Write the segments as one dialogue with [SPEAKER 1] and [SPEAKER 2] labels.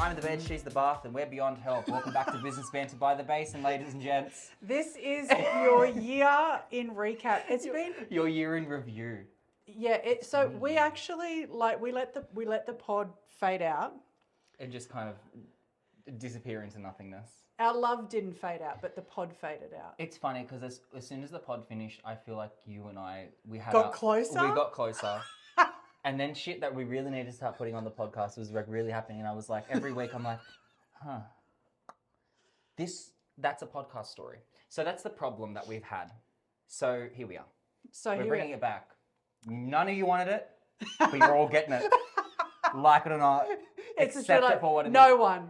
[SPEAKER 1] I'm the bed, she's the bath, and we're beyond help. Welcome back to Business Banter by the Basin, ladies and gents.
[SPEAKER 2] This is your year in recap. It's been
[SPEAKER 1] Your year in review.
[SPEAKER 2] yeah. So we actually we let the pod fade out.
[SPEAKER 1] And just kind of disappear into nothingness.
[SPEAKER 2] Our love didn't fade out, but the pod faded out.
[SPEAKER 1] It's funny because as soon as the pod finished, I feel like you and I
[SPEAKER 2] got closer.
[SPEAKER 1] We got closer. And then shit that we really needed to start putting on the podcast was like really happening. And I was like, every week I'm like, that's a podcast story. So that's the problem that we've had. So here we are.
[SPEAKER 2] So
[SPEAKER 1] we're bringing it back. None of you wanted it, but you're all getting it. Like it or not. Accept it for what it is.
[SPEAKER 2] No one.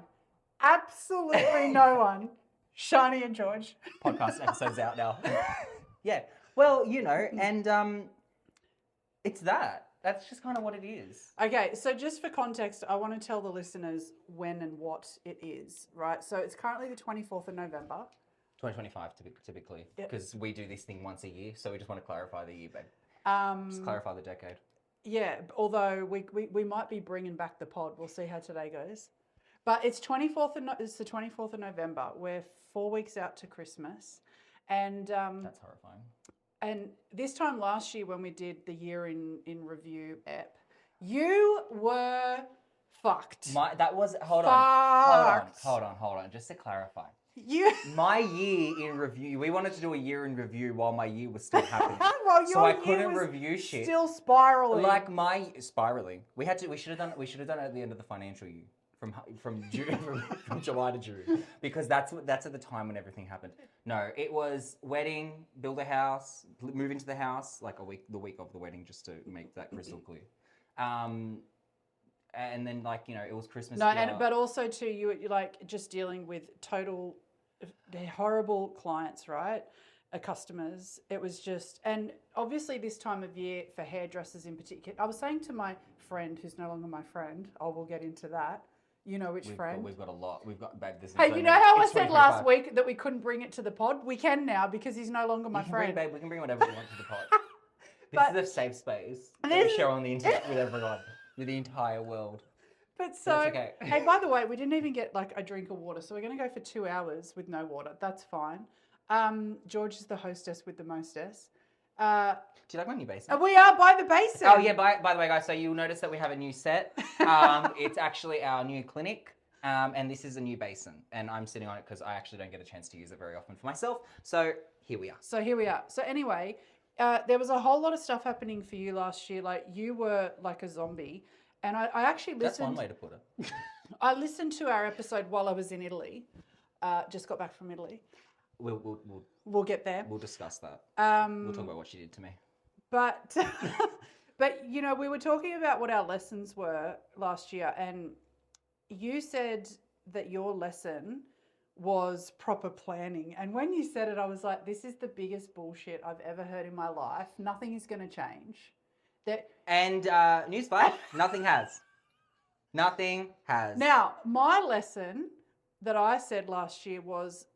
[SPEAKER 2] Absolutely no one. Shani and George.
[SPEAKER 1] Podcast episode's out now. Yeah. Well, and it's that. That's just kind of what it is.
[SPEAKER 2] Okay, so just for context, I want to tell the listeners when and what it is, right? So it's currently the 24th of November.
[SPEAKER 1] 2025, typically, because we do this thing once a year, so we just want to clarify the year, babe. Just clarify the decade.
[SPEAKER 2] Yeah, although we might be bringing back the pod. We'll see how today goes. But it's the 24th of November. We're 4 weeks out to Christmas. And
[SPEAKER 1] that's horrifying.
[SPEAKER 2] And this time last year when we did the year in review ep, you were fucked.
[SPEAKER 1] Hold on. Just to clarify. My year in review, we wanted to do a year in review while my year was still happening.
[SPEAKER 2] Well,
[SPEAKER 1] so I couldn't review shit.
[SPEAKER 2] Still spiraling.
[SPEAKER 1] Like spiraling. We should have done it at the end of the financial year. From July to June, because that's at the time when everything happened. No, it was wedding, build a house, move into the house like the week of the wedding, just to make that crystal clear. And then it was Christmas.
[SPEAKER 2] No, but also too, you like just dealing with total horrible clients, right? Customers. It was just, and obviously this time of year for hairdressers in particular. I was saying to my friend, who's no longer my friend, we'll get into that. You know which friend?
[SPEAKER 1] We've got a lot. We've got babe.
[SPEAKER 2] Hey, you know how I said last week that we couldn't bring it to the pod? We can now because he's no longer my friend.
[SPEAKER 1] Babe, we can bring whatever we want to the pod. This is a safe space that we share on the internet with everyone, with the entire world.
[SPEAKER 2] But so,
[SPEAKER 1] okay.
[SPEAKER 2] Hey, by the way, we didn't even get like a drink of water, so we're going to go for 2 hours with no water. That's fine. George is the hostess with the mostess.
[SPEAKER 1] Do you like my new basin?
[SPEAKER 2] We are by the basin.
[SPEAKER 1] Oh yeah, by the way, guys, so you'll notice that we have a new set. It's actually our new clinic, and this is a new basin, and I'm sitting on it because I actually don't get a chance to use it very often for myself. So here we are. So anyway, there was a whole lot of stuff happening for you last year. Like you were like a zombie, and I actually listened. That's one way to put it.
[SPEAKER 2] I listened to our episode while I was in Italy. Just got back from Italy. We'll get there.
[SPEAKER 1] We'll discuss that. We'll talk about what she did to me.
[SPEAKER 2] But we were talking about what our lessons were last year, and you said that your lesson was proper planning. And when you said it, I was like, this is the biggest bullshit I've ever heard in my life. Nothing is going to change.
[SPEAKER 1] And newsflash, nothing has. Nothing has.
[SPEAKER 2] Now, my lesson that I said last year was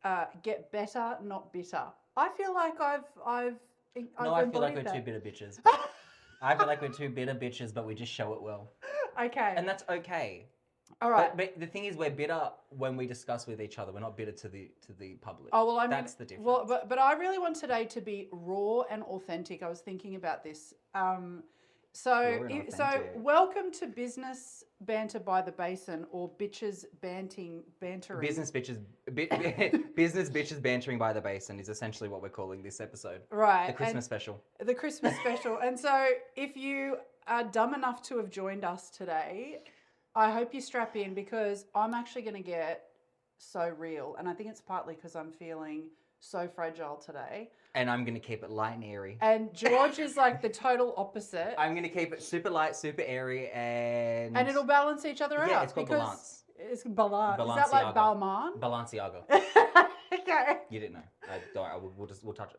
[SPEAKER 2] get better, not bitter. I feel like I've
[SPEAKER 1] I feel like we're two bitter bitches. I feel like we're two bitter bitches, but we just show it well.
[SPEAKER 2] Okay.
[SPEAKER 1] And that's okay.
[SPEAKER 2] All right.
[SPEAKER 1] But the thing is, we're bitter when we discuss with each other. We're not bitter to the public.
[SPEAKER 2] Oh well,
[SPEAKER 1] that's the difference.
[SPEAKER 2] Well, but I really want today to be raw and authentic. I was thinking about this. So welcome to Business Banter by the Basin, or Bitches Bantering.
[SPEAKER 1] Business bitches bantering by the basin is essentially what we're calling this episode.
[SPEAKER 2] Right.
[SPEAKER 1] The Christmas special.
[SPEAKER 2] The Christmas special. And so if you are dumb enough to have joined us today, I hope you strap in because I'm actually going to get so real. And I think it's partly because I'm feeling so fragile today.
[SPEAKER 1] And I'm going to keep it light and airy.
[SPEAKER 2] And George is like the total opposite.
[SPEAKER 1] I'm going to keep it super light, super airy, and
[SPEAKER 2] it'll balance each other out.
[SPEAKER 1] Yeah, it's called balance.
[SPEAKER 2] It's balance. Is that like Balmain?
[SPEAKER 1] Balenciaga.
[SPEAKER 2] Okay.
[SPEAKER 1] You didn't know. Don't worry.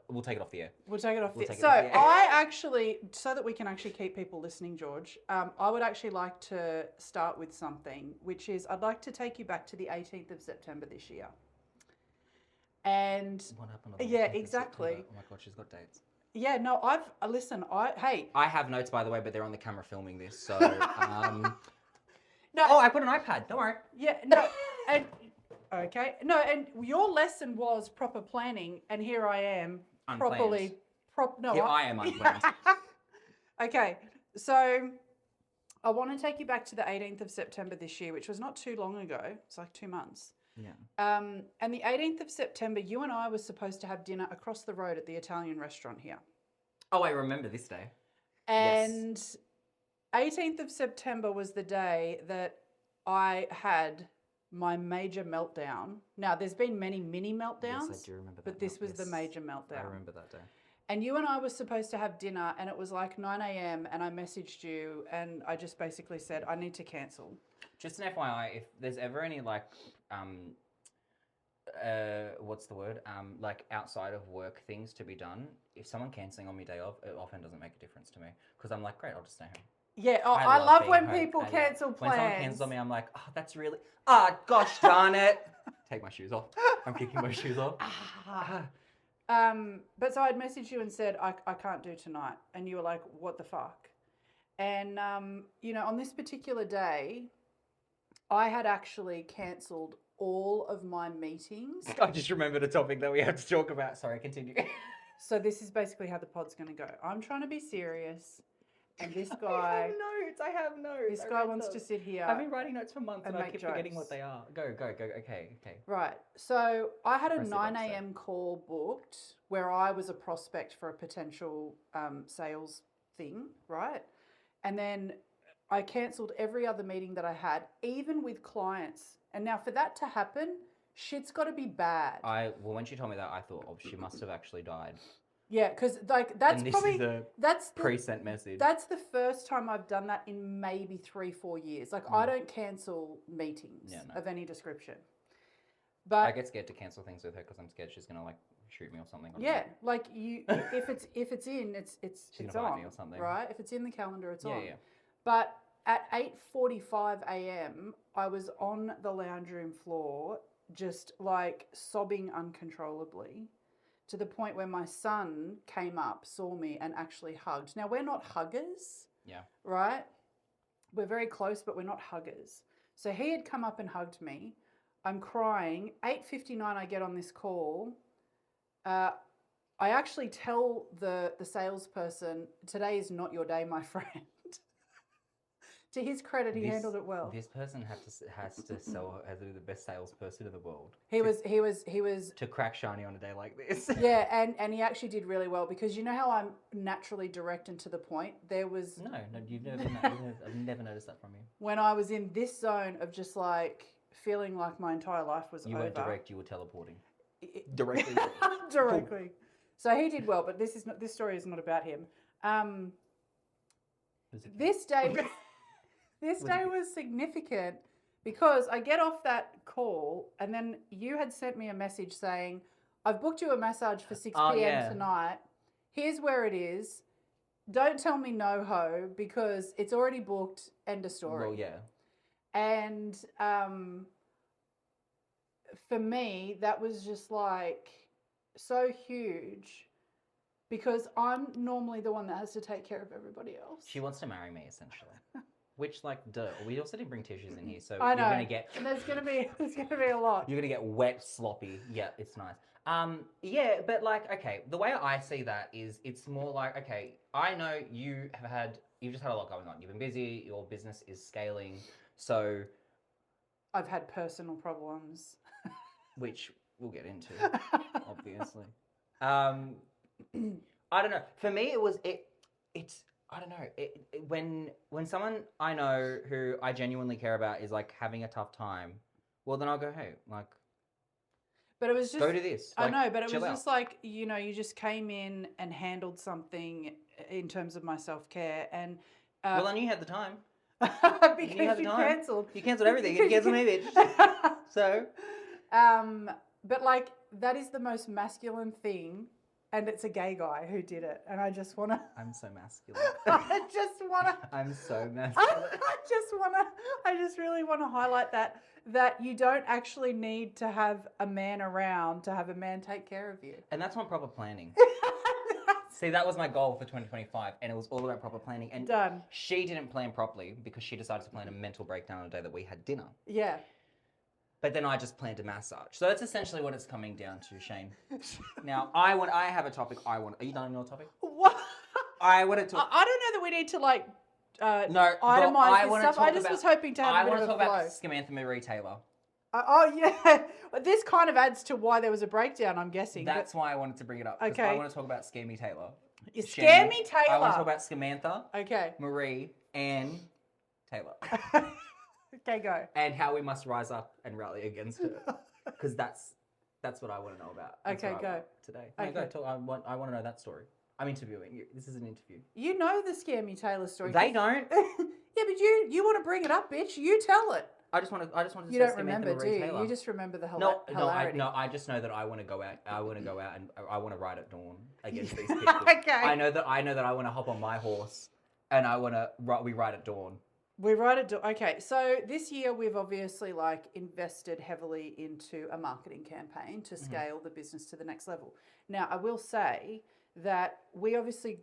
[SPEAKER 1] We'll take it off the air.
[SPEAKER 2] We'll take it off the air. So I actually, so that we can actually keep people listening, George, I would actually like to start with something, which is I'd like to take you back to the 18th of September this year. And
[SPEAKER 1] what happened?
[SPEAKER 2] Exactly.
[SPEAKER 1] Oh my God, she's got dates.
[SPEAKER 2] Yeah, no, I have notes, by the way, but they're on the camera filming this. So No.
[SPEAKER 1] Oh, I put an iPad. Don't worry.
[SPEAKER 2] Yeah, no, and okay, no, and your lesson was proper planning, and here I am
[SPEAKER 1] Unplanned.
[SPEAKER 2] No,
[SPEAKER 1] Here I am unplanned.
[SPEAKER 2] Okay, so I want to take you back to the 18th of September this year, which was not too long ago. It's like 2 months.
[SPEAKER 1] Yeah.
[SPEAKER 2] And the 18th of September, you and I were supposed to have dinner across the road at the Italian restaurant here.
[SPEAKER 1] Oh, I remember this day.
[SPEAKER 2] And 18th of September was the day that I had my major meltdown. Now, there's been many mini meltdowns.
[SPEAKER 1] Yes, I do remember that.
[SPEAKER 2] But this was the major meltdown.
[SPEAKER 1] I remember that day.
[SPEAKER 2] And you and I were supposed to have dinner, and it was like 9 a.m. and I messaged you, and I just basically said, I need to cancel.
[SPEAKER 1] Just an FYI, if there's ever any like, what's the word? Like outside of work things to be done, if someone cancelling on me day off, it often doesn't make a difference to me because I'm like, great, I'll just stay home.
[SPEAKER 2] Yeah, I love when
[SPEAKER 1] being home.
[SPEAKER 2] people cancel plans.
[SPEAKER 1] When someone cancels on me, I'm like, oh, that's really, gosh darn it. Take my shoes off. I'm kicking my shoes off.
[SPEAKER 2] But so I'd messaged you and said, I can't do tonight. And you were like, what the fuck? And, you know, on this particular day, I had actually cancelled all of my meetings.
[SPEAKER 1] I just remembered a topic that we have to talk about. Sorry, continue.
[SPEAKER 2] So this is basically how the pod's going to go. I'm trying to be serious. And this guy...
[SPEAKER 1] I have notes.
[SPEAKER 2] This guy wants to sit here.
[SPEAKER 1] I've been writing notes for months and I
[SPEAKER 2] make
[SPEAKER 1] keep
[SPEAKER 2] jokes.
[SPEAKER 1] forgetting what they are. Go. Okay.
[SPEAKER 2] Right. So I had a
[SPEAKER 1] Press it,
[SPEAKER 2] 9
[SPEAKER 1] let's say.
[SPEAKER 2] a.m. call booked where I was a prospect for a potential sales thing, right? And then I cancelled every other meeting that I had, even with clients. And now for that to happen, shit's got to be bad.
[SPEAKER 1] Well, when she told me that, I thought, oh, she must have actually died.
[SPEAKER 2] Yeah, because like that's
[SPEAKER 1] And this
[SPEAKER 2] probably
[SPEAKER 1] is a
[SPEAKER 2] that's the,
[SPEAKER 1] pre-sent message.
[SPEAKER 2] That's the first time I've done that in maybe 3-4 years. Like I don't cancel meetings of any description. But
[SPEAKER 1] I get scared to cancel things with her because I'm scared she's gonna like shoot me or something.
[SPEAKER 2] Yeah, like you, if it's in, it's
[SPEAKER 1] She's
[SPEAKER 2] it's
[SPEAKER 1] gonna bite
[SPEAKER 2] on,
[SPEAKER 1] me or something.
[SPEAKER 2] right? If it's in the calendar, it's on.
[SPEAKER 1] Yeah.
[SPEAKER 2] But at 8:45 a.m., I was on the lounge room floor, just like sobbing uncontrollably, to the point where my son came up, saw me, and actually hugged. Now we're not huggers.
[SPEAKER 1] Yeah.
[SPEAKER 2] Right? We're very close, but we're not huggers. So he had come up and hugged me. I'm crying. 8:59, I get on this call. I actually tell the salesperson, today is not your day, my friend. To his credit, he handled it well.
[SPEAKER 1] This person has to be the best salesperson in the world.
[SPEAKER 2] He was
[SPEAKER 1] to crack shiny on a day like this.
[SPEAKER 2] Yeah, and he actually did really well because you know how I'm naturally direct and to the point. There was
[SPEAKER 1] No, I've never noticed that from you.
[SPEAKER 2] When I was in this zone of just like feeling like my entire life was over.
[SPEAKER 1] You weren't direct. You were teleporting. Directly.
[SPEAKER 2] Directly. So he did well, but this story is not about him. This day was significant because I get off that call and then you had sent me a message saying, I've booked you a massage for 6 p.m. tonight. Here's where it is. Don't tell me no ho because it's already booked. End of story.
[SPEAKER 1] Well, yeah.
[SPEAKER 2] And for me, that was just like so huge because I'm normally the one that has to take care of everybody else.
[SPEAKER 1] She wants to marry me, essentially. Which, like, duh. We also didn't bring tissues in here, so
[SPEAKER 2] I know.
[SPEAKER 1] You're gonna get.
[SPEAKER 2] There's gonna be a lot.
[SPEAKER 1] You're gonna get wet, sloppy. Yeah, it's nice. Yeah, but like, okay, the way I see that is, it's more like, okay, I know you've just had a lot going on. You've been busy. Your business is scaling, so.
[SPEAKER 2] I've had personal problems,
[SPEAKER 1] which we'll get into, obviously. I don't know. For me, it's. I don't know. When someone I know who I genuinely care about is like having a tough time, well then I'll go, hey, like.
[SPEAKER 2] But it was just.
[SPEAKER 1] Go do this.
[SPEAKER 2] I know, but it was
[SPEAKER 1] out.
[SPEAKER 2] just like, you know, you just came in and handled something in terms of my self-care and.
[SPEAKER 1] Well, I knew you had the time.
[SPEAKER 2] Because you cancelled.
[SPEAKER 1] You cancelled everything. You cancelled me, bitch. So.
[SPEAKER 2] But like that is the most masculine thing. And it's a gay guy who did it. And I just want to...
[SPEAKER 1] I'm so masculine.
[SPEAKER 2] I just want to...
[SPEAKER 1] I'm so masculine.
[SPEAKER 2] I just really want to highlight that you don't actually need to have a man around to have a man take care of you.
[SPEAKER 1] And that's not proper planning. See, that was my goal for 2025, and it was all about proper planning. And
[SPEAKER 2] Done.
[SPEAKER 1] she didn't plan properly because she decided to plan a mental breakdown on the day that we had dinner.
[SPEAKER 2] Yeah.
[SPEAKER 1] But then I just planned a massage. So that's essentially what it's coming down to, Shane. Now, I have a topic I want. Are you done on your topic?
[SPEAKER 2] What?
[SPEAKER 1] I want to talk.
[SPEAKER 2] I don't know that we need to like
[SPEAKER 1] No,
[SPEAKER 2] itemize this
[SPEAKER 1] wanna
[SPEAKER 2] stuff.
[SPEAKER 1] talk
[SPEAKER 2] I just was hoping to have a bit
[SPEAKER 1] want
[SPEAKER 2] of
[SPEAKER 1] to
[SPEAKER 2] a
[SPEAKER 1] talk
[SPEAKER 2] flow.
[SPEAKER 1] about Samantha Marie Taylor.
[SPEAKER 2] Oh yeah, this kind of adds to why there was a breakdown. I'm guessing.
[SPEAKER 1] That's why I wanted to bring it up.
[SPEAKER 2] Okay.
[SPEAKER 1] I want to talk about Scammy Taylor.
[SPEAKER 2] Scammy Taylor.
[SPEAKER 1] I want to talk about Samantha,
[SPEAKER 2] Okay.
[SPEAKER 1] Marie, and Taylor.
[SPEAKER 2] Okay, go.
[SPEAKER 1] And how we must rise up and rally against her, because that's what I want to know about. That's
[SPEAKER 2] Okay,
[SPEAKER 1] what I
[SPEAKER 2] go.
[SPEAKER 1] want today. No,
[SPEAKER 2] Okay.
[SPEAKER 1] go talk. I want to know that story. I'm interviewing you. This is an interview.
[SPEAKER 2] You know the Scammy Taylor story.
[SPEAKER 1] They don't.
[SPEAKER 2] Yeah, but you want to bring it up, bitch. You tell it.
[SPEAKER 1] I just want to.
[SPEAKER 2] You
[SPEAKER 1] say
[SPEAKER 2] don't
[SPEAKER 1] Samantha
[SPEAKER 2] remember,
[SPEAKER 1] Marie
[SPEAKER 2] do you?
[SPEAKER 1] Taylor.
[SPEAKER 2] You just remember the
[SPEAKER 1] hilarity.
[SPEAKER 2] hilarity.
[SPEAKER 1] I just know that I want to go out. I want to go out and I want to ride at dawn against these people.
[SPEAKER 2] Okay.
[SPEAKER 1] I know that I want to hop on my horse, and we ride at dawn.
[SPEAKER 2] We write it. Okay, so this year we've obviously like invested heavily into a marketing campaign to scale the business to the next level. Now, I will say that we obviously,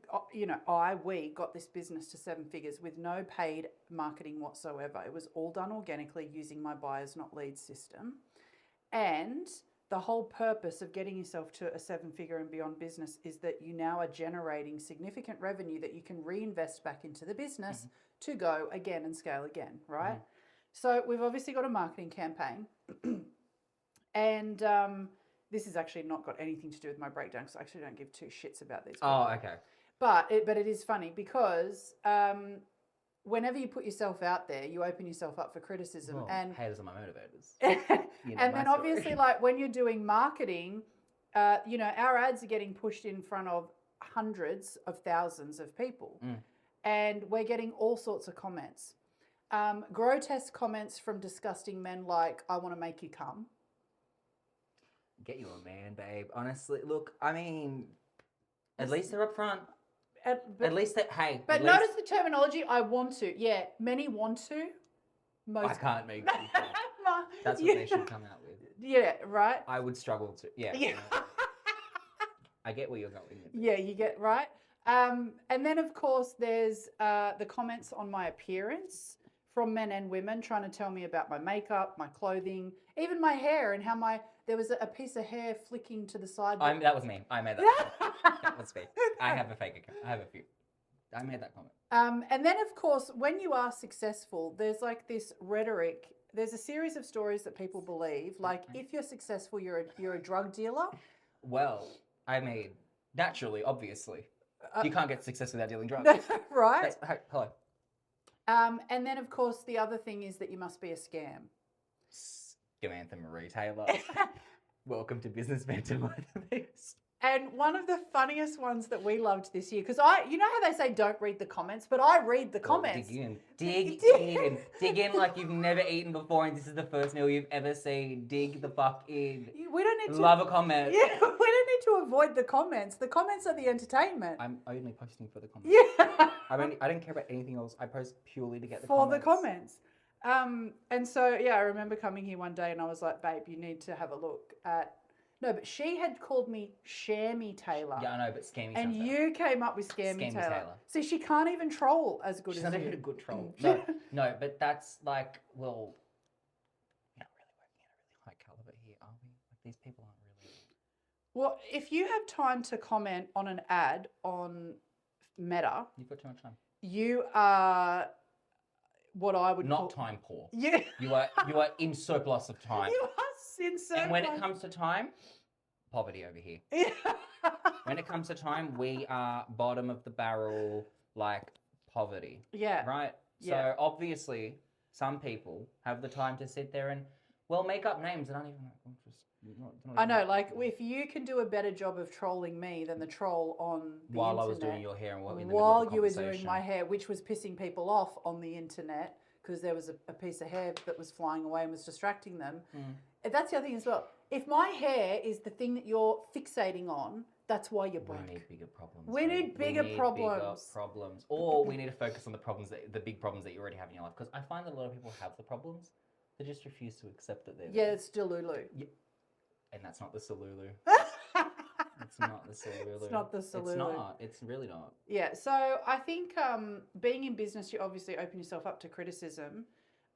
[SPEAKER 2] we got this business to 7 figures with no paid marketing whatsoever. It was all done organically using my buyers not leads system. And the whole purpose of getting yourself to a 7-figure and beyond business is that you now are generating significant revenue that you can reinvest back into the business to go again and scale again, right? So we've obviously got a marketing campaign and this has actually not got anything to do with my breakdown because I actually don't give 2 shits about these people.
[SPEAKER 1] Oh, okay.
[SPEAKER 2] But it is funny because whenever you put yourself out there, you open yourself up for criticism.
[SPEAKER 1] Well,
[SPEAKER 2] and
[SPEAKER 1] haters are my motivators.
[SPEAKER 2] and then obviously like when you're doing marketing, our ads are getting pushed in front of hundreds of thousands of people. And we're getting all sorts of comments. Grotesque comments from disgusting men like, I want to make you come.
[SPEAKER 1] Get you a man, babe. Honestly, look, I mean, at least they're up front. At least that, hey.
[SPEAKER 2] But notice the terminology, I want to. Yeah, many want to.
[SPEAKER 1] I can't make you come. That's what they should come out with.
[SPEAKER 2] Yeah, right?
[SPEAKER 1] I would struggle to, yeah. I get where you're going with it.
[SPEAKER 2] Yeah, you get, right? And then, of course, there's the comments on my appearance from men and women trying to tell me about my makeup, my clothing, even my hair and how there was a piece of hair flicking to the side.
[SPEAKER 1] That was me. I made that comment. That was me. I have a fake account. I have a few. I made that comment.
[SPEAKER 2] And then, of course, when you are successful, there's like this rhetoric. There's a series of stories that people believe. Like, if you're successful, you're a drug dealer.
[SPEAKER 1] Well, I mean, naturally, obviously. You can't get success without dealing drugs.
[SPEAKER 2] Right?
[SPEAKER 1] Hello.
[SPEAKER 2] And then, of course, the other thing is that you must be a scam.
[SPEAKER 1] Samantha Marie Taylor. Welcome to Business Mentor Motivation.
[SPEAKER 2] And one of the funniest ones that we loved this year, because you know how they say don't read the comments, but I read the comments.
[SPEAKER 1] Dig in like you've never eaten before and this is the first meal you've ever seen. Dig the fuck in.
[SPEAKER 2] We don't need to
[SPEAKER 1] love a comment.
[SPEAKER 2] Yeah, we don't need to avoid the comments. The comments are the entertainment.
[SPEAKER 1] I'm only posting for the comments.
[SPEAKER 2] Yeah.
[SPEAKER 1] I don't care about anything else. I post purely to get the
[SPEAKER 2] comments.
[SPEAKER 1] For
[SPEAKER 2] the comments. And so, yeah, I remember coming here one day and I was like, babe, you need to have a look at... No, but she had called me Shammy Taylor.
[SPEAKER 1] Yeah, I know, but Scammy
[SPEAKER 2] and you came up with Scammy Taylor. See, she can't even troll as good
[SPEAKER 1] She's
[SPEAKER 2] as you.
[SPEAKER 1] She's not even a good troll. No, but that's like, well, we're not really working at a really high caliber here, are we? Like, these people aren't really...
[SPEAKER 2] Well, if you have time to comment on an ad on Meta...
[SPEAKER 1] You've got too much time.
[SPEAKER 2] You are... what I would
[SPEAKER 1] not time poor.
[SPEAKER 2] Yeah.
[SPEAKER 1] You are in surplus of time.
[SPEAKER 2] You are in surplus.
[SPEAKER 1] And when it comes to time, poverty over here.
[SPEAKER 2] Yeah.
[SPEAKER 1] When it comes to time, we are bottom of the barrel, like poverty.
[SPEAKER 2] Yeah.
[SPEAKER 1] Right?
[SPEAKER 2] Yeah.
[SPEAKER 1] So obviously, some people have the time to sit there and, make up names. And
[SPEAKER 2] I know, like, if you can do a better job of trolling me than the troll on the
[SPEAKER 1] While
[SPEAKER 2] internet.
[SPEAKER 1] I was doing your hair and
[SPEAKER 2] while you were doing my hair, which was pissing people off on the internet because there was a piece of hair that was flying away and was distracting them. That's the other thing as well. If my hair is the thing that you're fixating on, that's why you're broke.
[SPEAKER 1] We need bigger problems.
[SPEAKER 2] We need bigger problems.
[SPEAKER 1] Or we need to focus on the big problems that you already have in your life. Because I find that a lot of people have the problems. They just refuse to accept that they're there.
[SPEAKER 2] Yeah, it's Delulu.
[SPEAKER 1] Yeah. And that's not the Salulu. It's not the Salulu.
[SPEAKER 2] It's not the
[SPEAKER 1] It's
[SPEAKER 2] Salulu.
[SPEAKER 1] not. It's really not.
[SPEAKER 2] Yeah, so I think being in business, you obviously open yourself up to criticism.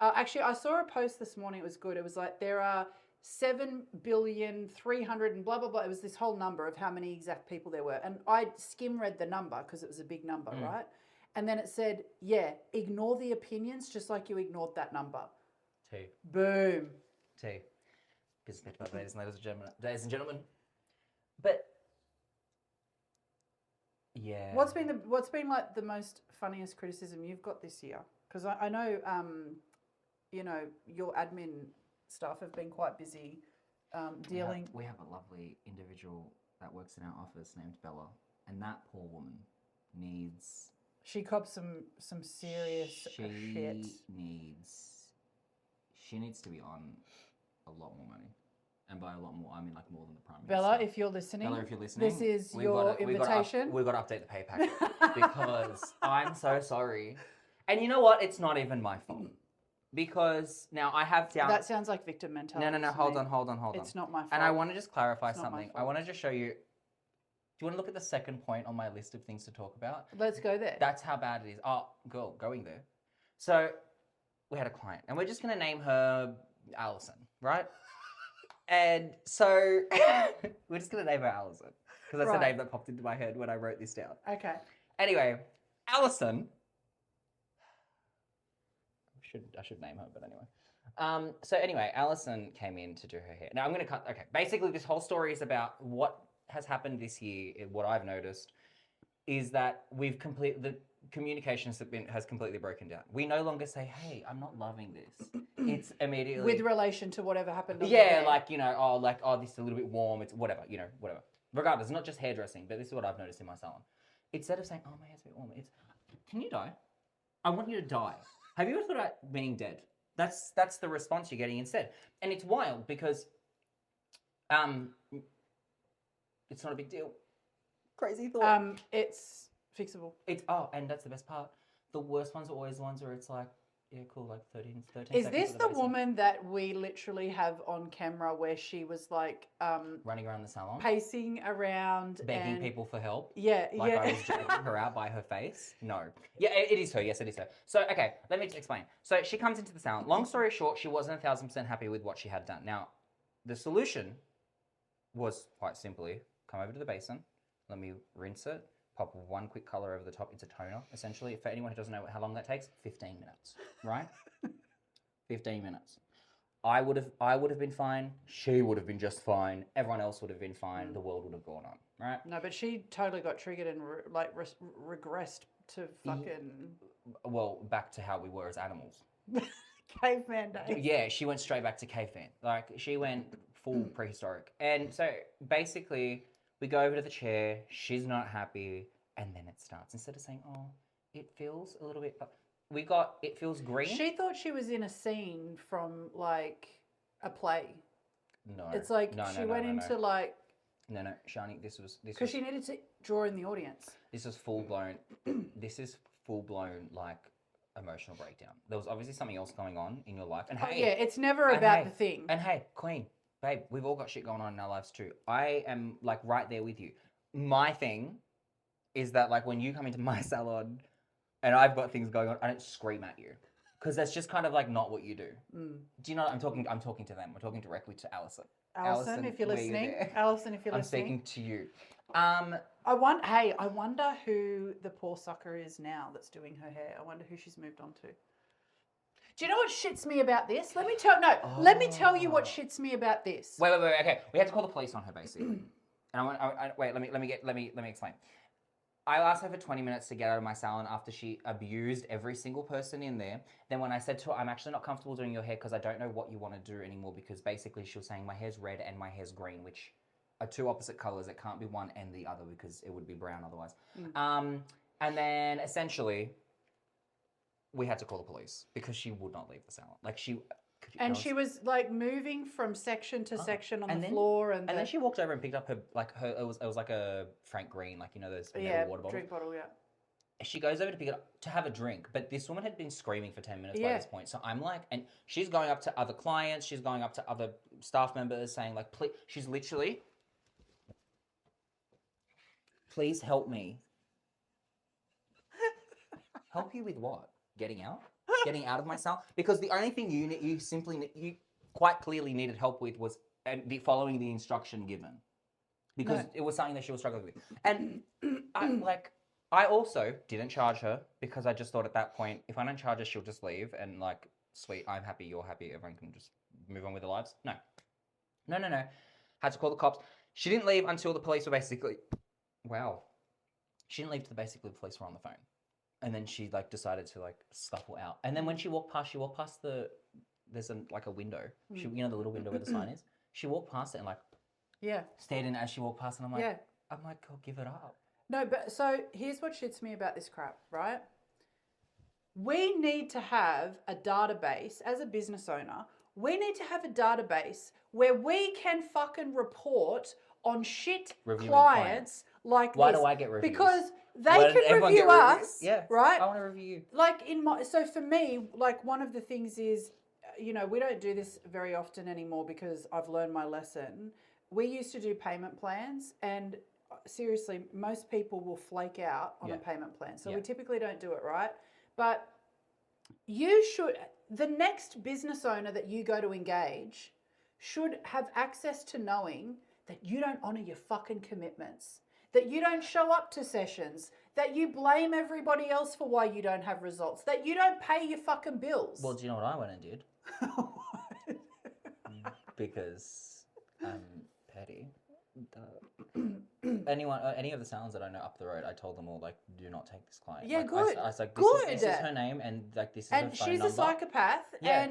[SPEAKER 2] Actually, I saw a post this morning. It was good. It was like there are 7,300,000,000 and blah blah blah. It was this whole number of how many exact people there were, and I skim read the number because it was a big number, right? And then it said, "Yeah, ignore the opinions, just like you ignored that number."
[SPEAKER 1] T.
[SPEAKER 2] Boom.
[SPEAKER 1] T. Business, ladies and gentlemen. But yeah,
[SPEAKER 2] What's been like the most funniest criticism you've got this year? Because I know, you know, your admin staff have been quite busy dealing.
[SPEAKER 1] We have a lovely individual that works in our office named Bella, and that poor woman needs.
[SPEAKER 2] She copped some serious shit.
[SPEAKER 1] She needs to be on a lot more money. And by a lot more, I mean like more than the Prime
[SPEAKER 2] Bella,
[SPEAKER 1] Minister.
[SPEAKER 2] if you're listening,
[SPEAKER 1] Bella, if you're listening,
[SPEAKER 2] this is your invitation.
[SPEAKER 1] We've got to update the pay packet because I'm so sorry. And you know what? It's not even my fault. Because now I have down.
[SPEAKER 2] That sounds like victim mentality.
[SPEAKER 1] No. Hold on.
[SPEAKER 2] It's not my fault.
[SPEAKER 1] And I want to just clarify
[SPEAKER 2] It's not my
[SPEAKER 1] something. I
[SPEAKER 2] fault.
[SPEAKER 1] want to just show you. Do you want to look at the second point on my list of things to talk about?
[SPEAKER 2] Let's go there.
[SPEAKER 1] That's how bad it is. Oh, girl, going there. So we had a client, and we're just going to name her Alison, right? And so we're just going to name her Alison because that's the name that popped into my head when I wrote this down.
[SPEAKER 2] Okay.
[SPEAKER 1] Anyway, Alison. I should name her, but anyway. So anyway, Alison came in to do her hair. Now I'm going to cut. Okay, basically this whole story is about what has happened this year. What I've noticed is that the communication has completely broken down. We no longer say, "Hey, I'm not loving this." It's immediately
[SPEAKER 2] with relation to whatever happened. On
[SPEAKER 1] yeah, like this is a little bit warm. It's whatever, whatever. Regardless, not just hairdressing, but this is what I've noticed in my salon. Instead of saying, "Oh, my hair's a bit warm," it's, "Can you die? I want you to die." Have you ever thought about being dead? That's the response you're getting instead, and it's wild because, it's not a big deal. Crazy thought.
[SPEAKER 2] It's fixable.
[SPEAKER 1] And that's the best part. The worst ones are always the ones where it's like, yeah, cool, like 13
[SPEAKER 2] Is
[SPEAKER 1] seconds.
[SPEAKER 2] this the woman that we literally have on camera where she was like
[SPEAKER 1] running around the salon,
[SPEAKER 2] pacing around,
[SPEAKER 1] begging people for help?
[SPEAKER 2] Yeah,
[SPEAKER 1] like I was dragging her out by her face. No, yeah, it is her. Yes, it is her. So okay, let me explain. So she comes into the salon. Long story short, she wasn't 1,000% happy with what she had done. Now, the solution was quite simply come over to the basin. Let me rinse it. Pop one quick color over the top. It's a toner, essentially. For anyone who doesn't know how long that takes, 15 minutes, right? 15 minutes. I would have been fine. She would have been just fine. Everyone else would have been fine. The world would have gone on, right?
[SPEAKER 2] No, but she totally got triggered and regressed to fucking...
[SPEAKER 1] Well, back to how we were as animals.
[SPEAKER 2] Caveman days.
[SPEAKER 1] Yeah, she went straight back to caveman. Like, she went full prehistoric. And so, basically... We go over to the chair, she's not happy, and then it starts. Instead of saying, oh, it feels a little bit... it feels green.
[SPEAKER 2] She thought she was in a scene from, like, a play.
[SPEAKER 1] No.
[SPEAKER 2] It's like she went into, like...
[SPEAKER 1] No, Shani, this was...
[SPEAKER 2] Because she needed to draw in the audience.
[SPEAKER 1] This is full-blown, like, emotional breakdown. There was obviously something else going on in your life. And hey...
[SPEAKER 2] yeah, it's never about the thing.
[SPEAKER 1] And hey, queen... Babe, we've all got shit going on in our lives too. I am like right there with you. My thing is that like when you come into my salon and I've got things going on, I don't scream at you because that's just kind of like not what you do. Do you know? I'm talking to them. We're talking directly to Alison.
[SPEAKER 2] Alison, if you're listening. Alison, if you're listening.
[SPEAKER 1] I'm speaking to you.
[SPEAKER 2] I wonder who the poor sucker is now that's doing her hair. I wonder who she's moved on to. Do you know what shits me about this? Let me tell you what shits me about this.
[SPEAKER 1] Wait. Okay, we had to call the police on her basically. And wait. Let me explain. I asked her for 20 minutes to get out of my salon after she abused every single person in there. Then when I said to her, I'm actually not comfortable doing your hair because I don't know what you want to do anymore because basically she was saying my hair's red and my hair's green, which are two opposite colors. It can't be one and the other because it would be brown otherwise. And then essentially we had to call the police because she would not leave the salon. Like she was
[SPEAKER 2] like moving from section to section on the floor, and
[SPEAKER 1] then she walked over and picked up her it was like a Frank Green, like those metal water bottles.
[SPEAKER 2] Drink bottle, yeah.
[SPEAKER 1] She goes over to pick it up to have a drink, but this woman had been screaming for 10 minutes by this point. So I'm like, and she's going up to other clients, she's going up to other staff members saying like, please. She's literally Please help me. Help you with what? Getting out? Getting out of myself? Because the only thing you quite clearly needed help with was following the instruction given. Because it was something that she was struggling with. And I also didn't charge her because I just thought at that point, if I don't charge her, she'll just leave. And like, sweet, I'm happy, you're happy, everyone can just move on with their lives. No. Had to call the cops. She didn't leave until the police were basically, She didn't leave till basically the police were on the phone. And then she like decided to like scuffle out. And then when she walked past there's a window. The little window where the sign is. She walked past it and like, stared in as she walked past, and I'm like, oh, give it up.
[SPEAKER 2] No, but so here's what shits me about this crap, right? We need to have a database as a business owner. We need to have a database where we can fucking report on shit clients like
[SPEAKER 1] Why
[SPEAKER 2] this.
[SPEAKER 1] do I get reviews?
[SPEAKER 2] Because they can review us, right?
[SPEAKER 1] I want to review you.
[SPEAKER 2] Like so for me, like one of the things is, we don't do this very often anymore because I've learned my lesson. We used to do payment plans, and seriously, most people will flake out on a payment plan. So we typically don't do it, right? But the next business owner that you go to engage should have access to knowing that you don't honor your fucking commitments, that you don't show up to sessions, that you blame everybody else for why you don't have results, that you don't pay your fucking bills.
[SPEAKER 1] Well, do you know what I went and did? Because I'm petty. Any of the salons that I know up the road, I told them all, like, do not take this client.
[SPEAKER 2] Yeah,
[SPEAKER 1] like,
[SPEAKER 2] good.
[SPEAKER 1] I was like,
[SPEAKER 2] good.
[SPEAKER 1] This is her name, and like this is her phone number.
[SPEAKER 2] And she's a psychopath.
[SPEAKER 1] Yeah,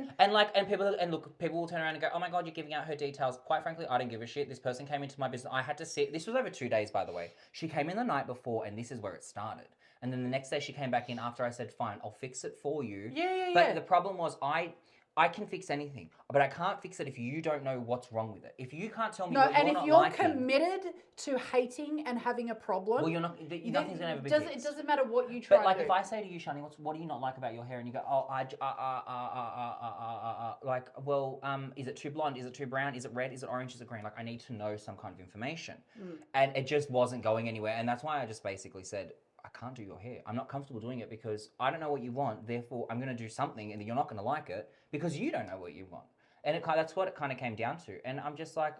[SPEAKER 1] people will turn around and go, oh my god, you're giving out her details. Quite frankly, I didn't give a shit. This person came into my business. I had to sit. This was over 2 days, by the way. She came in the night before, and this is where it started. And then the next day she came back in after I said, fine, I'll fix it for you. But the problem was I can fix anything, but I can't fix it if you don't know what's wrong with it. If you can't tell me what you're not liking... No, and if you're
[SPEAKER 2] committed to hating and having a problem...
[SPEAKER 1] Well, nothing's going to ever be fixed.
[SPEAKER 2] It doesn't matter what you try to do.
[SPEAKER 1] But, like, if I say to you, Shani, what do you not like about your hair? And you go, is it too blonde? Is it too brown? Is it red? Is it orange? Is it green? Like, I need to know some kind of information. And it just wasn't going anywhere. And that's why I just basically said... I can't do your hair. I'm not comfortable doing it because I don't know what you want. Therefore, I'm going to do something and you're not going to like it because you don't know what you want. And that's what it kind of came down to. And I'm just like,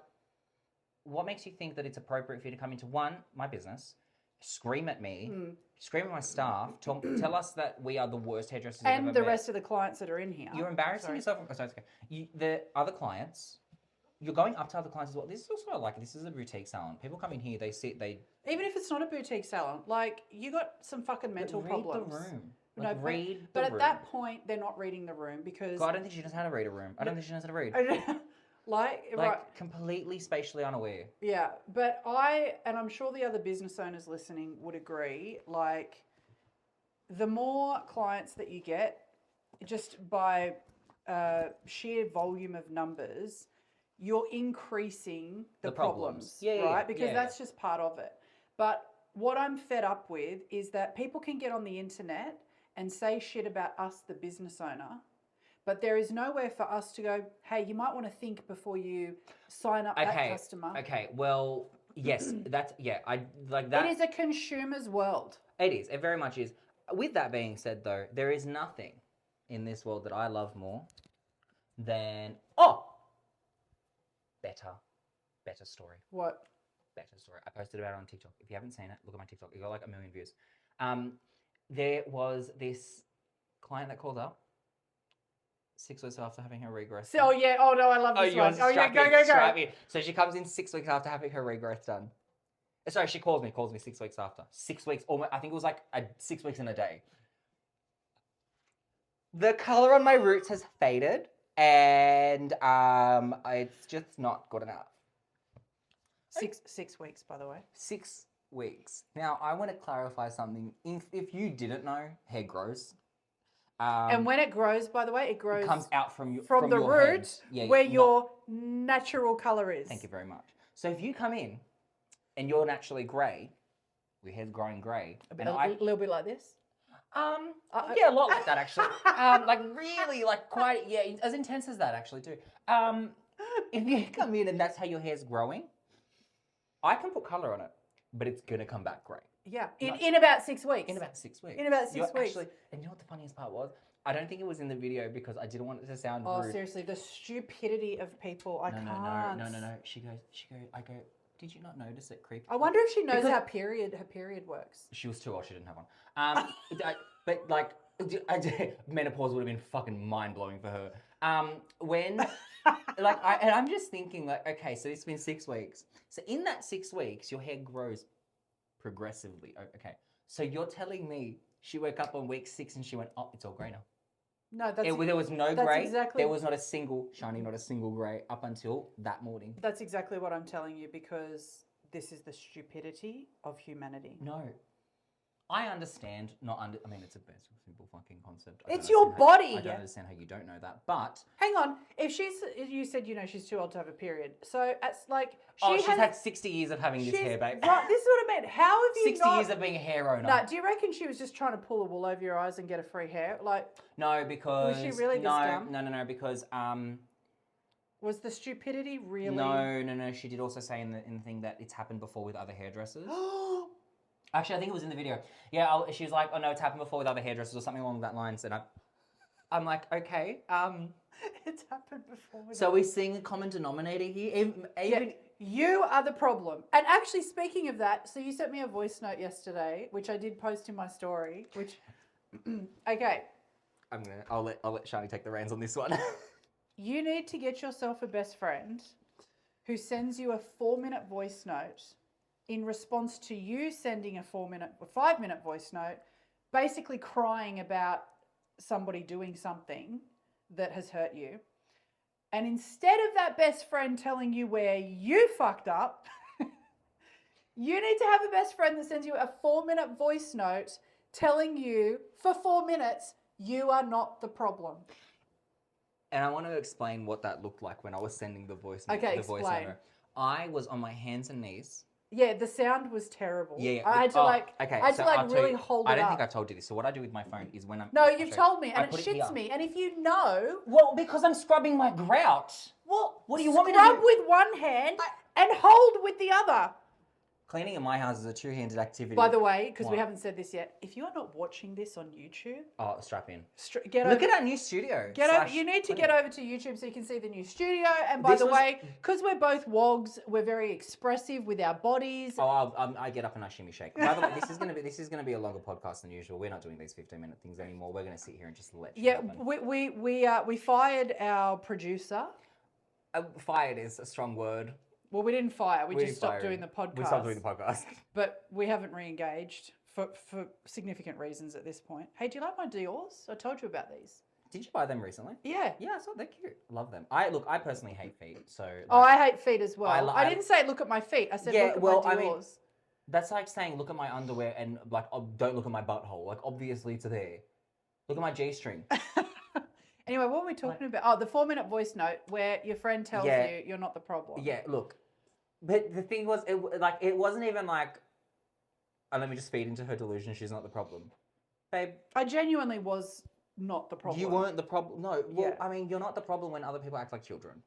[SPEAKER 1] what makes you think that it's appropriate for you to come into my business, scream at me, scream at my staff, tell us that we are the worst hairdressers
[SPEAKER 2] and
[SPEAKER 1] I've ever
[SPEAKER 2] the
[SPEAKER 1] met.
[SPEAKER 2] rest of the clients that are in here.
[SPEAKER 1] You're embarrassing yourself. The other clients... You're going up to other clients as well. This is also this is a boutique salon. People come in here, they sit,
[SPEAKER 2] even if it's not a boutique salon, like you got some fucking mental problems.
[SPEAKER 1] Read the room.
[SPEAKER 2] Read the room. But at that point, they're not reading the room because...
[SPEAKER 1] God, I don't think she knows how to read a room. I don't think she knows how to read.
[SPEAKER 2] Right.
[SPEAKER 1] Completely spatially unaware.
[SPEAKER 2] Yeah, but and I'm sure the other business owners listening would agree, like the more clients that you get, just by sheer volume of numbers, you're increasing the problems, right? Because that's just part of it. But what I'm fed up with is that people can get on the internet and say shit about us, the business owner, but there is nowhere for us to go, hey, you might want to think before you sign up that customer.
[SPEAKER 1] Okay, well, yes, I like that.
[SPEAKER 2] It is a consumer's world.
[SPEAKER 1] It is, it very much is. With that being said, though, there is nothing in this world that I love more than, better story.
[SPEAKER 2] What?
[SPEAKER 1] Better story. I posted about it on TikTok. If you haven't seen it, look at my TikTok. It got like 1 million views. There was this client that called up 6 weeks after having her regrowth.
[SPEAKER 2] Oh yeah. Oh no, I love this one. Oh yeah, go.
[SPEAKER 1] So she comes in 6 weeks after having her regrowth done. Sorry, she calls me 6 weeks after. 6 weeks, almost, I think it was like 6 weeks in a day. The colour on my roots has faded and it's just not good enough.
[SPEAKER 2] 6 weeks, by the way.
[SPEAKER 1] 6 weeks. Now, I want to clarify something. If you didn't know, hair grows.
[SPEAKER 2] And when it grows, by the way, it
[SPEAKER 1] comes out from the
[SPEAKER 2] your root where your natural colour is.
[SPEAKER 1] Thank you very much. So if you come in and you're naturally grey, your hair's growing grey.
[SPEAKER 2] A little bit like this?
[SPEAKER 1] Yeah, a lot like that actually. Like really, like quite, as intense as that actually too. If you come in and that's how your hair's growing, I can put colour on it. but it's gonna come back great.
[SPEAKER 2] Yeah,
[SPEAKER 1] Not-
[SPEAKER 2] in about 6 weeks.
[SPEAKER 1] In about 6 weeks.
[SPEAKER 2] In about 6
[SPEAKER 1] You're
[SPEAKER 2] weeks.
[SPEAKER 1] Actually, and you know what the funniest part was? I don't think it was in the video because I didn't want it to sound
[SPEAKER 2] Oh,
[SPEAKER 1] rude.
[SPEAKER 2] seriously, the stupidity of people. I can't.
[SPEAKER 1] No. She goes, I go, did you not notice it creeped?
[SPEAKER 2] I wonder if she knows
[SPEAKER 1] Because-
[SPEAKER 2] how her period works.
[SPEAKER 1] She was too old, she didn't have one. But like, menopause would have been fucking mind-blowing for her. I'm just thinking like, okay, so it's been 6 weeks. So in that 6 weeks, your hair grows progressively. Okay. So you're telling me she woke up on week 6 and she went, oh, it's all grey now.
[SPEAKER 2] No,
[SPEAKER 1] There was no
[SPEAKER 2] that's
[SPEAKER 1] grey.
[SPEAKER 2] exactly-
[SPEAKER 1] There was not a single grey up until that morning.
[SPEAKER 2] That's exactly what I'm telling you because this is the stupidity of humanity.
[SPEAKER 1] No. I understand, I mean, it's a basic, simple fucking concept.
[SPEAKER 2] It's your body.
[SPEAKER 1] I don't understand how you don't know that, but...
[SPEAKER 2] Hang on. If you said, she's too old to have a period. So it's like,
[SPEAKER 1] she's had 60 years of having this hair, babe.
[SPEAKER 2] Right, this is what I meant. How have you
[SPEAKER 1] 60 years of being a hair owner.
[SPEAKER 2] No, do you reckon she was just trying to pull the wool over your eyes and get a free hair? Like,
[SPEAKER 1] no, because...
[SPEAKER 2] Was she really this dumb?
[SPEAKER 1] No, because...
[SPEAKER 2] Was the stupidity really...
[SPEAKER 1] No. She did also say in the thing that it's happened before with other hairdressers. Actually, I think it was in the video. Yeah, she was like, oh no, it's happened before with other hairdressers or something along that lines. And I'm like, okay.
[SPEAKER 2] It's happened before.
[SPEAKER 1] So we're seeing a common denominator here. Even
[SPEAKER 2] you are the problem. And actually, speaking of that, so you sent me a voice note yesterday, which I did post in my story, which, okay.
[SPEAKER 1] I'll let Shani take the reins on this one.
[SPEAKER 2] You need to get yourself a best friend who sends you a 4-minute voice note in response to you sending a 5-minute voice note, basically crying about somebody doing something that has hurt you. And instead of that best friend telling you where you fucked up, you need to have a best friend that sends you a 4-minute voice note telling you for 4 minutes, you are not the problem.
[SPEAKER 1] And I want to explain what that looked like when I was sending the voice note.
[SPEAKER 2] Okay,
[SPEAKER 1] the voice
[SPEAKER 2] explain.
[SPEAKER 1] note. I was on my hands and knees.
[SPEAKER 2] Yeah, the sound was terrible.
[SPEAKER 1] Yeah.
[SPEAKER 2] I had to really hold it up.
[SPEAKER 1] I don't think I told you this. So what I do with my phone is when I'm...
[SPEAKER 2] No, you've told me, and it
[SPEAKER 1] put it
[SPEAKER 2] shits
[SPEAKER 1] here.
[SPEAKER 2] me. And if you know...
[SPEAKER 1] Well, because I'm scrubbing my grout.
[SPEAKER 2] Well,
[SPEAKER 1] what do you want me to do?
[SPEAKER 2] Scrub with one hand and hold with the other.
[SPEAKER 1] Cleaning in my house is a two-handed activity.
[SPEAKER 2] By the way, because we
[SPEAKER 1] What?
[SPEAKER 2] haven't said this yet, if you are not watching this on YouTube...
[SPEAKER 1] Oh, strap in.
[SPEAKER 2] Look
[SPEAKER 1] at our new studio.
[SPEAKER 2] You need to get over to YouTube so you can see the new studio. And by the way, because we're both wogs, we're very expressive with our bodies.
[SPEAKER 1] Oh, I get up and I shimmy shake. By the way, this is gonna be a longer podcast than usual. We're not doing these 15-minute things anymore. We're gonna sit here and just let shit happen.
[SPEAKER 2] We fired our producer.
[SPEAKER 1] Fired is a strong word.
[SPEAKER 2] Well, we didn't fire. We just stopped doing the podcast.
[SPEAKER 1] We stopped doing the podcast.
[SPEAKER 2] But we haven't re-engaged for significant reasons at this point. Hey, do you like my Dior's? I told you about these.
[SPEAKER 1] Did you buy them recently?
[SPEAKER 2] Yeah.
[SPEAKER 1] Yeah, I saw they're cute. Love them. I personally hate feet, so...
[SPEAKER 2] I hate feet as well. I didn't say look at my feet. I said look at my Dior's.
[SPEAKER 1] That's like saying look at my underwear and like don't look at my butthole. Like obviously it's there. Look at my G-string.
[SPEAKER 2] Anyway, what were we talking about? Oh, the 4-minute voice note where your friend tells you you're not the problem.
[SPEAKER 1] Yeah, look. But the thing was, it wasn't even like, oh, let me just feed into her delusion. She's not the problem, babe.
[SPEAKER 2] I genuinely was not the problem.
[SPEAKER 1] You weren't the problem. No, well,
[SPEAKER 2] Yeah.
[SPEAKER 1] I mean, you're not the problem when other people act like children.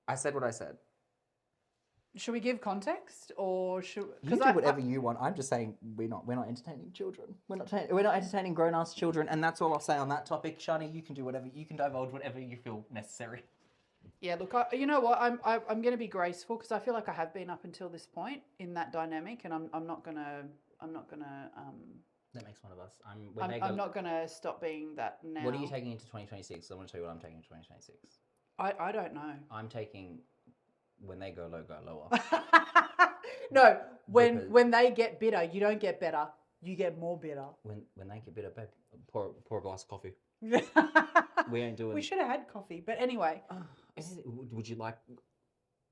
[SPEAKER 1] I said what I said.
[SPEAKER 2] Should we give context or should?
[SPEAKER 1] You do whatever you want. I'm just saying we're not entertaining children. We're not entertaining grown-ass children, and that's all I'll say on that topic. Shani, you can do whatever. You can divulge whatever you feel necessary.
[SPEAKER 2] Yeah, look, you know what? I'm going to be graceful because I feel like I have been up until this point in that dynamic, and I'm not gonna.
[SPEAKER 1] That makes one of us.
[SPEAKER 2] I'm not gonna stop being that now.
[SPEAKER 1] What are you taking into 2026? I want to tell you what I'm taking into 2026.
[SPEAKER 2] I don't know.
[SPEAKER 1] I'm taking when they go low, go lower.
[SPEAKER 2] No, when they get bitter, you don't get better. You get more bitter.
[SPEAKER 1] When they get bitter, babe, pour a glass of coffee. We ain't doing.
[SPEAKER 2] We should have had coffee, but anyway.
[SPEAKER 1] Would you like?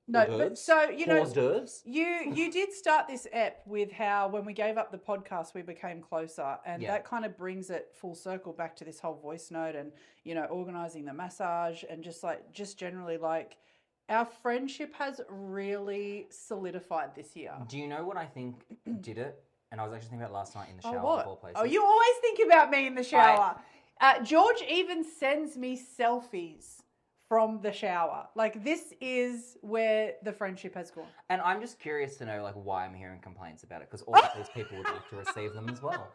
[SPEAKER 2] No, but so you know,
[SPEAKER 1] d'oeuvres?
[SPEAKER 2] you did start this ep with how when we gave up the podcast we became closer, and that kind of brings it full circle back to this whole voice note and organising the massage and just generally like our friendship has really solidified this year.
[SPEAKER 1] Do you know what I think did it? And I was actually thinking about it last night in the shower.
[SPEAKER 2] What?
[SPEAKER 1] Of all places.
[SPEAKER 2] Oh, you always think about me in the shower. George even sends me selfies from the shower. Like, this is where the friendship has gone.
[SPEAKER 1] And I'm just curious to know, like, why I'm hearing complaints about it, because all of these people would like to receive them as well.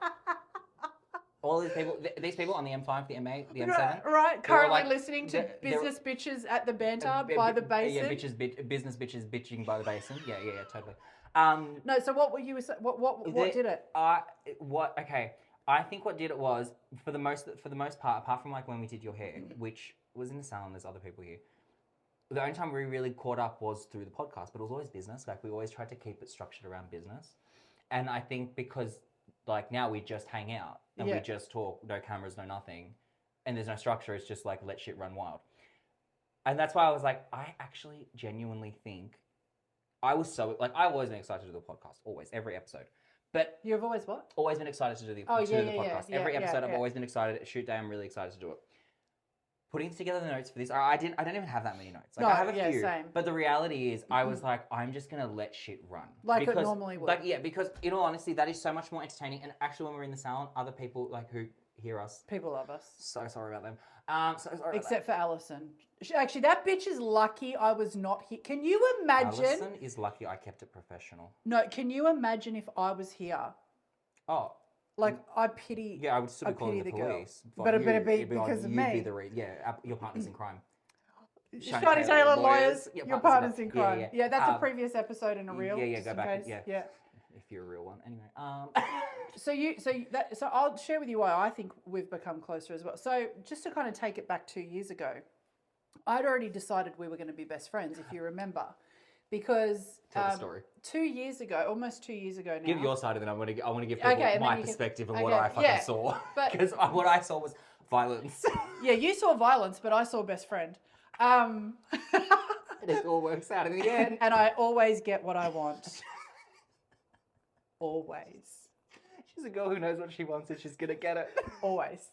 [SPEAKER 1] All these people on the M5, the M8, the M7.
[SPEAKER 2] Right,
[SPEAKER 1] they're all
[SPEAKER 2] currently
[SPEAKER 1] like-
[SPEAKER 2] listening to
[SPEAKER 1] they're-
[SPEAKER 2] business bitches at the banter by the
[SPEAKER 1] Yeah,
[SPEAKER 2] basin.
[SPEAKER 1] business bitches bitching by the basin. Yeah, totally.
[SPEAKER 2] No, so what were you? What did it?
[SPEAKER 1] Okay. I think what did it was for the most part, apart from like when we did your hair, which was in the salon. There's other people here. The only time we really caught up was through the podcast, but it was always business. Like we always tried to keep it structured around business, and I think because like now we just hang out and we just talk, no cameras, no nothing, and there's no structure. It's just like let shit run wild, and that's why I was like, I actually genuinely think I was so like I've always been excited to do the podcast, always every episode. But
[SPEAKER 2] You've always what?
[SPEAKER 1] always been excited to do the podcast. Every episode, I've always been excited. Shoot day, I'm really excited to do it. Putting together the notes for this, I don't even have that many notes. Like I have a few,
[SPEAKER 2] same.
[SPEAKER 1] but the reality is, I was like, I'm just gonna let shit run,
[SPEAKER 2] Like it normally would.
[SPEAKER 1] Like because in all honesty, that is so much more entertaining. And actually, when we're in the salon, other people like who hear us,
[SPEAKER 2] People love us.
[SPEAKER 1] so sorry about them. So sorry.
[SPEAKER 2] Except for Alison. Actually, that bitch is lucky I was not here. Can you imagine?
[SPEAKER 1] Alison is lucky I kept it professional.
[SPEAKER 2] No, can you imagine if I was here?
[SPEAKER 1] Oh.
[SPEAKER 2] Like, I pity.
[SPEAKER 1] Yeah, I would still be calling
[SPEAKER 2] pity
[SPEAKER 1] the
[SPEAKER 2] the girl.
[SPEAKER 1] police.
[SPEAKER 2] But it better be
[SPEAKER 1] it'd like,
[SPEAKER 2] because of
[SPEAKER 1] you'd
[SPEAKER 2] me.
[SPEAKER 1] Be your partner's in crime.
[SPEAKER 2] Shiny Taylor lawyers. Your partner's in crime.
[SPEAKER 1] Yeah,
[SPEAKER 2] Yeah, that's a previous episode in a reel.
[SPEAKER 1] Yeah,
[SPEAKER 2] just
[SPEAKER 1] go
[SPEAKER 2] in
[SPEAKER 1] back.
[SPEAKER 2] case.
[SPEAKER 1] Yeah. If you're a real one, anyway.
[SPEAKER 2] So I'll share with you why I think we've become closer as well. So just to kind of take it back 2 years ago, I'd already decided we were going to be best friends, if you remember, because
[SPEAKER 1] Tell the story.
[SPEAKER 2] 2 years ago, almost 2 years ago now.
[SPEAKER 1] Give your side, and then I want to give people my perspective of what I fucking
[SPEAKER 2] yeah,
[SPEAKER 1] saw.
[SPEAKER 2] but-
[SPEAKER 1] Because what I saw was violence.
[SPEAKER 2] Yeah, you saw violence, but I saw best friend.
[SPEAKER 1] It all works out in the end.
[SPEAKER 2] And I always get what I want. Always.
[SPEAKER 1] She's a girl who knows what she wants, and she's gonna get it.
[SPEAKER 2] Always.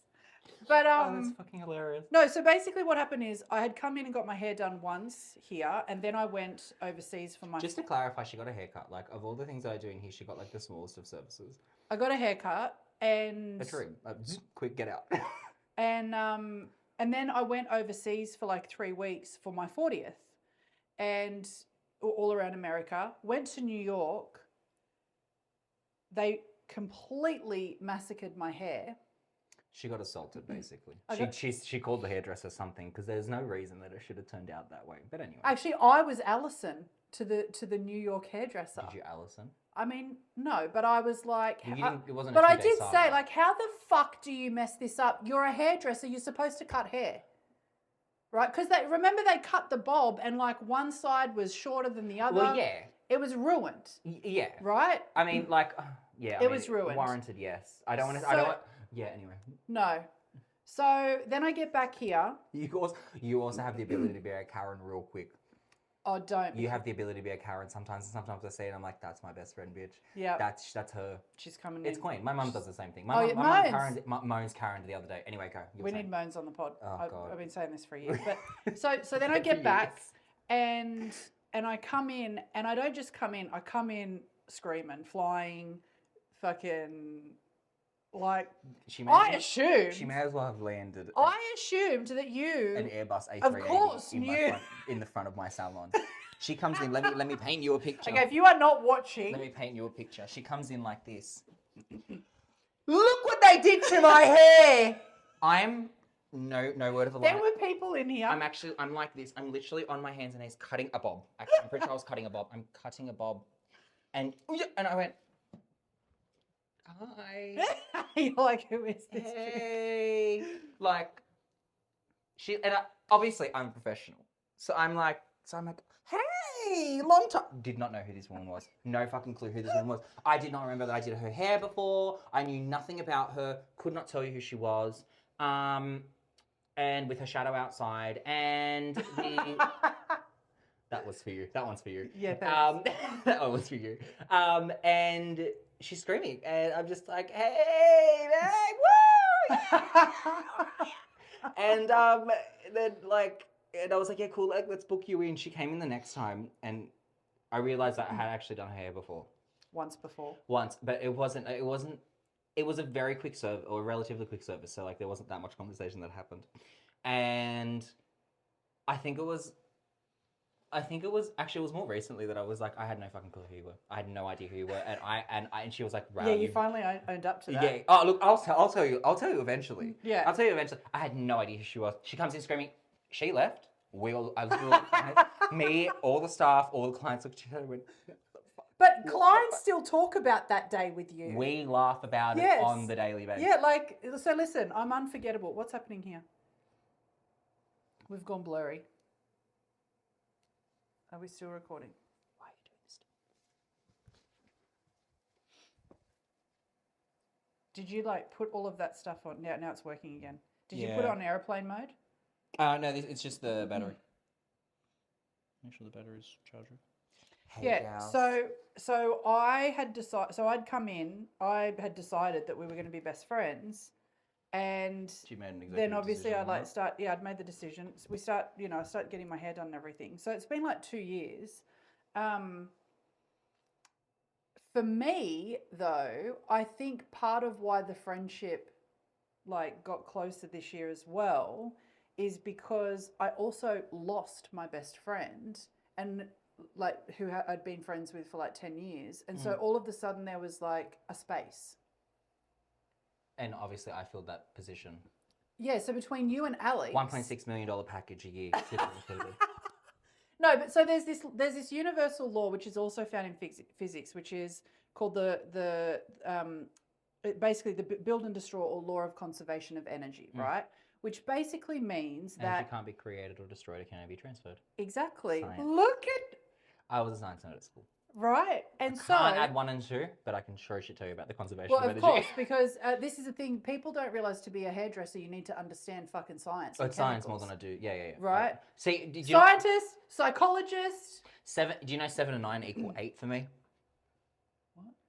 [SPEAKER 2] But
[SPEAKER 1] that's fucking hilarious.
[SPEAKER 2] no, so basically what happened is I had come in and got my hair done once here, and then I went overseas for my...
[SPEAKER 1] Just to clarify, she got a haircut. Like, of all the things that I do in here, she got like the smallest of services.
[SPEAKER 2] I got a haircut and...
[SPEAKER 1] A trim. Quick, get out.
[SPEAKER 2] And then I went overseas for like 3 weeks for my 40th, and all around America. Went to New York. They completely massacred my hair.
[SPEAKER 1] She got assaulted, basically.
[SPEAKER 2] I
[SPEAKER 1] She called the hairdresser something because there's no reason that it should have turned out that way. But anyway.
[SPEAKER 2] Actually, I was Alison to the New York hairdresser.
[SPEAKER 1] Did you, Alison?
[SPEAKER 2] I mean, no, but I was like...
[SPEAKER 1] It wasn't
[SPEAKER 2] but
[SPEAKER 1] a
[SPEAKER 2] I
[SPEAKER 1] 2-day
[SPEAKER 2] did
[SPEAKER 1] saga.
[SPEAKER 2] say, like, how the fuck do you mess this up? You're a hairdresser. You're supposed to cut hair. Right? Because remember they cut the bob and, like, one side was shorter than the other.
[SPEAKER 1] Well, yeah.
[SPEAKER 2] It was ruined.
[SPEAKER 1] Yeah.
[SPEAKER 2] Right?
[SPEAKER 1] I mean, like, yeah.
[SPEAKER 2] It was ruined.
[SPEAKER 1] Warranted, yes. I don't want to... Yeah, anyway.
[SPEAKER 2] No. So then I get back here.
[SPEAKER 1] You also have the ability to be a Karen real quick.
[SPEAKER 2] Oh, don't.
[SPEAKER 1] You have the ability to be a Karen sometimes, and sometimes I see it and I'm like, that's my best friend, bitch.
[SPEAKER 2] Yeah.
[SPEAKER 1] That's her.
[SPEAKER 2] She's coming
[SPEAKER 1] It's
[SPEAKER 2] in.
[SPEAKER 1] Queen. My mum does the same thing.
[SPEAKER 2] Oh,
[SPEAKER 1] My
[SPEAKER 2] Moans.
[SPEAKER 1] mum moans Karen the other day. Anyway, go.
[SPEAKER 2] We need Moans on the pod.
[SPEAKER 1] Oh, God.
[SPEAKER 2] I've been saying this for years. But so then I get back and I come in, and I don't just come in. I come in screaming, flying, fucking... Like,
[SPEAKER 1] She
[SPEAKER 2] assumed
[SPEAKER 1] may as well have landed
[SPEAKER 2] I assumed that you,
[SPEAKER 1] an Airbus A380
[SPEAKER 2] of course,
[SPEAKER 1] in the front of my salon. She comes in. Let me paint you a picture.
[SPEAKER 2] Okay, if you are not watching,
[SPEAKER 1] Let me paint you a picture. She comes in like this. Look what they did to my hair. I'm no word of a lie.
[SPEAKER 2] there were people in here.
[SPEAKER 1] I'm like this. I'm literally on my hands and knees cutting a bob. Actually, I'm pretty sure I was cutting a bob. I'm cutting a bob, and I went, hi.
[SPEAKER 2] You're like, who is this?
[SPEAKER 1] Hey, like obviously I'm a professional, so I'm like, hey, long time. Did not know who this woman was. No fucking clue who this woman was. I did not remember that I did her hair before. I knew nothing about her. Could not tell you who she was. And with her shadow outside, and that was for you. That one's for you.
[SPEAKER 2] Yeah, thanks.
[SPEAKER 1] That one was for you. And she's screaming, and I'm just like, hey, woo! And then and I was like, yeah, cool, let's book you in. She came in the next time, and I realized that I had actually done her hair before.
[SPEAKER 2] Once before.
[SPEAKER 1] Once, but it wasn't. It was a very quick service, or a relatively quick service. So there wasn't that much conversation that happened, and I think it was actually it was more recently that I was like I had no fucking clue who you were. I had no idea who you were, and she was like, "Wow,
[SPEAKER 2] Yeah, you finally owned up to that.
[SPEAKER 1] yeah." Oh, look, I'll tell you eventually.
[SPEAKER 2] Yeah.
[SPEAKER 1] I'll tell you eventually. I had no idea who she was. She comes in screaming. She left. We all, me, all the staff, all the clients looked at her and went.
[SPEAKER 2] But clients still talk about that day with you.
[SPEAKER 1] We laugh about
[SPEAKER 2] Yes.
[SPEAKER 1] it on the daily basis.
[SPEAKER 2] Yeah, like, so listen, I'm unforgettable. What's happening here? We've gone blurry. Are we still recording?
[SPEAKER 1] Why are you doing this?
[SPEAKER 2] Did you like put all of that stuff on? Now it's working again. Did you put it
[SPEAKER 1] Yeah.
[SPEAKER 2] on airplane mode?
[SPEAKER 1] No, it's just the battery. Make sure the battery's charging. Hey,
[SPEAKER 2] Yeah.
[SPEAKER 1] gals.
[SPEAKER 2] So I had decided. So I'd come in. I had decided that we were going to be best friends, and
[SPEAKER 1] She made an executive
[SPEAKER 2] then obviously
[SPEAKER 1] decision
[SPEAKER 2] I'd
[SPEAKER 1] on
[SPEAKER 2] like
[SPEAKER 1] that.
[SPEAKER 2] start. Yeah, I'd made the decision. So we start. I start getting my hair done and everything. So it's been like 2 years. For me, though, I think part of why the friendship like got closer this year as well is because I also lost my best friend and like who I'd been friends with for like 10 years. And so all of a sudden there was like a space.
[SPEAKER 1] And obviously, I filled that position.
[SPEAKER 2] Yeah, so between you and Alex,
[SPEAKER 1] $1.6 million package a year.
[SPEAKER 2] No, but so there's this universal law which is also found in physics, which is called basically the build and destroy or law of conservation of energy, right? Which basically means
[SPEAKER 1] Energy
[SPEAKER 2] that
[SPEAKER 1] can't be created or destroyed; it can only be transferred.
[SPEAKER 2] exactly.
[SPEAKER 1] Science.
[SPEAKER 2] Look at
[SPEAKER 1] I was a science nerd at school.
[SPEAKER 2] right, and so
[SPEAKER 1] Can't add 1 and 2, but I can sure shit tell you about the conservation
[SPEAKER 2] well,
[SPEAKER 1] of
[SPEAKER 2] of
[SPEAKER 1] energy.
[SPEAKER 2] course, because this is the thing people don't realize to be a hairdresser, you need to understand fucking science. And
[SPEAKER 1] It's science more
[SPEAKER 2] chemicals.
[SPEAKER 1] than I do. Yeah.
[SPEAKER 2] Right.
[SPEAKER 1] See, did you know,
[SPEAKER 2] Scientists, psychologists.
[SPEAKER 1] do you know 7 and 9 equal 8 for me?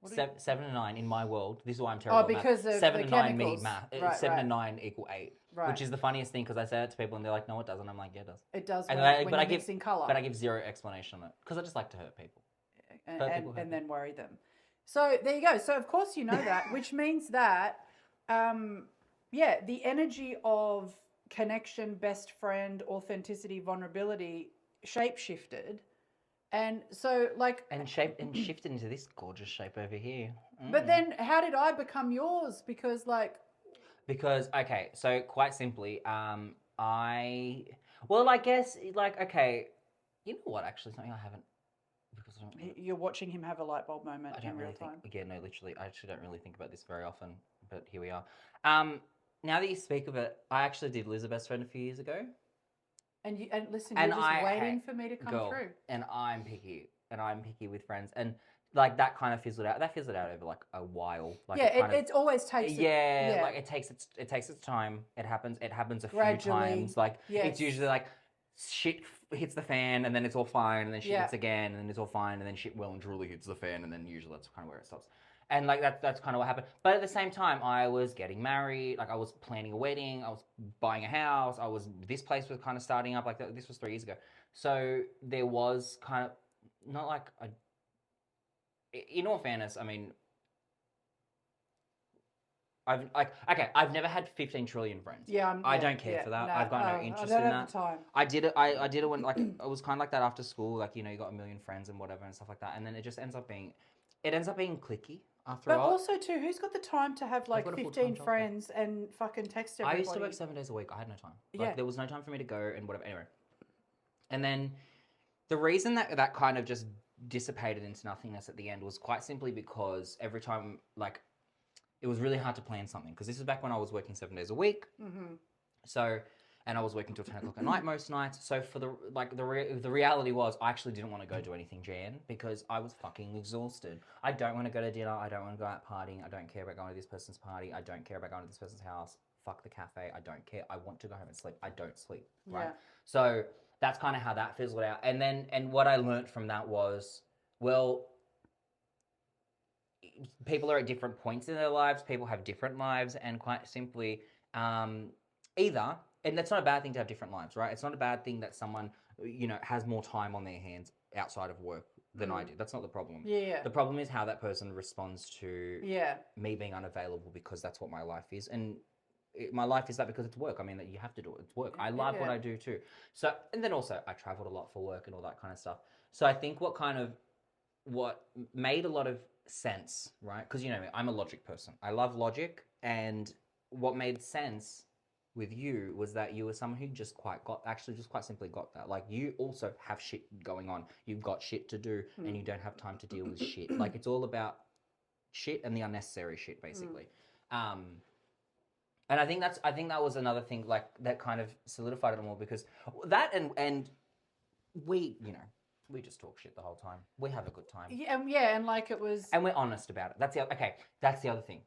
[SPEAKER 2] What?
[SPEAKER 1] 7 and 9 in my world. This is why I'm terrible at math.
[SPEAKER 2] because of
[SPEAKER 1] 7
[SPEAKER 2] the
[SPEAKER 1] and 9
[SPEAKER 2] chemicals.
[SPEAKER 1] mean math.
[SPEAKER 2] Right,
[SPEAKER 1] 7 and
[SPEAKER 2] right.
[SPEAKER 1] 9 equal 8.
[SPEAKER 2] Right.
[SPEAKER 1] Which is the funniest thing because I say it to people and they're like, no, it doesn't. I'm like, yeah, it does.
[SPEAKER 2] It does
[SPEAKER 1] And
[SPEAKER 2] when,
[SPEAKER 1] I-
[SPEAKER 2] when
[SPEAKER 1] but
[SPEAKER 2] you're
[SPEAKER 1] I give-
[SPEAKER 2] mixing colour.
[SPEAKER 1] But I give zero explanation on it because I just like to hurt people.
[SPEAKER 2] and then worry them. So there you go. So of course you know that, which means that, the energy of connection, best friend, authenticity, vulnerability, shape shifted, and so like.
[SPEAKER 1] And shifted into this gorgeous shape over here.
[SPEAKER 2] But then, how did I become yours? Because
[SPEAKER 1] Because okay, so quite simply, I guess like okay, you know what? Actually, something I haven't because I don't.
[SPEAKER 2] you're watching him have a light bulb moment
[SPEAKER 1] I don't
[SPEAKER 2] in real
[SPEAKER 1] really
[SPEAKER 2] time.
[SPEAKER 1] think. Yeah, no, literally, I actually don't really think about this very often. But here we are. Now that you speak of it, I actually did lose a best friend a few years ago.
[SPEAKER 2] And listen,
[SPEAKER 1] And
[SPEAKER 2] you're just
[SPEAKER 1] I
[SPEAKER 2] waiting for me to come
[SPEAKER 1] Girl,
[SPEAKER 2] through.
[SPEAKER 1] and I'm picky with friends, and like that kind of fizzled out. That fizzled out over like a while. Like
[SPEAKER 2] Yeah, it always takes.
[SPEAKER 1] like it takes its time. It happens a
[SPEAKER 2] Gradually,
[SPEAKER 1] few times. Like
[SPEAKER 2] yes.
[SPEAKER 1] it's usually like shit hits the fan and then it's all fine, and then shit
[SPEAKER 2] Yeah.
[SPEAKER 1] hits again and then it's all fine, and then shit well and truly hits the fan, and then usually that's kind of where it stops. And like that's kind of what happened. But at the same time, I was getting married. Like I was planning a wedding. I was buying a house. This place was kind of starting up. Like this was 3 years ago. So there was kind of not like a. In all fairness, I mean, I've never had 15 trillion friends.
[SPEAKER 2] Yeah,
[SPEAKER 1] I don't care for that.
[SPEAKER 2] No,
[SPEAKER 1] I've got no interest
[SPEAKER 2] I don't
[SPEAKER 1] in
[SPEAKER 2] have
[SPEAKER 1] that.
[SPEAKER 2] the time.
[SPEAKER 1] I did it. I did it when like it was kind of like that after school. Like you got a million friends and whatever and stuff like that, and then it just ends up being cliquey after
[SPEAKER 2] But
[SPEAKER 1] all.
[SPEAKER 2] also too, who's got the time to have like
[SPEAKER 1] got a
[SPEAKER 2] 15
[SPEAKER 1] full-time job,
[SPEAKER 2] friends and fucking text everybody?
[SPEAKER 1] I used to work 7 days a week. I had no time. Like
[SPEAKER 2] Yeah.
[SPEAKER 1] there was no time for me to go and whatever. Anyway, and then the reason that kind of just dissipated into nothingness at the end was quite simply because every time like it was really hard to plan something because this is back when I was working 7 days a week.
[SPEAKER 2] Mm-hmm.
[SPEAKER 1] So, and I was working till 10 o'clock at night most nights. So for the reality was I actually didn't want to go do anything, Jan, because I was fucking exhausted. I don't want to go to dinner. I don't want to go out partying. I don't care about going to this person's party. I don't care about going to this person's house. Fuck the cafe. I don't care. I want to go home and sleep. I don't sleep. Right.
[SPEAKER 2] Yeah.
[SPEAKER 1] So that's kind of how that fizzled out. And what I learned from that was, well, people are at different points in their lives. People have different lives, and quite simply, either, and that's not a bad thing to have different lives, right? It's not a bad thing that someone, has more time on their hands outside of work than I do. That's not the problem.
[SPEAKER 2] Yeah.
[SPEAKER 1] The problem is how that person responds to
[SPEAKER 2] Yeah.
[SPEAKER 1] me being unavailable because that's what my life is. And my life is that because it's work. I mean, that you have to do it. It's work. I love what
[SPEAKER 2] Yeah.
[SPEAKER 1] I do too. So, and then also I traveled a lot for work and all that kind of stuff. So I think what made a lot of sense, right? Because you know me, I'm a logic person. I love logic, and what made sense with you was that you were someone who just quite simply got that. Like you also have shit going on. You've got shit to do, and you don't have time to deal with shit. Like it's all about shit and the unnecessary shit, basically. And I think that was another thing like that kind of solidified it more because that and we we just talk shit the whole time. We have a good time.
[SPEAKER 2] Yeah, and like it was.
[SPEAKER 1] And we're honest about it. That's the other thing.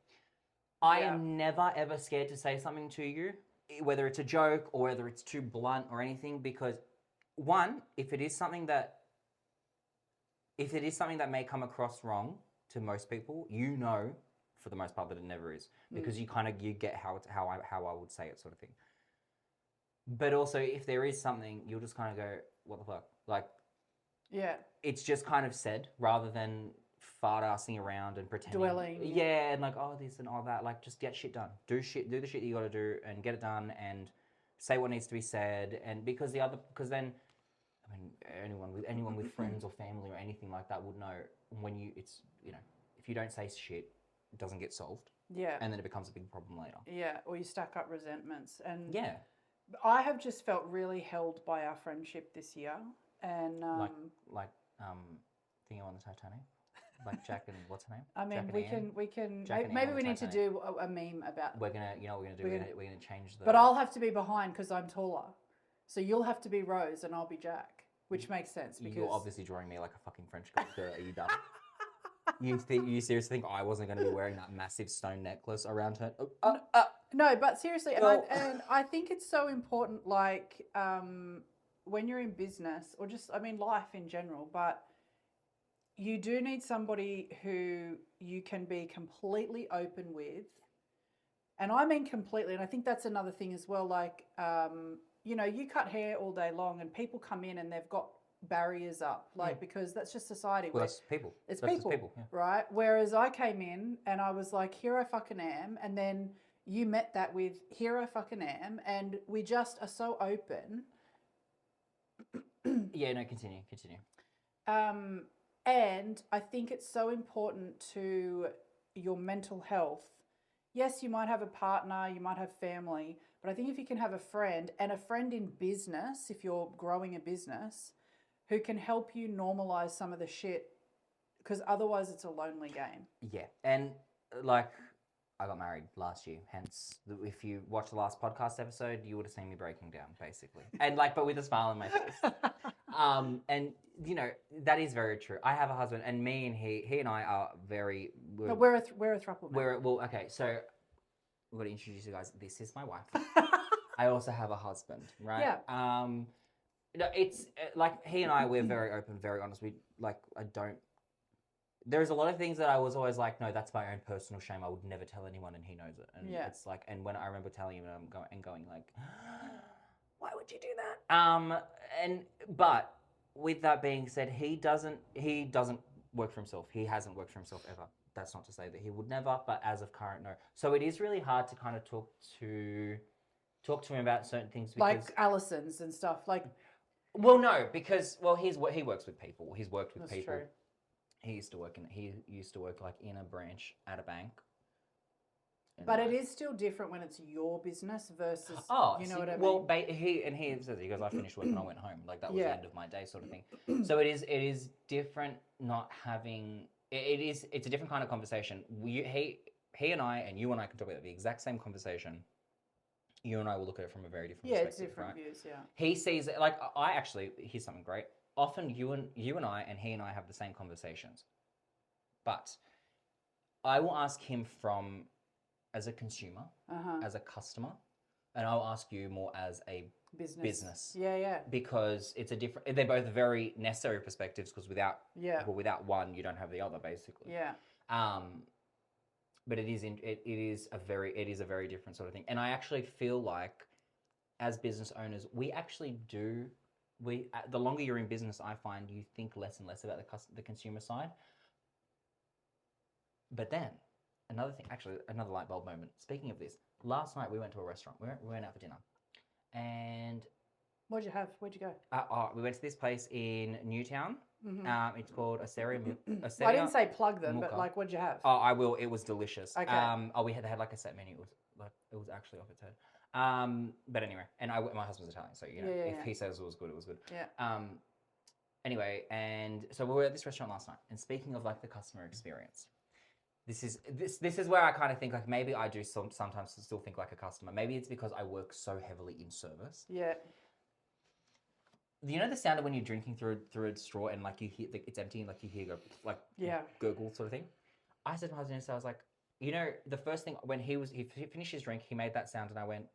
[SPEAKER 1] I
[SPEAKER 2] Yeah.
[SPEAKER 1] am never ever scared to say something to you, whether it's a joke or whether it's too blunt or anything, because one, if it is something that may come across wrong to most people, you know, for the most part that it never is, because you get how I would say it, sort of thing. But also, if there is something, you'll just kind of go, "What the fuck?" Like,
[SPEAKER 2] Yeah.
[SPEAKER 1] it's just kind of said rather than fart-assing around and pretending.
[SPEAKER 2] Dwelling.
[SPEAKER 1] Yeah, and like, oh, this and all that. Like, just get shit done. Do the shit that you got to do and get it done and say what needs to be said. And because then, I mean, anyone with friends or family or anything like that would know if you don't say shit, it doesn't get solved.
[SPEAKER 2] Yeah.
[SPEAKER 1] And then it becomes a big problem later.
[SPEAKER 2] Yeah, or you stack up resentments. And
[SPEAKER 1] Yeah.
[SPEAKER 2] I have just felt really held by our friendship this year. And
[SPEAKER 1] like thingy on the Titanic, like Jack and what's her name?
[SPEAKER 2] I mean, we can
[SPEAKER 1] Jack
[SPEAKER 2] maybe
[SPEAKER 1] and
[SPEAKER 2] we
[SPEAKER 1] Ian on
[SPEAKER 2] need
[SPEAKER 1] the
[SPEAKER 2] to do a meme about.
[SPEAKER 1] We're gonna, you know, what we're gonna do. We're gonna change the.
[SPEAKER 2] But I'll have to be behind because I'm taller, so you'll have to be Rose and I'll be Jack, which makes sense because
[SPEAKER 1] You're obviously drawing me like a fucking French girl. Are you done? You seriously think I wasn't going to be wearing that massive stone necklace around her?
[SPEAKER 2] No, but seriously,
[SPEAKER 1] Well-
[SPEAKER 2] and I think it's so important, like when you're in business or just, I mean, life in general, but you do need somebody who you can be completely open with. And I mean completely, and I think that's another thing as well. Like, you know, you cut hair all day long and people come in and they've got barriers up, like, because that's just society.
[SPEAKER 1] Well, that's people.
[SPEAKER 2] It's
[SPEAKER 1] That's
[SPEAKER 2] people,
[SPEAKER 1] just people, yeah.
[SPEAKER 2] right? Whereas I came in and I was like, here I fucking am. And then you met that with, here I fucking am. And we just are so open.
[SPEAKER 1] Yeah, no, continue.
[SPEAKER 2] And I think it's so important to your mental health. Yes, you might have a partner, you might have family, but I think if you can have a friend and a friend in business, if you're growing a business, who can help you normalize some of the shit, because otherwise it's a lonely game.
[SPEAKER 1] Yeah, and like I got married last year, hence if you watch the last podcast episode, you would have seen me breaking down, basically, and like, but with a smile on my face. And you know that is very true. I have a husband, and me and he and I are very.
[SPEAKER 2] We're a throuple.
[SPEAKER 1] Well, okay, so we've got to introduce you guys. This is my wife. I also have a husband, right?
[SPEAKER 2] Yeah.
[SPEAKER 1] No, it's like he and I, we're very open, very honest. There's a lot of things that I was always like, no, that's my own personal shame. I would never tell anyone, and he knows it. And it's like, and when I remember telling him, and going like, why would you do that? But with that being said, he doesn't work for himself. He hasn't worked for himself ever. That's not to say that he would never, but as of current, no. So it is really hard to kind of talk to him about certain things, because,
[SPEAKER 2] like Allison's and stuff. Like,
[SPEAKER 1] well, no, because he works with people. He's worked with
[SPEAKER 2] that's
[SPEAKER 1] people.
[SPEAKER 2] true.
[SPEAKER 1] He used to work like in a branch at a bank.
[SPEAKER 2] But it is still different when it's your business versus, you know what I mean?
[SPEAKER 1] Well, he says, he goes, I finished work and I went home. Like that was the end of my day, sort of thing. So it is different not having. It's a different kind of conversation. He and I and you and I can talk about the exact same conversation. You and I will look at it from a very different perspective.
[SPEAKER 2] It's different views. Yeah.
[SPEAKER 1] He sees it like I actually. Here's something great. Often you and I and he and I have the same conversations, but I will ask him from as a consumer, as a customer, and I'll ask you more as a business.
[SPEAKER 2] Yeah.
[SPEAKER 1] Because it's a different. They're both very necessary perspectives, because without one, you don't have the other, basically.
[SPEAKER 2] Yeah.
[SPEAKER 1] But it is a very different sort of thing, and I actually feel like, as business owners, we actually do. The longer you're in business, I find you think less and less about the consumer side. But then, another light bulb moment. Speaking of this, last night we went to a restaurant. We went out for dinner, and
[SPEAKER 2] What'd you have? Where'd you go?
[SPEAKER 1] we went to this place in Newtown. It's called Aceria.
[SPEAKER 2] I didn't say plug them, but
[SPEAKER 1] Mooka.
[SPEAKER 2] like, what'd you have?
[SPEAKER 1] Oh, I will. It was delicious.
[SPEAKER 2] Okay.
[SPEAKER 1] They had like a set menu. It was actually off its head. But anyway, and my husband's Italian, so if he says it was good, it was good.
[SPEAKER 2] Yeah.
[SPEAKER 1] Anyway, and so we were at this restaurant last night. And speaking of like the customer experience, this is where I kind of think like maybe I do sometimes still think like a customer. Maybe it's because I work so heavily in service.
[SPEAKER 2] Yeah.
[SPEAKER 1] You know the sound of when you're drinking through a straw and like you hear it's empty and like you hear go like gurgle sort of thing. I said to my husband, so I was like, the first thing when he finished his drink, he made that sound, and I went,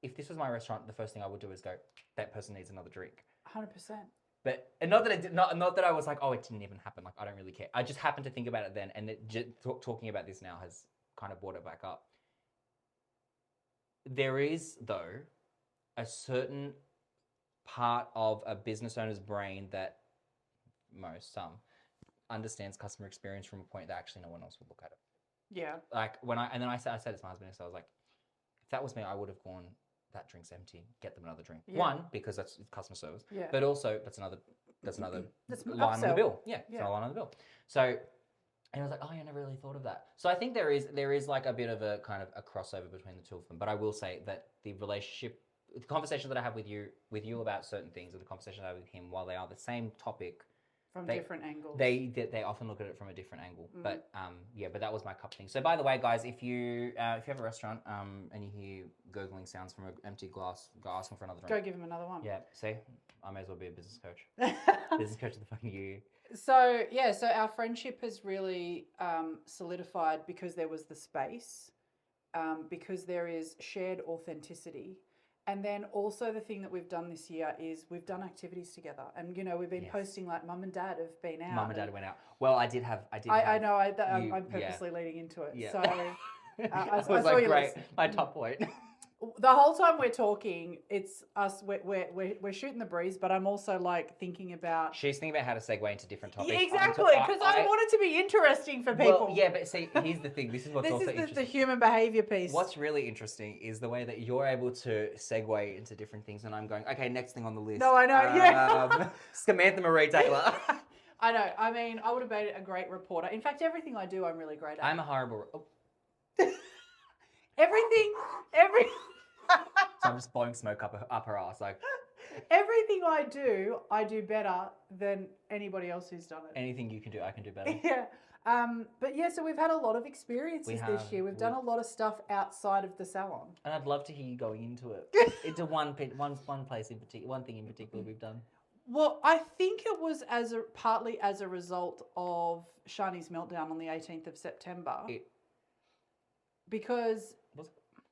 [SPEAKER 1] if this was my restaurant, the first thing I would do is go, that person needs another drink.
[SPEAKER 2] 100%.
[SPEAKER 1] But and not that I was like, oh, it didn't even happen. Like I don't really care. I just happened to think about it then, and talking about this now has kind of brought it back up. There is though a certain part of a business owner's brain that some understands customer experience from a point that actually no one else would look at it.
[SPEAKER 2] Yeah.
[SPEAKER 1] Like I said it to my husband, so I was like, if that was me, I would have gone, that drink's empty, get them another drink. Yeah. One, because that's customer service. Yeah. But also that's another line on the bill. Yeah. It's another line on the bill. So and I was like, oh, I never really thought of that. So I think there is like a bit of a kind of a crossover between the two of them. But I will say that the conversation that I have with you about certain things, or the conversation I have with him, while they are the same topic,
[SPEAKER 2] from different angles.
[SPEAKER 1] They often look at it from a different angle. But but that was my cup thing. So by the way, guys, if you have a restaurant and you hear gurgling sounds from an empty glass, go ask them for another drink.
[SPEAKER 2] Go give him another one.
[SPEAKER 1] Yeah, see, I may as well be a business coach. Business coach of the fucking year.
[SPEAKER 2] So our friendship has really solidified because there was the space, because there is shared authenticity. And then also the thing that we've done this year is we've done activities together, and we've been posting like mum and dad have been out.
[SPEAKER 1] Mum and dad went out. Well, I know.
[SPEAKER 2] I'm purposely leading into it. Yeah. So
[SPEAKER 1] I was like, great, my top point.
[SPEAKER 2] The whole time we're talking, it's us. We're shooting the breeze, but I'm also like thinking about.
[SPEAKER 1] She's thinking about how to segue into different topics.
[SPEAKER 2] Yeah, exactly, because I want it to be interesting for people.
[SPEAKER 1] Well, yeah, but see, here's the thing. This is what's also interesting.
[SPEAKER 2] The human behavior piece.
[SPEAKER 1] What's really interesting is the way that you're able to segue into different things, and I'm going, okay, next thing on the list.
[SPEAKER 2] No, I know. Yeah.
[SPEAKER 1] Samantha Marie Taylor.
[SPEAKER 2] I know. I mean, I would have been a great reporter. In fact, everything I do, I'm really great at.
[SPEAKER 1] I'm a horrible.
[SPEAKER 2] Everything.
[SPEAKER 1] So I'm just blowing smoke up her ass. Like
[SPEAKER 2] everything I do better than anybody else who's done it.
[SPEAKER 1] Anything you can do, I can do better.
[SPEAKER 2] Yeah. But yeah, so we've had a lot of experiences this year. We've done a lot of stuff outside of the salon.
[SPEAKER 1] And I'd love to hear you going into it. Into one place in particular, one thing in particular we've done.
[SPEAKER 2] Well, I think it was partly as a result of Shani's meltdown on the 18th of September. Because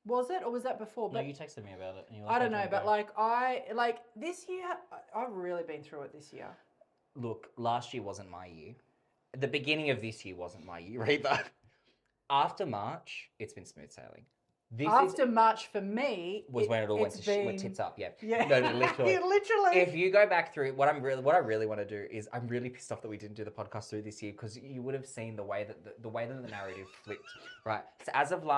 [SPEAKER 2] was it, or was that before?
[SPEAKER 1] No, you texted me about it. And you
[SPEAKER 2] I don't know, but this year, I've really been through it this year.
[SPEAKER 1] Look, last year wasn't my year. The beginning of this year wasn't my year either. After March, it's been smooth sailing.
[SPEAKER 2] After March for me
[SPEAKER 1] was when it all went tits up. Yeah.
[SPEAKER 2] No,
[SPEAKER 1] literally.
[SPEAKER 2] Literally.
[SPEAKER 1] If you go back through what I really want to do is I'm really pissed off that we didn't do the podcast through this year, because you would have seen the way that the narrative flipped. Right. So as of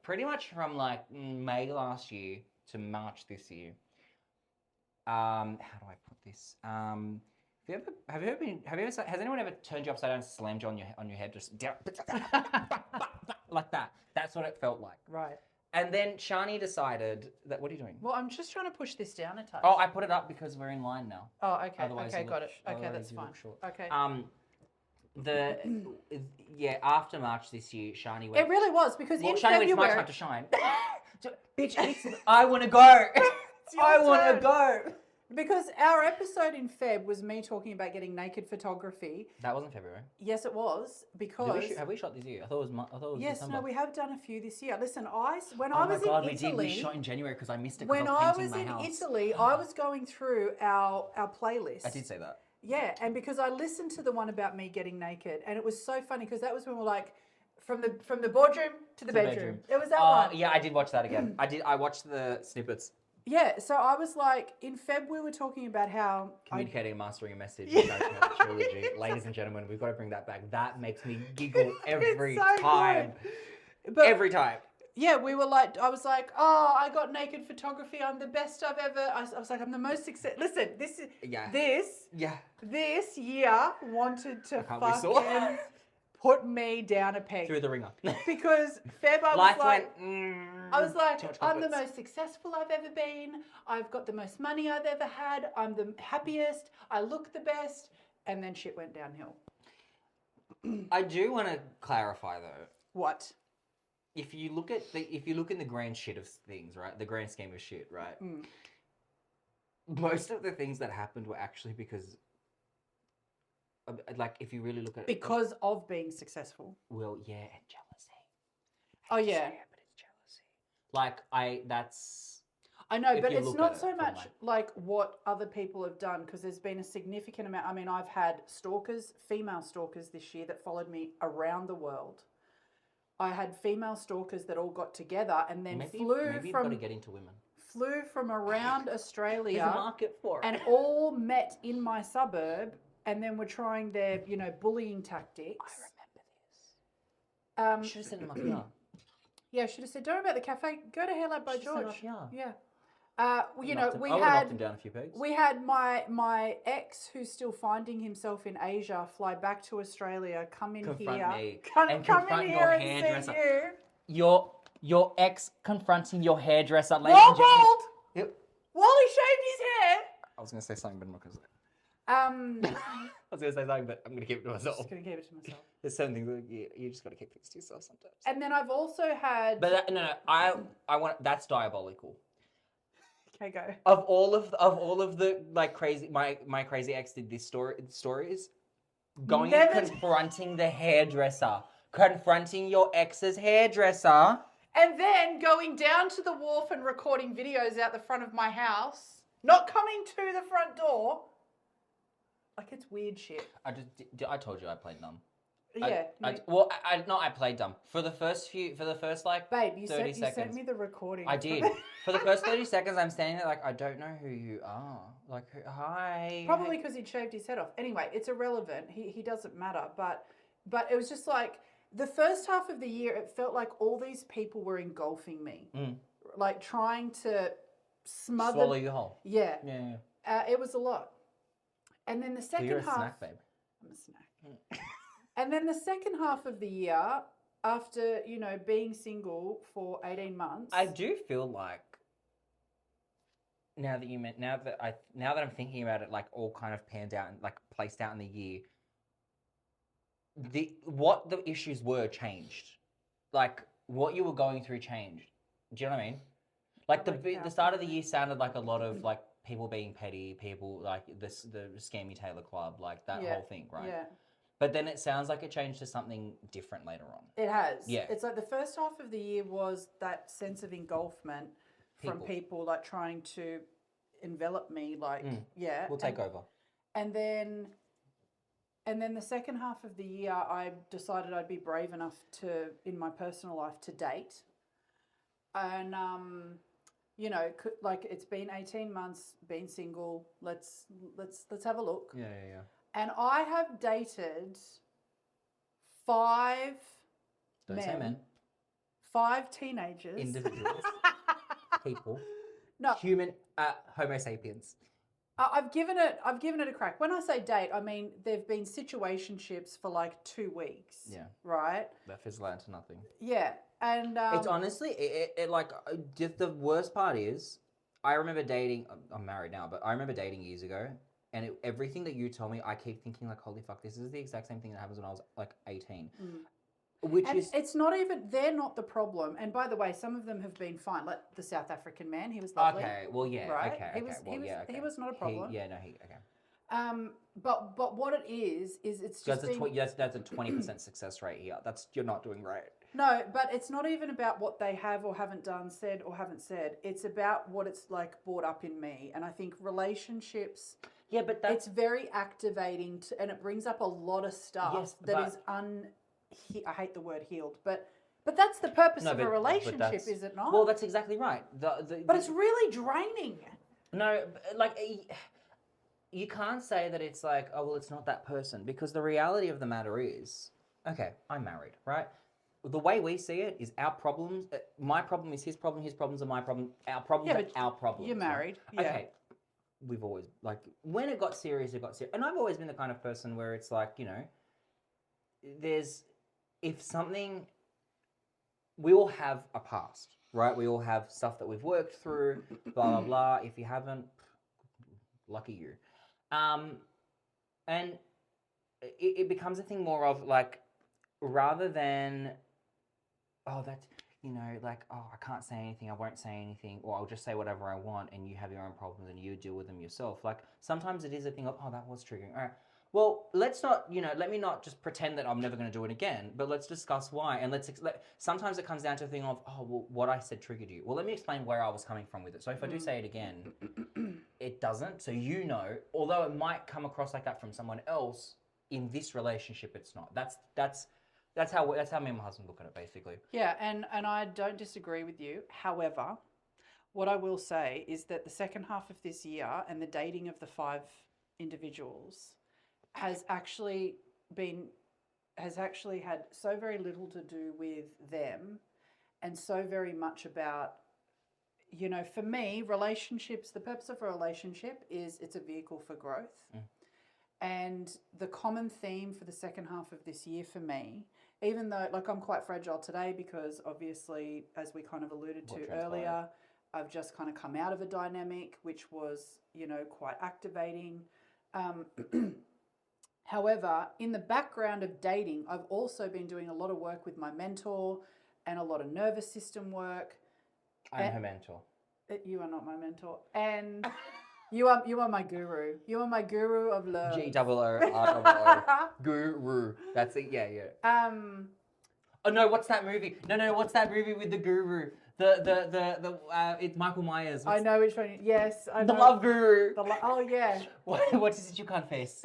[SPEAKER 1] pretty much from like May last year to March this year. How do I put this? Has anyone ever turned you upside down and slammed you on your head just like that? That's what it felt like.
[SPEAKER 2] Right.
[SPEAKER 1] And then Shani decided that. What are you doing?
[SPEAKER 2] Well, I'm just trying to push this down a touch.
[SPEAKER 1] Oh, I put it up because we're in line now.
[SPEAKER 2] Oh, okay. Okay, got it. Okay, that's fine. Okay.
[SPEAKER 1] After March this year, Shani went.
[SPEAKER 2] It really was because in
[SPEAKER 1] Shani
[SPEAKER 2] February.
[SPEAKER 1] It's my time to shine. Bitch, I want to go. I want to go.
[SPEAKER 2] Because our episode in Feb was me talking about getting naked photography.
[SPEAKER 1] That wasn't February.
[SPEAKER 2] Yes, it was, because...
[SPEAKER 1] Have we shot this year? I thought it was
[SPEAKER 2] Yes,
[SPEAKER 1] December.
[SPEAKER 2] No, we have done a few this year. Listen, when
[SPEAKER 1] oh
[SPEAKER 2] I was
[SPEAKER 1] my God,
[SPEAKER 2] in Italy...
[SPEAKER 1] We shot in January because I missed it
[SPEAKER 2] when
[SPEAKER 1] I was
[SPEAKER 2] in
[SPEAKER 1] painting my house.
[SPEAKER 2] Italy, I was going through our playlist.
[SPEAKER 1] I did say that.
[SPEAKER 2] Yeah, and because I listened to the one about me getting naked, and it was so funny because that was when we're like... From the boardroom to the bedroom. It was that one.
[SPEAKER 1] Yeah, I did watch that again. I watched the snippets.
[SPEAKER 2] Yeah, so I was like, in Feb we were talking about how...
[SPEAKER 1] Communicating and mastering a message. Trilogy. Ladies and gentlemen, we've got to bring that back. That makes me giggle every time.
[SPEAKER 2] But
[SPEAKER 1] every time.
[SPEAKER 2] yeah, we were like, I was like, oh, I got naked photography. I'm the best I've ever. I was like, I'm the most success. Listen, this is
[SPEAKER 1] Yeah.
[SPEAKER 2] this year wanted to
[SPEAKER 1] can't we saw?
[SPEAKER 2] fucking put me down a peg
[SPEAKER 1] Through the ringer.
[SPEAKER 2] because Feb, I was
[SPEAKER 1] Life
[SPEAKER 2] like,
[SPEAKER 1] went.
[SPEAKER 2] I was like,
[SPEAKER 1] too much
[SPEAKER 2] I'm the
[SPEAKER 1] confidence.
[SPEAKER 2] most successful I've ever been. I've got the most money I've ever had. I'm the happiest. I look the best. And then shit went downhill.
[SPEAKER 1] I do want to clarify though.
[SPEAKER 2] What?
[SPEAKER 1] If you look in the grand shit of things, right? The grand scheme of shit, right?
[SPEAKER 2] Mm.
[SPEAKER 1] Most of the things that happened were actually because, like, if you really look at
[SPEAKER 2] Because of being successful.
[SPEAKER 1] well, yeah, and jealousy.
[SPEAKER 2] Oh, yeah.
[SPEAKER 1] But it's jealousy. Like
[SPEAKER 2] I know,
[SPEAKER 1] if
[SPEAKER 2] but
[SPEAKER 1] you
[SPEAKER 2] it's
[SPEAKER 1] look
[SPEAKER 2] not
[SPEAKER 1] at it
[SPEAKER 2] so
[SPEAKER 1] from,
[SPEAKER 2] much like what other people have done because there's been a significant amount. I mean, I've had stalkers, female stalkers this year that followed me around the world. I had female stalkers that all got together and then
[SPEAKER 1] maybe you've got to get into women.
[SPEAKER 2] flew from around
[SPEAKER 1] There's
[SPEAKER 2] Australia
[SPEAKER 1] a market for it.
[SPEAKER 2] and all met in my suburb and then were trying their, bullying tactics.
[SPEAKER 1] I remember this. Should have sent them up here.
[SPEAKER 2] Yeah, should have said, don't worry about the cafe. Go to Hair Lab by
[SPEAKER 1] Should've sent
[SPEAKER 2] George.
[SPEAKER 1] them up here.
[SPEAKER 2] Yeah.
[SPEAKER 1] I would have knocked him down a few pegs.
[SPEAKER 2] We had my ex who's still finding himself in Asia fly back to Australia, come in
[SPEAKER 1] Confront
[SPEAKER 2] here,
[SPEAKER 1] me
[SPEAKER 2] come
[SPEAKER 1] and
[SPEAKER 2] in
[SPEAKER 1] confront
[SPEAKER 2] here
[SPEAKER 1] your
[SPEAKER 2] and
[SPEAKER 1] hairdresser.
[SPEAKER 2] see you.
[SPEAKER 1] Your ex confronting your hairdresser.
[SPEAKER 2] Roll bald.
[SPEAKER 1] Yep.
[SPEAKER 2] Wally shaved his hair.
[SPEAKER 1] I was gonna say something, but I'm not gonna say it.
[SPEAKER 2] I
[SPEAKER 1] I was gonna say something, but I'm gonna keep it to myself.
[SPEAKER 2] just gonna keep it to myself.
[SPEAKER 1] There's certain things that you just gotta keep things to yourself sometimes.
[SPEAKER 2] And then I've also had.
[SPEAKER 1] But no, I want that's diabolical.
[SPEAKER 2] Okay, go.
[SPEAKER 1] Of all of the like crazy, my crazy ex did this stories, going and confronting the hairdresser, confronting your ex's hairdresser,
[SPEAKER 2] and then going down to the wharf and recording videos out the front of my house, not coming to the front door. Like it's weird shit.
[SPEAKER 1] I told you I played dumb.
[SPEAKER 2] Yeah.
[SPEAKER 1] I played dumb for the first like.
[SPEAKER 2] Babe, you
[SPEAKER 1] 30 seconds.
[SPEAKER 2] sent me the recording.
[SPEAKER 1] I did. For the first 30 seconds, I'm standing there like, I don't know who you are. Like, hi.
[SPEAKER 2] Probably because he'd shaved his head off. Anyway, it's irrelevant. He doesn't matter. But it was just like the first half of the year, it felt like all these people were engulfing me, like trying to
[SPEAKER 1] swallow you whole.
[SPEAKER 2] Yeah.
[SPEAKER 1] Yeah.
[SPEAKER 2] It was a lot. And then the second
[SPEAKER 1] You're a
[SPEAKER 2] half.
[SPEAKER 1] snack, babe.
[SPEAKER 2] I'm a snack. And then the second half of the year, after being single for 18 months,
[SPEAKER 1] I do feel like now that I'm thinking about it, like all kind of panned out and like placed out in the year, what the issues were changed, like what you were going through changed. Do you know what I mean? Like the start of the year sounded like a lot of like people being petty, people like the Scammy Taylor Club, like that whole thing, right?
[SPEAKER 2] Yeah.
[SPEAKER 1] But then it sounds like it changed to something different later on.
[SPEAKER 2] It has.
[SPEAKER 1] Yeah.
[SPEAKER 2] It's like the first half of the year was that sense of engulfment from people like trying to envelop me, like, yeah.
[SPEAKER 1] We'll take over.
[SPEAKER 2] And then the second half of the year, I decided I'd be brave enough to, in my personal life, to date. And, like it's been 18 months, been single. Let's have a look.
[SPEAKER 1] Yeah.
[SPEAKER 2] And I have dated 5
[SPEAKER 1] Don't say men.
[SPEAKER 2] 5 teenagers.
[SPEAKER 1] Individuals. People.
[SPEAKER 2] No.
[SPEAKER 1] Human Homo sapiens.
[SPEAKER 2] I've given it a crack. When I say date, I mean they've been situationships for like 2 weeks.
[SPEAKER 1] Yeah.
[SPEAKER 2] Right?
[SPEAKER 1] That fizzle out to nothing.
[SPEAKER 2] Yeah. And
[SPEAKER 1] it's honestly it like just the worst part is I remember dating. I'm married now, but I remember dating years ago. And everything that you tell me, I keep thinking like, holy fuck, this is the exact same thing that happens when I was like 18. It's
[SPEAKER 2] not even, they're not the problem. And by the way, some of them have been fine. Like the South African man, he was lovely.
[SPEAKER 1] Okay, well, yeah,
[SPEAKER 2] right?
[SPEAKER 1] okay,
[SPEAKER 2] He was not a problem.
[SPEAKER 1] Okay.
[SPEAKER 2] But what it is it's just
[SPEAKER 1] that's a 20% success rate here. You're not doing right.
[SPEAKER 2] No, but it's not even about what they have or haven't done, said or haven't said. It's about what it's like brought up in me. And I think relationships...
[SPEAKER 1] Yeah, but
[SPEAKER 2] it's very activating and it brings up a lot of stuff I hate the word healed, but that's the purpose of a relationship, is it not?
[SPEAKER 1] Well, that's exactly right.
[SPEAKER 2] But it's really draining.
[SPEAKER 1] No, like you can't say that it's like, oh well, it's not that person, because the reality of the matter is, okay, I'm married, right? the way we see it is our problems. My problem is his problem. His problems are my problem. Our problems are our problems.
[SPEAKER 2] You're married.
[SPEAKER 1] Right?
[SPEAKER 2] Yeah.
[SPEAKER 1] Okay. We've always like when it got serious, and I've always been the kind of person where it's like there's if something. We all have a past, right? We all have stuff that we've worked through, blah blah blah. If you haven't, lucky you. And it becomes a thing more of like, rather than, that's, like, I can't say anything, I won't say anything, or I'll just say whatever I want and you have your own problems and you deal with them yourself. Like, sometimes it is a thing of, that was triggering. All right. Well, let's not, let me not just pretend that I'm never going to do it again, but let's discuss why. And sometimes it comes down to a thing of, well, what I said triggered you. Well, let me explain where I was coming from with it. So if I do say it again, it doesn't. So although it might come across like that from someone else, in this relationship, it's not. That's how me and my husband look at it, basically.
[SPEAKER 2] Yeah, and I don't disagree with you. However, what I will say is that the second half of this year and the dating of the 5 individuals has actually had so very little to do with them and so very much about, for me, relationships, the purpose of a relationship is it's a vehicle for growth. And the common theme for the second half of this year for me, even though I'm quite fragile today because obviously, as we kind of alluded to earlier, I've just kind of come out of a dynamic which was, quite activating. However, in the background of dating, I've also been doing a lot of work with my mentor and a lot of nervous system work.
[SPEAKER 1] I'm her mentor.
[SPEAKER 2] You are not my mentor. And you are my guru. You are my guru of love.
[SPEAKER 1] GOOROO. Guru. That's it. Yeah. Oh no, what's that movie? No, what's that movie with the guru? It's Michael Myers.
[SPEAKER 2] I know which one. Yes, I know.
[SPEAKER 1] The Love Guru.
[SPEAKER 2] Oh yeah.
[SPEAKER 1] What is it you can't face?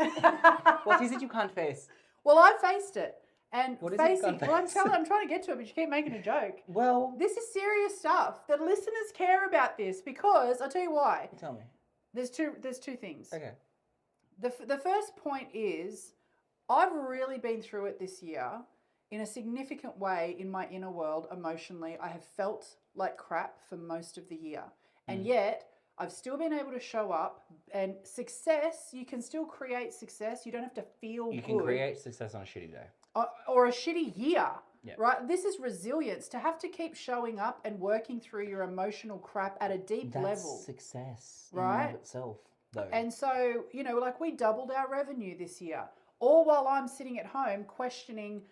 [SPEAKER 1] What is it you can't face?
[SPEAKER 2] Well, I faced it. And
[SPEAKER 1] what is
[SPEAKER 2] facing,
[SPEAKER 1] it
[SPEAKER 2] I'm trying to get to it, but you keep making a joke.
[SPEAKER 1] Well,
[SPEAKER 2] this is serious stuff. The listeners care about this because I'll tell you why.
[SPEAKER 1] Tell me.
[SPEAKER 2] There's two things.
[SPEAKER 1] Okay.
[SPEAKER 2] The first point is I've really been through it this year in a significant way in my inner world emotionally. I have felt like crap for most of the year. And yet I've still been able to show up, and success, you can still create success. You don't have to feel good.
[SPEAKER 1] You can create success on a shitty day.
[SPEAKER 2] Or a shitty year,
[SPEAKER 1] yeah.
[SPEAKER 2] Right? This is resilience. To have to keep showing up and working through your emotional crap at a deep level.
[SPEAKER 1] That's success
[SPEAKER 2] right?
[SPEAKER 1] in and of itself, though.
[SPEAKER 2] And so, we doubled our revenue this year, all while I'm sitting at home questioning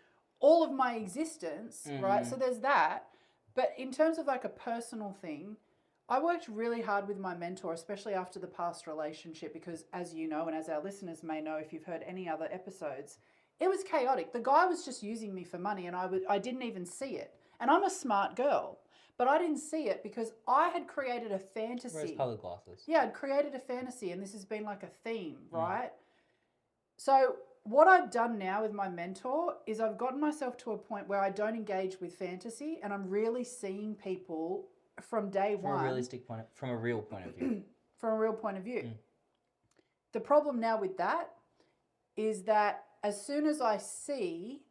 [SPEAKER 2] all of my existence, right? So there's that. But in terms of a personal thing, I worked really hard with my mentor, especially after the past relationship, because as you know, and as our listeners may know if you've heard any other episodes, it was chaotic. The guy was just using me for money and I didn't even see it. And I'm a smart girl, but I didn't see it because I had created a fantasy.
[SPEAKER 1] Rose-colored glasses.
[SPEAKER 2] Yeah, I'd created a fantasy and this has been like a theme, right? So what I've done now with my mentor is I've gotten myself to a point where I don't engage with fantasy and I'm really seeing people from day one.
[SPEAKER 1] From a real point of view.
[SPEAKER 2] From a real point of view. The problem now with that is that as soon as I see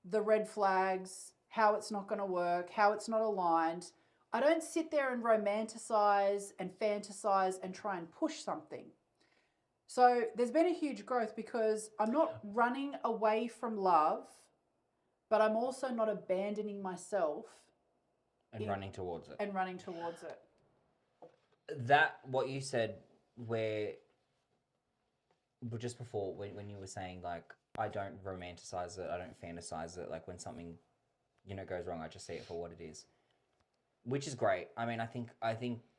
[SPEAKER 2] the red flags, how it's not going to work, how it's not aligned, I don't sit there and romanticize and fantasize and try and push something. So there's been a huge growth because I'm not running away from love, but I'm also not abandoning myself.
[SPEAKER 1] And running towards it. That, what you said, but just before, when you were saying, I don't romanticize it, I don't fantasize it, when something, goes wrong, I just see it for what it is. Which is great. I mean, I think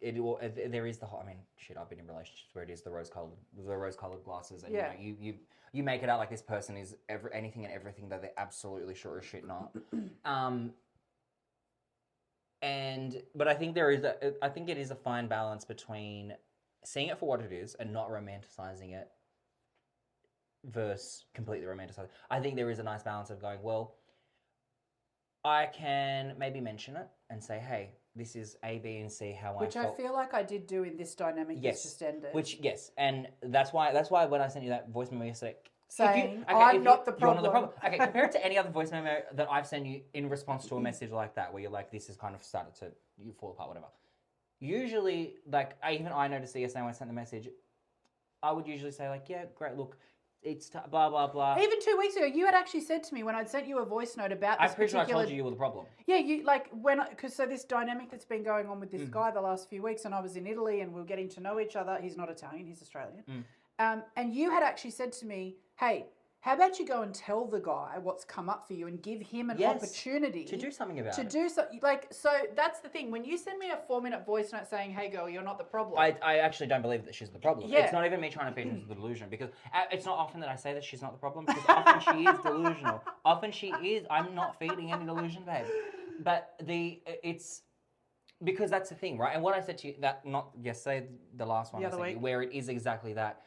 [SPEAKER 1] there is I've been in relationships where it is the rose-colored glasses, and you make it out like this person is anything and everything that they're absolutely sure as shit not. But I think it is a fine balance between seeing it for what it is and not romanticizing it versus completely romanticizing. I think there is a nice balance of going, well, I can maybe mention it and say, hey, this is A, B, and C,
[SPEAKER 2] Which I feel like I did do in this dynamic that's just ended.
[SPEAKER 1] And that's why when I sent you that voice memo yesterday,
[SPEAKER 2] saying, I'm not the
[SPEAKER 1] You're not the
[SPEAKER 2] problem.
[SPEAKER 1] problem. Okay, compare it to any other voice memo that I've sent you in response to a message like that, where you're like, this is kind of started to you fall apart, whatever. Usually, like, I noticed it yesterday when I sent the message, I would usually say, like, yeah, great, look, it's blah, blah, blah.
[SPEAKER 2] Even 2 weeks ago, you had actually said to me when I'd sent you a voice note about this
[SPEAKER 1] I'm pretty sure I told you were the problem.
[SPEAKER 2] Yeah, you because so this dynamic that's been going on with this guy the last few weeks, and I was in Italy and we were getting to know each other. He's not Italian, he's Australian. And you had actually said to me, hey, how about you go and tell the guy what's come up for you and give him an opportunity
[SPEAKER 1] to do something about it.
[SPEAKER 2] To do something. So that's the thing. When you send me a 4-minute voice note saying, hey, girl, you're not the problem.
[SPEAKER 1] I actually don't believe that she's the problem.
[SPEAKER 2] Yeah.
[SPEAKER 1] It's not even me trying to feed into the delusion, because it's not often that I say that she's not the problem, because often she is delusional. Often she is. I'm not feeding any delusion, babe. But it's because that's the thing, right? And what I said to you, that not yesterday, the last one I said to you, where it is exactly that.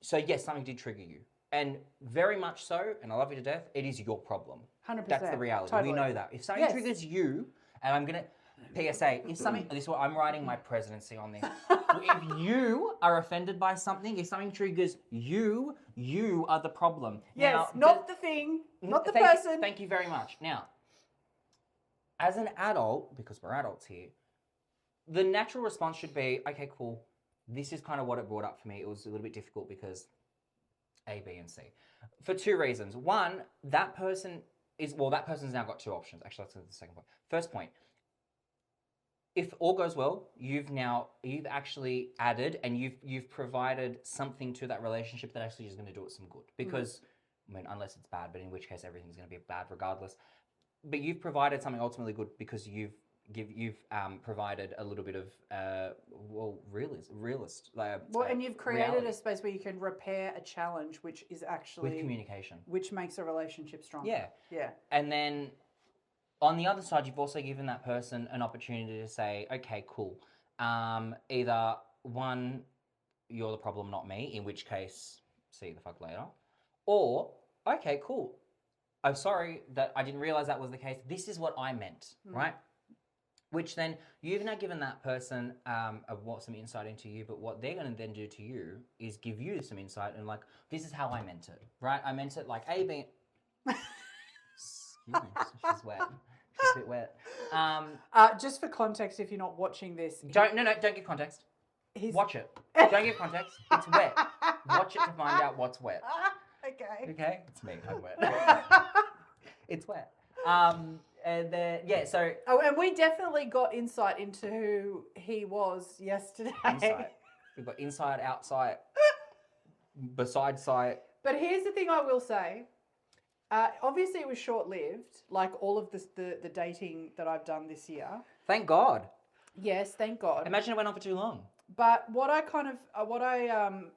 [SPEAKER 1] So yes, something did trigger you. And very much so, and I love you to death, it is your problem.
[SPEAKER 2] 100%.
[SPEAKER 1] That's the reality.
[SPEAKER 2] Totally.
[SPEAKER 1] We know that. If something triggers you, and I'm going to, PSA, if something, this is what I'm writing my presidency on this. If you are offended by something, if something triggers you, you are the problem.
[SPEAKER 2] Yes,
[SPEAKER 1] now,
[SPEAKER 2] not the thing, not the person.
[SPEAKER 1] Thank you very much. Now, as an adult, because we're adults here, the natural response should be, okay, cool. This is kind of what it brought up for me. It was a little bit difficult because A, B, and C. For 2 reasons. One, that person's now got 2 options. Actually, that's the second point. First point, if all goes well, you've actually added and you've provided something to that relationship that actually is going to do it some good. Because, I mean, unless it's bad, but in which case everything's going to be bad regardless. But you've provided something ultimately good because you've provided a little bit of realist.
[SPEAKER 2] And you've created a space where you can repair a challenge, which is actually
[SPEAKER 1] with communication,
[SPEAKER 2] which makes a relationship stronger.
[SPEAKER 1] Yeah. And then on the other side, you've also given that person an opportunity to say, okay, cool. Either one, you're the problem, not me. In which case, see you the fuck later. Or okay, cool. I'm sorry that I didn't realize that was the case. This is what I meant, right? Which then you've now given that person some insight into you, but what they're going to then do to you is give you some insight and like, this is how I meant it, right? I meant it like A, B. Excuse me, she's wet. She's a bit wet.
[SPEAKER 2] Just for context, if you're not watching this,
[SPEAKER 1] don't give context. Watch it. Don't give context. It's wet. Watch it to find out what's wet.
[SPEAKER 2] Okay.
[SPEAKER 1] It's me. I'm wet. It's wet. And then, so...
[SPEAKER 2] Oh, and we definitely got insight into who he was yesterday.
[SPEAKER 1] Insight. We've got inside, outside, beside sight.
[SPEAKER 2] But here's the thing I will say. Obviously, it was short-lived, like all of the dating that I've done this year.
[SPEAKER 1] Thank God.
[SPEAKER 2] Yes, thank God.
[SPEAKER 1] Imagine it went on for too long.
[SPEAKER 2] But what I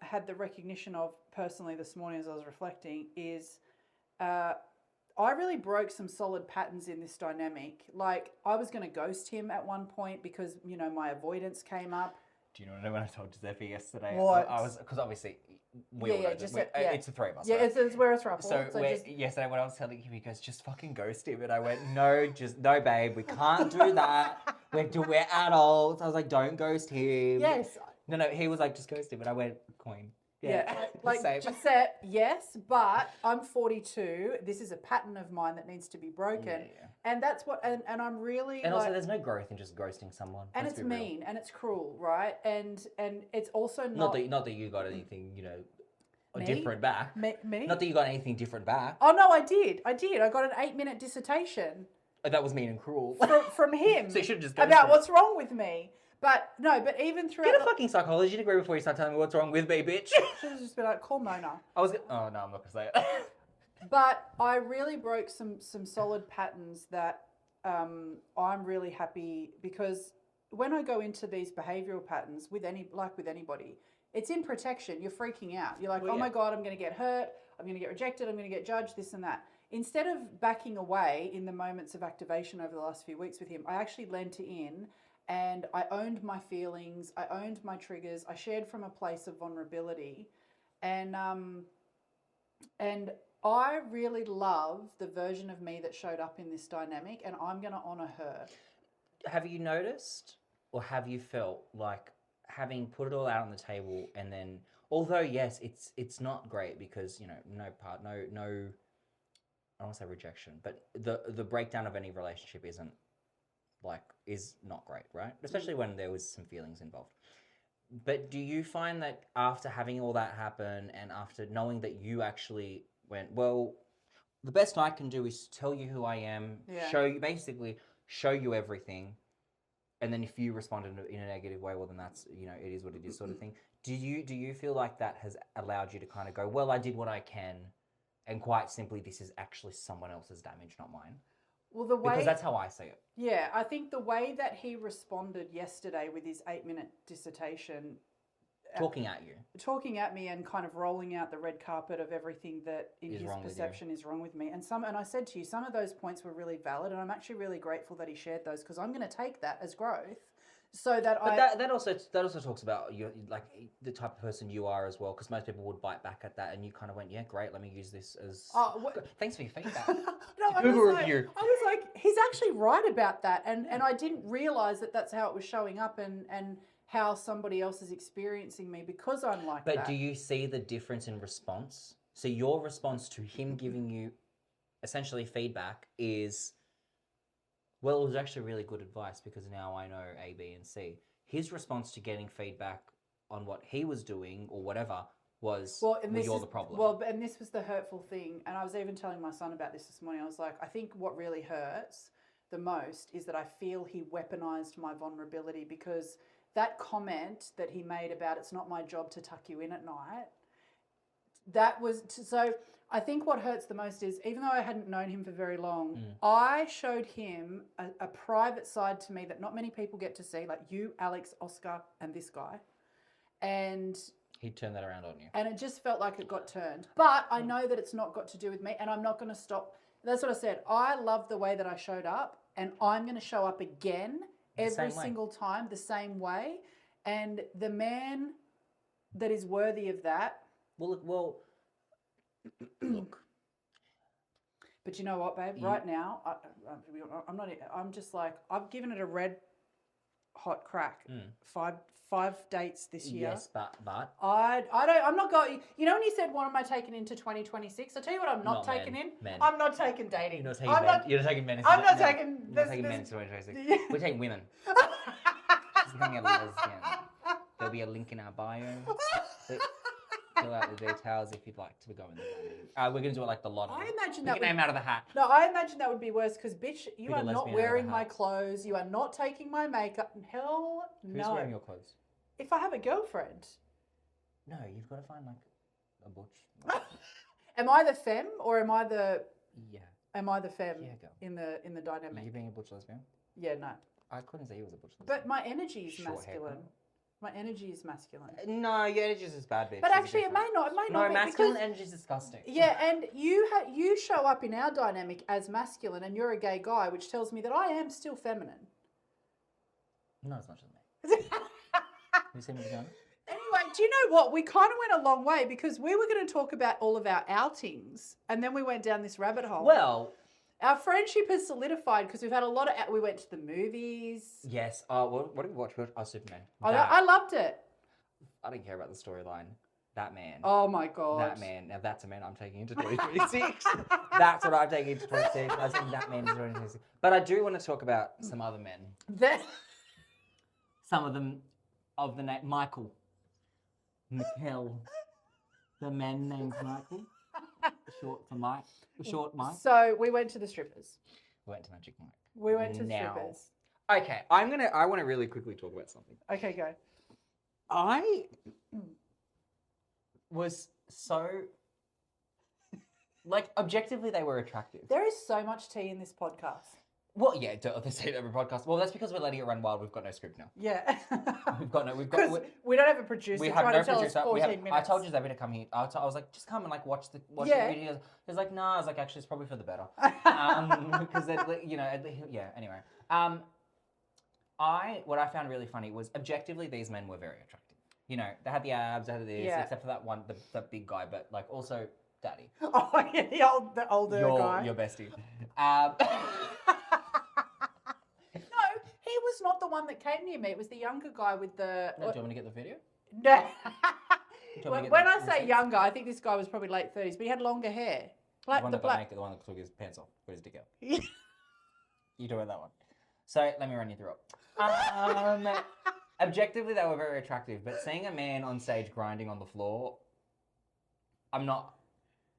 [SPEAKER 2] had the recognition of personally this morning as I was reflecting is I really broke some solid patterns in this dynamic. Like, I was going to ghost him at one point because, my avoidance came up.
[SPEAKER 1] Do you know when I told Giuseppe yesterday?
[SPEAKER 2] What?
[SPEAKER 1] Because obviously we all know it's the 3 of us.
[SPEAKER 2] Yeah,
[SPEAKER 1] right?
[SPEAKER 2] we're a throuple.
[SPEAKER 1] So yesterday when I was telling him, he goes, just fucking ghost him. And I went, no, babe, we can't do that. We're adults. I was like, don't ghost him.
[SPEAKER 2] Yes.
[SPEAKER 1] No, he was like, just ghost him. And I went, coin.
[SPEAKER 2] Yeah, like Giuseppe, yes, but I'm 42. This is a pattern of mine that needs to be broken.
[SPEAKER 1] Yeah.
[SPEAKER 2] And that's what, and I'm really
[SPEAKER 1] And also there's no growth in just ghosting someone.
[SPEAKER 2] And it's mean and it's cruel, right? And it's also not
[SPEAKER 1] that you got anything, different back.
[SPEAKER 2] Me?
[SPEAKER 1] Not that you got anything different back.
[SPEAKER 2] Oh no, I did. I got an 8-minute dissertation.
[SPEAKER 1] Oh, that was mean and cruel.
[SPEAKER 2] From him.
[SPEAKER 1] So you should have just
[SPEAKER 2] about what's wrong with me. But even throughout...
[SPEAKER 1] Get a fucking psychology degree before you start telling me what's wrong with me, bitch.
[SPEAKER 2] Should have just been like, call Mona.
[SPEAKER 1] Oh, no, I'm not going to say it.
[SPEAKER 2] But I really broke some solid patterns that I'm really happy because when I go into these behavioural patterns with anybody, it's in protection. You're freaking out. You're like, my God, I'm going to get hurt. I'm going to get rejected. I'm going to get judged, this and that. Instead of backing away in the moments of activation over the last few weeks with him, I actually lent in. And I owned my feelings, I owned my triggers, I shared from a place of vulnerability. And I really love the version of me that showed up in this dynamic, and I'm going to honour her.
[SPEAKER 1] Have you noticed or have you felt like having put it all out on the table, and then although yes, it's not great because no, I don't want to say rejection, but the breakdown of any relationship is not great, right? Especially when there was some feelings involved. But do you find that after having all that happen and after knowing that you actually went, well, the best I can do is tell you who I am, show you everything, and then if you respond in a negative way, well, then that's, it is what it is, sort of thing. Do you feel like that has allowed you to kind of go, well, I did what I can, and quite simply, this is actually someone else's damage, not mine?
[SPEAKER 2] Well,
[SPEAKER 1] because that's how I see it.
[SPEAKER 2] Yeah, I think the way that he responded yesterday with his 8-minute dissertation,
[SPEAKER 1] talking at me
[SPEAKER 2] and kind of rolling out the red carpet of everything that in his perception is wrong with me. And I said to you, some of those points were really valid, and I'm actually really grateful that he shared those, because I'm going to take that as growth. So that
[SPEAKER 1] that also talks about you, like the type of person you are as well, because most people would bite back at that, and you kind of went, yeah, great, let me use this as. Thanks for your feedback. Google review.
[SPEAKER 2] I was like, he's actually right about that, and I didn't realize that that's how it was showing up, and how somebody else is experiencing me because I'm like that.
[SPEAKER 1] But do you see the difference in response? So your response to him giving you essentially feedback is, well, it was actually really good advice because now I know A, B, and C. His response to getting feedback on what he was doing or whatever was, you're the problem.
[SPEAKER 2] Well, and this was the hurtful thing. And I was even telling my son about this morning. I was like, I think what really hurts the most is that I feel he weaponized my vulnerability, because that comment that he made about it's not my job to tuck you in at night, that was, so I think what hurts the most is, even though I hadn't known him for very long, I showed him a private side to me that not many people get to see, like you, Alex, Oscar, and this guy. And
[SPEAKER 1] he turned that around on you.
[SPEAKER 2] And it just felt like it got turned. But I know that it's not got to do with me, and I'm not going to stop. That's what I said. I love the way that I showed up, and I'm going to show up again every single time the same way. And the man that is worthy of that.
[SPEAKER 1] Well, look.
[SPEAKER 2] But you know what, babe? Right now, I'm not. I'm just like, I've given it a red hot crack. 5 dates this year.
[SPEAKER 1] Yes, but
[SPEAKER 2] I'm not going. You know when you said, what am I taking into 2026? I'll tell you what I'm not taking in.
[SPEAKER 1] Men.
[SPEAKER 2] I'm not taking dating.
[SPEAKER 1] You're not taking men. You're not taking men.
[SPEAKER 2] I'm not taking.
[SPEAKER 1] You're not taking men into 2026. We're taking women. Just being a lesbian. There'll be a link in our bio. Fill out the details if you'd like to go in there. We're going to do it like the lottery.
[SPEAKER 2] I imagine that
[SPEAKER 1] name out of the hat.
[SPEAKER 2] No, I imagine that would be worse, because, bitch, you are not wearing my clothes. You are not taking my makeup. Hell no.
[SPEAKER 1] Who's wearing your clothes?
[SPEAKER 2] If I have a girlfriend.
[SPEAKER 1] No, you've got to find like a butch.
[SPEAKER 2] Am I the femme or am I the?
[SPEAKER 1] Yeah.
[SPEAKER 2] Am I the femme?
[SPEAKER 1] Yeah, girl.
[SPEAKER 2] In the dynamic.
[SPEAKER 1] Are you being a butch lesbian?
[SPEAKER 2] Yeah, no.
[SPEAKER 1] I couldn't say you was a butch lesbian.
[SPEAKER 2] But my energy is masculine. My energy is masculine.
[SPEAKER 1] No, your energy is just bad, bitch.
[SPEAKER 2] But actually, it may not. It may not.
[SPEAKER 1] No, masculine energy is disgusting.
[SPEAKER 2] Yeah, and you show up in our dynamic as masculine, and you're a gay guy, which tells me that I am still feminine.
[SPEAKER 1] Not as much as me. You see me going?
[SPEAKER 2] Anyway, do you know what? We kind of went a long way, because we were going to talk about all of our outings, and then we went down this rabbit hole.
[SPEAKER 1] Well,
[SPEAKER 2] our friendship has solidified because we've had a lot of. We went to the movies.
[SPEAKER 1] Yes. What did we watch? Superman.
[SPEAKER 2] I loved it.
[SPEAKER 1] I didn't care about the storyline. That man.
[SPEAKER 2] Oh my god.
[SPEAKER 1] That man. Now that's a man I'm taking into 2026. That's what I'm taking into 2026. I think that man is 2026. But I do want to talk about some other men. Some of them of the name Michael. Mikkel. The man named Michael. Short for Mike. Short Mike.
[SPEAKER 2] So we went to the strippers.
[SPEAKER 1] We went to Magic Mike.
[SPEAKER 2] We went to strippers.
[SPEAKER 1] Okay, I want to really quickly talk about something.
[SPEAKER 2] Okay, go.
[SPEAKER 1] I was so, like, objectively they were attractive.
[SPEAKER 2] There is so much tea in this podcast.
[SPEAKER 1] Well, yeah, they say it every podcast. Well, that's because we're letting it run wild. We've got no script now.
[SPEAKER 2] Yeah.
[SPEAKER 1] we
[SPEAKER 2] don't have a producer.
[SPEAKER 1] We have no producer.
[SPEAKER 2] 14 minutes.
[SPEAKER 1] I told you Zabby to come here. I was like, just come and like watch the videos. He's like, nah. I was like, actually, it's probably for the better. Because Anyway, what I found really funny was objectively these men were very attractive. You know, they had the abs, they had this, except for that one, the big guy, but like also daddy.
[SPEAKER 2] Oh yeah, the older guy.
[SPEAKER 1] Your bestie.
[SPEAKER 2] was not the one that came near me. It was the younger guy with the.
[SPEAKER 1] No, do you want me to get the video?
[SPEAKER 2] No.
[SPEAKER 1] Do you want me to
[SPEAKER 2] When
[SPEAKER 1] get
[SPEAKER 2] I
[SPEAKER 1] the
[SPEAKER 2] say
[SPEAKER 1] receipts?
[SPEAKER 2] younger, I think this guy was probably late 30s, but he had longer hair. Like
[SPEAKER 1] The one
[SPEAKER 2] the
[SPEAKER 1] that got
[SPEAKER 2] black.
[SPEAKER 1] naked, the one that took his pants off, put his dick out.
[SPEAKER 2] Yeah.
[SPEAKER 1] You doing that one? So let me run you through it. Objectively, they were very attractive, but seeing a man on stage grinding on the floor, I'm not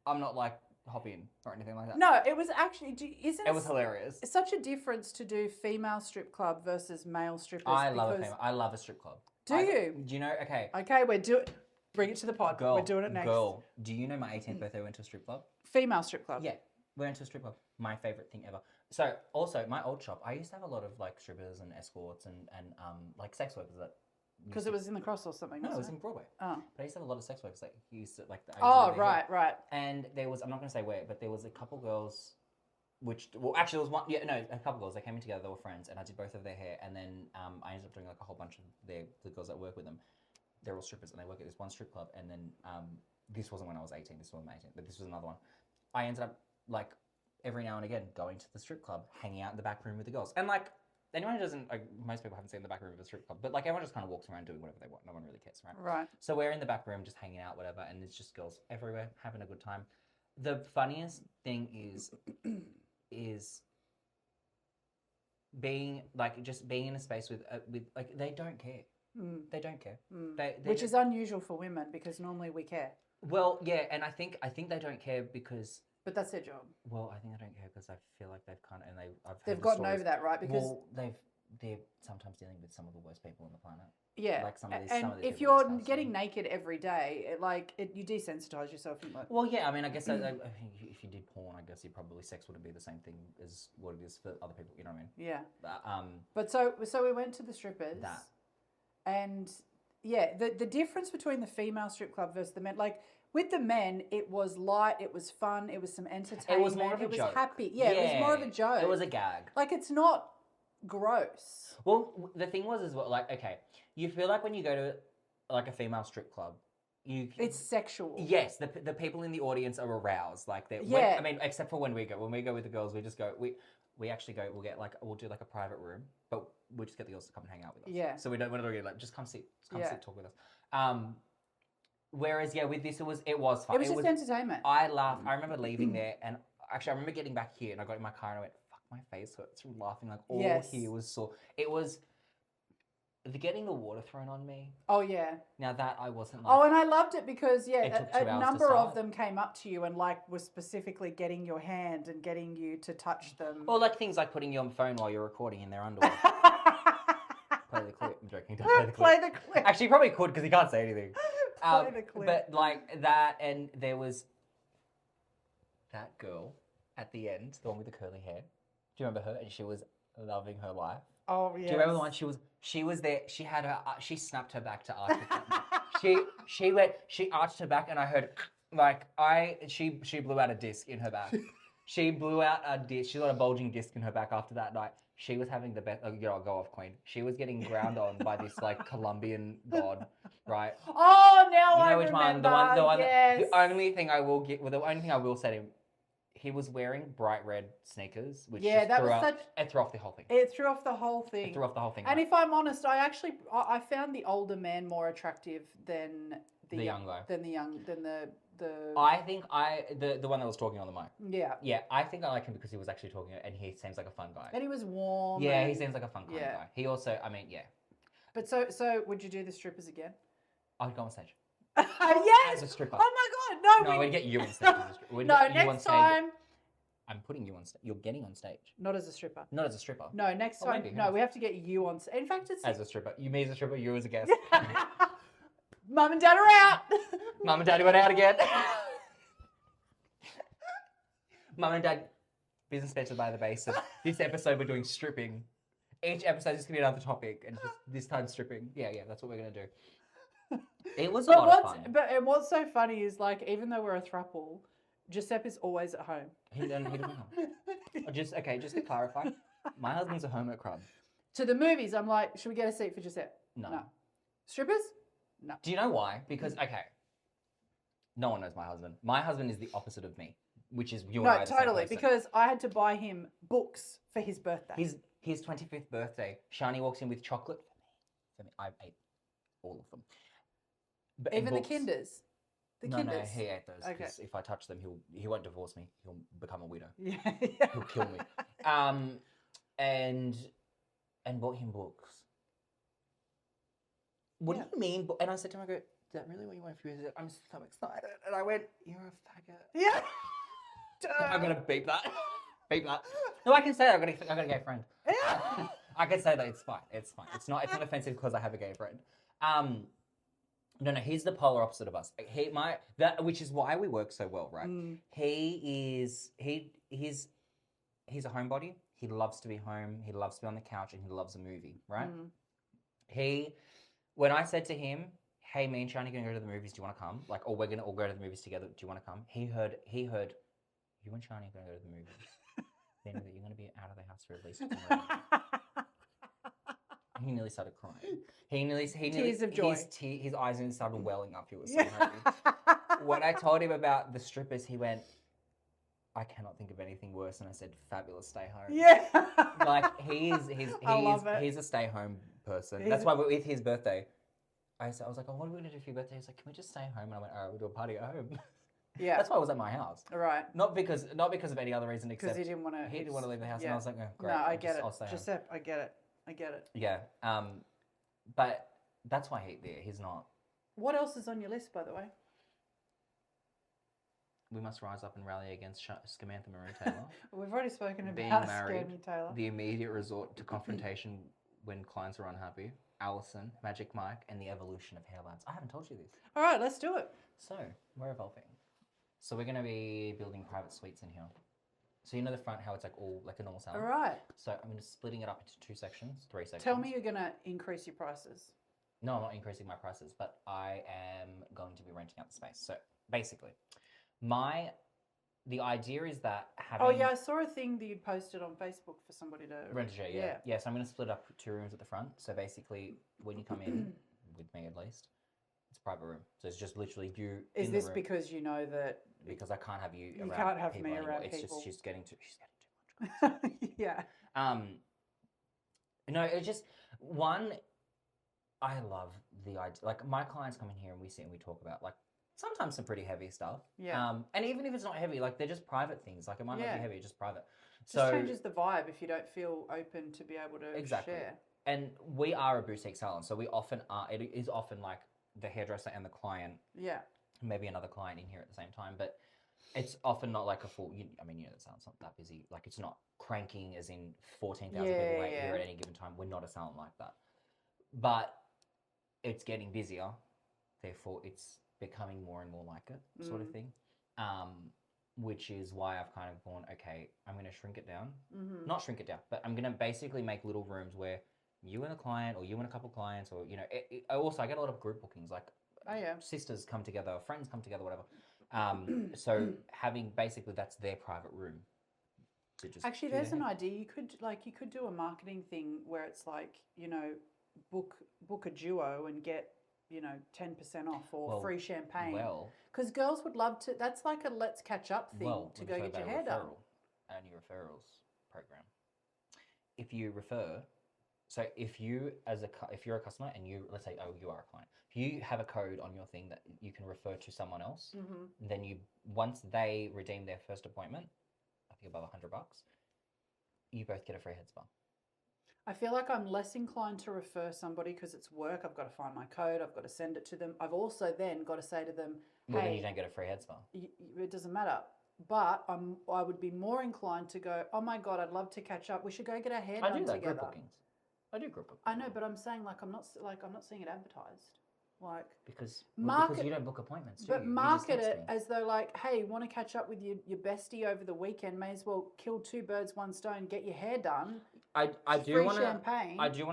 [SPEAKER 1] like hop in or anything like that.
[SPEAKER 2] No, it was actually. Isn't
[SPEAKER 1] It was hilarious.
[SPEAKER 2] It's such a difference to do female strip club versus male strippers.
[SPEAKER 1] I love a strip club.
[SPEAKER 2] Do you?
[SPEAKER 1] Do you know? Okay.
[SPEAKER 2] Okay, we're doing. Bring it to the pod.
[SPEAKER 1] Girl,
[SPEAKER 2] We're doing it next.
[SPEAKER 1] Girl, do you know my 18th birthday I went to a strip club?
[SPEAKER 2] Female strip club.
[SPEAKER 1] Yeah, we went to a strip club. My favorite thing ever. So also my old shop, I used to have a lot of like strippers and escorts and like sex workers that.
[SPEAKER 2] Because it was in the Cross or something.
[SPEAKER 1] No, it was
[SPEAKER 2] wasn't
[SPEAKER 1] in Broadway.
[SPEAKER 2] Oh.
[SPEAKER 1] But I used to have a lot of sex workers that used to like.
[SPEAKER 2] Oh, right, right.
[SPEAKER 1] And there was, I'm not going to say where, but there was a couple girls, actually there was one, a couple girls. They came in together. They were friends, and I did both of their hair. And then I ended up doing like a whole bunch of the girls that work with them. They're all strippers, and they work at this one strip club. And then this wasn't when I was 18. This wasn't 18, but this was another one. I ended up like every now and again going to the strip club, hanging out in the back room with the girls, and like. Anyone who doesn't, like, most people haven't seen the back room of a strip club, but like everyone just kind of walks around doing whatever they want. No one really cares, right?
[SPEAKER 2] Right.
[SPEAKER 1] So we're in the back room just hanging out, whatever, and it's just girls everywhere having a good time. The funniest thing is being like just being in a space with like they don't care. They don't care.
[SPEAKER 2] Which is unusual for women because normally we care.
[SPEAKER 1] Well, yeah, and I think they don't care because.
[SPEAKER 2] But that's their job.
[SPEAKER 1] Well, I think they don't care because I feel like they've kind of
[SPEAKER 2] they've gotten over that, right? Because
[SPEAKER 1] they're sometimes dealing with some of the worst people on the planet.
[SPEAKER 2] Yeah,
[SPEAKER 1] like some of these.
[SPEAKER 2] And if you're getting naked every day, you desensitize yourself.
[SPEAKER 1] Well, yeah, I mean, I guess if you did porn, I guess probably sex wouldn't be the same thing as what it is for other people. You know what I mean?
[SPEAKER 2] Yeah.
[SPEAKER 1] But
[SPEAKER 2] so we went to the strippers. And yeah, the difference between the female strip club versus the men, like. With the men, it was light, it was fun, it was some entertainment.
[SPEAKER 1] It was more of a joke.
[SPEAKER 2] It was happy. Yeah, it was more of a joke.
[SPEAKER 1] It was a gag.
[SPEAKER 2] Like, it's not gross.
[SPEAKER 1] Well, the thing was as well, like, okay, you feel like when you go to, like, a female strip club,
[SPEAKER 2] it's sexual.
[SPEAKER 1] Yes, the people in the audience are aroused. Like, I mean, except for when we go. When we go with the girls, we just go, we actually go, we'll do, like, a private room, but we'll just get the girls to come and hang out with us.
[SPEAKER 2] Yeah.
[SPEAKER 1] So we're not really like, just come sit, talk with us. Whereas, yeah, with this, it was fun.
[SPEAKER 2] It was just entertainment.
[SPEAKER 1] I laughed. I remember leaving there, and actually, I remember getting back here, and I got in my car, and I went, fuck, my face hurts from laughing. Like, all here was sore. It was getting the water thrown on me.
[SPEAKER 2] Oh, yeah.
[SPEAKER 1] Now, that I wasn't like...
[SPEAKER 2] Oh, and I loved it because, yeah, a number
[SPEAKER 1] to
[SPEAKER 2] of them came up to you and, like, were specifically getting your hand and getting you to touch them.
[SPEAKER 1] Or, like, things like putting your phone while you're recording in their underwear. Play the clip. I'm joking. Don't play the clip.
[SPEAKER 2] Play the clip.
[SPEAKER 1] Actually, you probably could because he can't say anything.
[SPEAKER 2] Play the clip.
[SPEAKER 1] But like that, and there was that girl at the end, the one with the curly hair. Do you remember her? And she was loving her life.
[SPEAKER 2] Oh yeah.
[SPEAKER 1] Do you remember the one? She was there. She had her. She snapped her back to arch. She arched her back, and I heard she blew out a disc in her back. She blew out a disc. She got a bulging disc in her back after that night. She was having the best. Go off, Queen. She was getting ground on by this like Colombian god, right?
[SPEAKER 2] Oh, now I
[SPEAKER 1] know which
[SPEAKER 2] remember.
[SPEAKER 1] one? The one.
[SPEAKER 2] Yes.
[SPEAKER 1] The only thing I will get. Well, the only thing I will say to him, he was wearing bright red sneakers, which it threw off the whole thing.
[SPEAKER 2] It threw off the whole thing.
[SPEAKER 1] It threw off the whole thing.
[SPEAKER 2] And if I'm honest, I found the older man more attractive than the
[SPEAKER 1] young guy.
[SPEAKER 2] Than the.
[SPEAKER 1] I think the one that was talking on the mic.
[SPEAKER 2] Yeah.
[SPEAKER 1] Yeah, I think I like him because he was actually talking, and he seems like a fun guy.
[SPEAKER 2] And he was warm.
[SPEAKER 1] Yeah, he seems like a fun kind of guy. He also, I mean, yeah.
[SPEAKER 2] But so would you do the strippers again?
[SPEAKER 1] I would go on stage.
[SPEAKER 2] Yes.
[SPEAKER 1] As a stripper.
[SPEAKER 2] Oh my God, no.
[SPEAKER 1] No, we'd get you on stage. As a stripper.
[SPEAKER 2] No, next time.
[SPEAKER 1] I'm putting you on stage. You're getting on stage.
[SPEAKER 2] Not as a stripper.
[SPEAKER 1] Not as a stripper.
[SPEAKER 2] No, next time. Maybe, no, we have to get you on stage. In fact, it's
[SPEAKER 1] as a stripper. Me as a stripper. You as a guest.
[SPEAKER 2] Mum and Dad are out.
[SPEAKER 1] Mum and Dad went out again. Mum and Dad, business sponsored by the Basin. This episode we're doing stripping. Each episode is going to be another topic, and just this time stripping. Yeah, that's what we're going to do. It was a lot of fun.
[SPEAKER 2] But what's so funny is, like, even though we're a throuple, Giuseppe's always at home.
[SPEAKER 1] He doesn't home. Just to clarify, my husband's at home at Crumb.
[SPEAKER 2] To the movies, I'm like, should we get a seat for Giuseppe?
[SPEAKER 1] No.
[SPEAKER 2] Strippers? No.
[SPEAKER 1] Do you know why? Because, okay, no one knows my husband. My husband is the opposite of me. Which is you and I.
[SPEAKER 2] No, totally. Because I had to buy him books for his birthday.
[SPEAKER 1] his 25th birthday, Shani walks in with chocolate for me. I ate all of them. But, and
[SPEAKER 2] Even the
[SPEAKER 1] books.
[SPEAKER 2] Kinders. The
[SPEAKER 1] No,
[SPEAKER 2] Kinders.
[SPEAKER 1] he ate those
[SPEAKER 2] Okay.
[SPEAKER 1] because if I touch them, he won't divorce me. He'll become a widow.
[SPEAKER 2] Yeah.
[SPEAKER 1] He'll kill me. And bought him books. What do you mean? And I said to him, I go, is that really what you want for you? He said, I'm so excited. And I went, you're a faggot.
[SPEAKER 2] Yeah.
[SPEAKER 1] I'm going to beep that. Beep that. No, I can say that. I've got a gay friend.
[SPEAKER 2] Yeah.
[SPEAKER 1] I can say that. It's fine. It's fine. It's not offensive because I have a gay friend. No, he's the polar opposite of us. Which is why we work so well, right? He's a homebody. He loves to be home. He loves to be on the couch, and he loves a movie, right? When I said to him, "Hey, me and Shani are gonna go to the movies. Do you want to come? Like, or we're gonna all go to the movies together. Do you want to come?" He heard. You and Shani are gonna go to the movies. Then that you're gonna be out of the house for at least 2 months. He nearly started crying. He nearly
[SPEAKER 2] Tears of joy.
[SPEAKER 1] His eyes nearly started welling up. He was so happy. When I told him about the strippers, he went, "I cannot think of anything worse." And I said, "Fabulous, stay home."
[SPEAKER 2] Yeah.
[SPEAKER 1] Like he's a stay home person. That's why with his birthday, I was like, "Oh, what are we gonna do for your birthday?" He's like, "Can we just stay home?" And I went, "All right, we'll do a party at home."
[SPEAKER 2] Yeah.
[SPEAKER 1] That's why I was at my house.
[SPEAKER 2] Right.
[SPEAKER 1] Not because of any other reason except
[SPEAKER 2] because he didn't want to
[SPEAKER 1] leave the house,
[SPEAKER 2] yeah.
[SPEAKER 1] and I was like, "Oh, great."
[SPEAKER 2] No, I get it.
[SPEAKER 1] I'll stay home.
[SPEAKER 2] Giuseppe, I get it.
[SPEAKER 1] Yeah. But that's why he's not.
[SPEAKER 2] What else is on your list, by the way?
[SPEAKER 1] We must rise up and rally against Scamantha Marie Taylor.
[SPEAKER 2] We've already spoken
[SPEAKER 1] Being
[SPEAKER 2] about
[SPEAKER 1] married,
[SPEAKER 2] Scammy Taylor.
[SPEAKER 1] The immediate resort to confrontation when clients are unhappy. Alison, Magic Mike, and the evolution of hairlines. I haven't told you this.
[SPEAKER 2] All right, let's do it.
[SPEAKER 1] So, we're evolving. So we're going to be building private suites in here. So you know the front, how it's like all like a normal salon?
[SPEAKER 2] All right.
[SPEAKER 1] So I'm going to splitting it up into 3 sections.
[SPEAKER 2] Tell me you're going to increase your prices.
[SPEAKER 1] No, I'm not increasing my prices, but I am going to be renting out the space. So basically, the idea is that having...
[SPEAKER 2] Oh yeah, I saw a thing that you posted on Facebook for somebody to...
[SPEAKER 1] Rent a share, yeah. Yeah, so I'm going to split up 2 rooms at the front. So basically, when you come in, with me at least, it's a private room. So it's just literally you
[SPEAKER 2] Is
[SPEAKER 1] in
[SPEAKER 2] this
[SPEAKER 1] the room.
[SPEAKER 2] Because you know that...
[SPEAKER 1] Because I can't have you around
[SPEAKER 2] You can't have
[SPEAKER 1] people
[SPEAKER 2] me
[SPEAKER 1] anymore.
[SPEAKER 2] around
[SPEAKER 1] It's
[SPEAKER 2] people.
[SPEAKER 1] just, she's getting too much.
[SPEAKER 2] Yeah.
[SPEAKER 1] No, it's just, one, I love the idea. Like, my clients come in here and we sit and we talk about, like, sometimes some pretty heavy stuff.
[SPEAKER 2] Yeah.
[SPEAKER 1] And even if it's not heavy, like, they're just private things. Like, it might not be heavy, it's just private.
[SPEAKER 2] Just changes the vibe if you don't feel open to be able to share.
[SPEAKER 1] And we are a boutique salon, so we often are, it is often like the hairdresser and the client. Yeah. Maybe another client in here at the same time, but it's often not like a full, the salon's not that busy. Like, it's not cranking as in 14,000 people right here at any given time. We're not a salon like that. But it's getting busier, therefore it's becoming more and more like it, sort of thing. Which is why I've kind of gone, okay, I'm going to shrink it down. Not shrink it down, but I'm going to basically make little rooms where you and a client, or you and a couple of clients, or, I get a lot of group bookings, like sisters come together, friends come together, whatever. So having basically, that's their private room. To just
[SPEAKER 2] actually, there's an idea. You could do a marketing thing where it's like, book a duo and get 10% off or free champagne. Because girls would love to. That's like a let's catch up thing to go get your hair done.
[SPEAKER 1] And your referrals program. If you refer, so if you're a customer and let's say, you are a client, if you have a code on your thing that you can refer to someone else, then once they redeem their first appointment, I think above $100, you both get a free head spa.
[SPEAKER 2] I feel like I'm less inclined to refer somebody because it's work. I've got to find my code. I've got to send it to them. I've also then got to say to them,
[SPEAKER 1] well, then you don't get a free head spa.
[SPEAKER 2] It doesn't matter. But I would be more inclined to go, oh my God, I'd love to catch up. We should go get our hair done together. I do
[SPEAKER 1] group bookings. I do group bookings.
[SPEAKER 2] I know, but I'm saying I'm not seeing it advertised. Like,
[SPEAKER 1] because you don't book appointments, do you?
[SPEAKER 2] But market it as though like, hey, want to catch up with your bestie over the weekend? May as well kill 2 birds, 1 stone. Get your hair done. I do want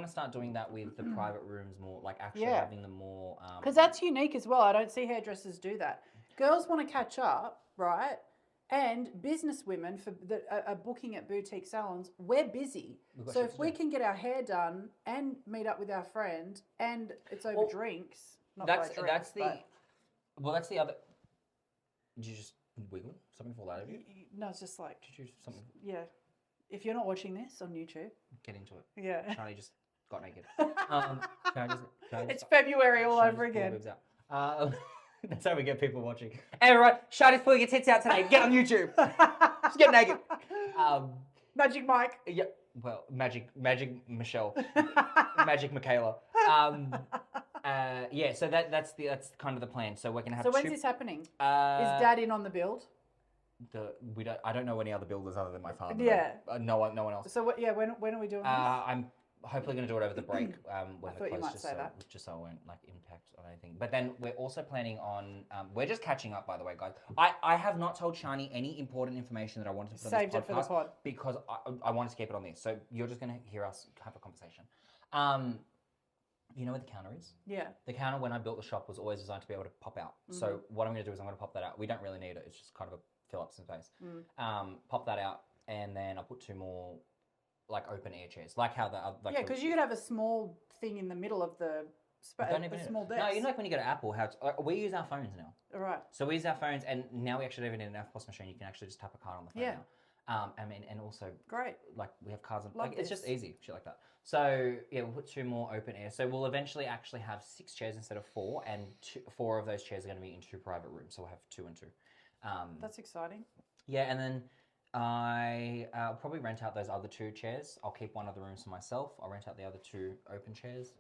[SPEAKER 2] to start doing that with the private rooms more, like actually having them more. Because that's unique as well. I don't see hairdressers do that. Girls want to catch up, right? And business women that are booking at boutique salons, we're busy. So if we can get our hair done and meet up with our friend, and it's over drinks, that's
[SPEAKER 1] the other. Did you just wiggle? Something fall out of you?
[SPEAKER 2] No, it's just like something. Yeah, if you're not watching this on YouTube,
[SPEAKER 1] Get into it.
[SPEAKER 2] yeah.
[SPEAKER 1] Charlie just got naked. Shani
[SPEAKER 2] It's February all
[SPEAKER 1] Shani's
[SPEAKER 2] over
[SPEAKER 1] pulled her
[SPEAKER 2] again.
[SPEAKER 1] boobs out. That's how we get people watching. Everyone, Shani's pulling your tits out today. Get on YouTube. Just get naked.
[SPEAKER 2] Magic Mike.
[SPEAKER 1] Yeah. Well, Magic Michelle, Magic Michaela. Yeah. So that's kind of the plan. So we're gonna have.
[SPEAKER 2] So when's this happening? Is
[SPEAKER 1] Uh,
[SPEAKER 2] Dad in on the build?
[SPEAKER 1] I don't know any other builders other than my father.
[SPEAKER 2] Yeah.
[SPEAKER 1] No one else.
[SPEAKER 2] So when are we doing this?
[SPEAKER 1] I'm hopefully going to do it over the break when
[SPEAKER 2] thought
[SPEAKER 1] we're
[SPEAKER 2] you
[SPEAKER 1] close,
[SPEAKER 2] might
[SPEAKER 1] just
[SPEAKER 2] say
[SPEAKER 1] so
[SPEAKER 2] that.
[SPEAKER 1] just so I won't like impact on anything. But then we're also planning on. We're just catching up, by the way, guys. I have not told Shani any important information that I wanted to put on
[SPEAKER 2] Saved
[SPEAKER 1] this
[SPEAKER 2] it for the
[SPEAKER 1] podcast
[SPEAKER 2] pod.
[SPEAKER 1] because I wanted to keep it on this. So you're just going to hear us have a conversation. You know where the counter is?
[SPEAKER 2] Yeah.
[SPEAKER 1] The counter when I built the shop was always designed to be able to pop out. So what I'm going to do is I'm going to pop that out. We don't really need it. It's just kind of a fill up some space. Pop that out, and then I'll put 2 more like open air chairs, like how the like.
[SPEAKER 2] Yeah, because you could have a small thing in the middle of the
[SPEAKER 1] don't even
[SPEAKER 2] a
[SPEAKER 1] need
[SPEAKER 2] small
[SPEAKER 1] it.
[SPEAKER 2] desk.
[SPEAKER 1] No, you know, like when you go to Apple, how we use our phones now.
[SPEAKER 2] Right.
[SPEAKER 1] So we use our phones, and now we actually don't even need an FPOS machine. You can actually just tap a card on the phone
[SPEAKER 2] Yeah.
[SPEAKER 1] now. I mean, and also
[SPEAKER 2] Great.
[SPEAKER 1] like we have cards on,
[SPEAKER 2] Love
[SPEAKER 1] like it's just
[SPEAKER 2] this.
[SPEAKER 1] easy, shit like that. So yeah, we'll put 2 more open air. So we'll eventually actually have 6 chairs instead of 4, and 4 of those chairs are going to be in 2 private rooms. So we'll have 2 and 2.
[SPEAKER 2] That's exciting.
[SPEAKER 1] Yeah, and then I'll probably rent out those other 2 chairs. I'll keep one of the rooms for myself. I'll rent out the other 2 open chairs.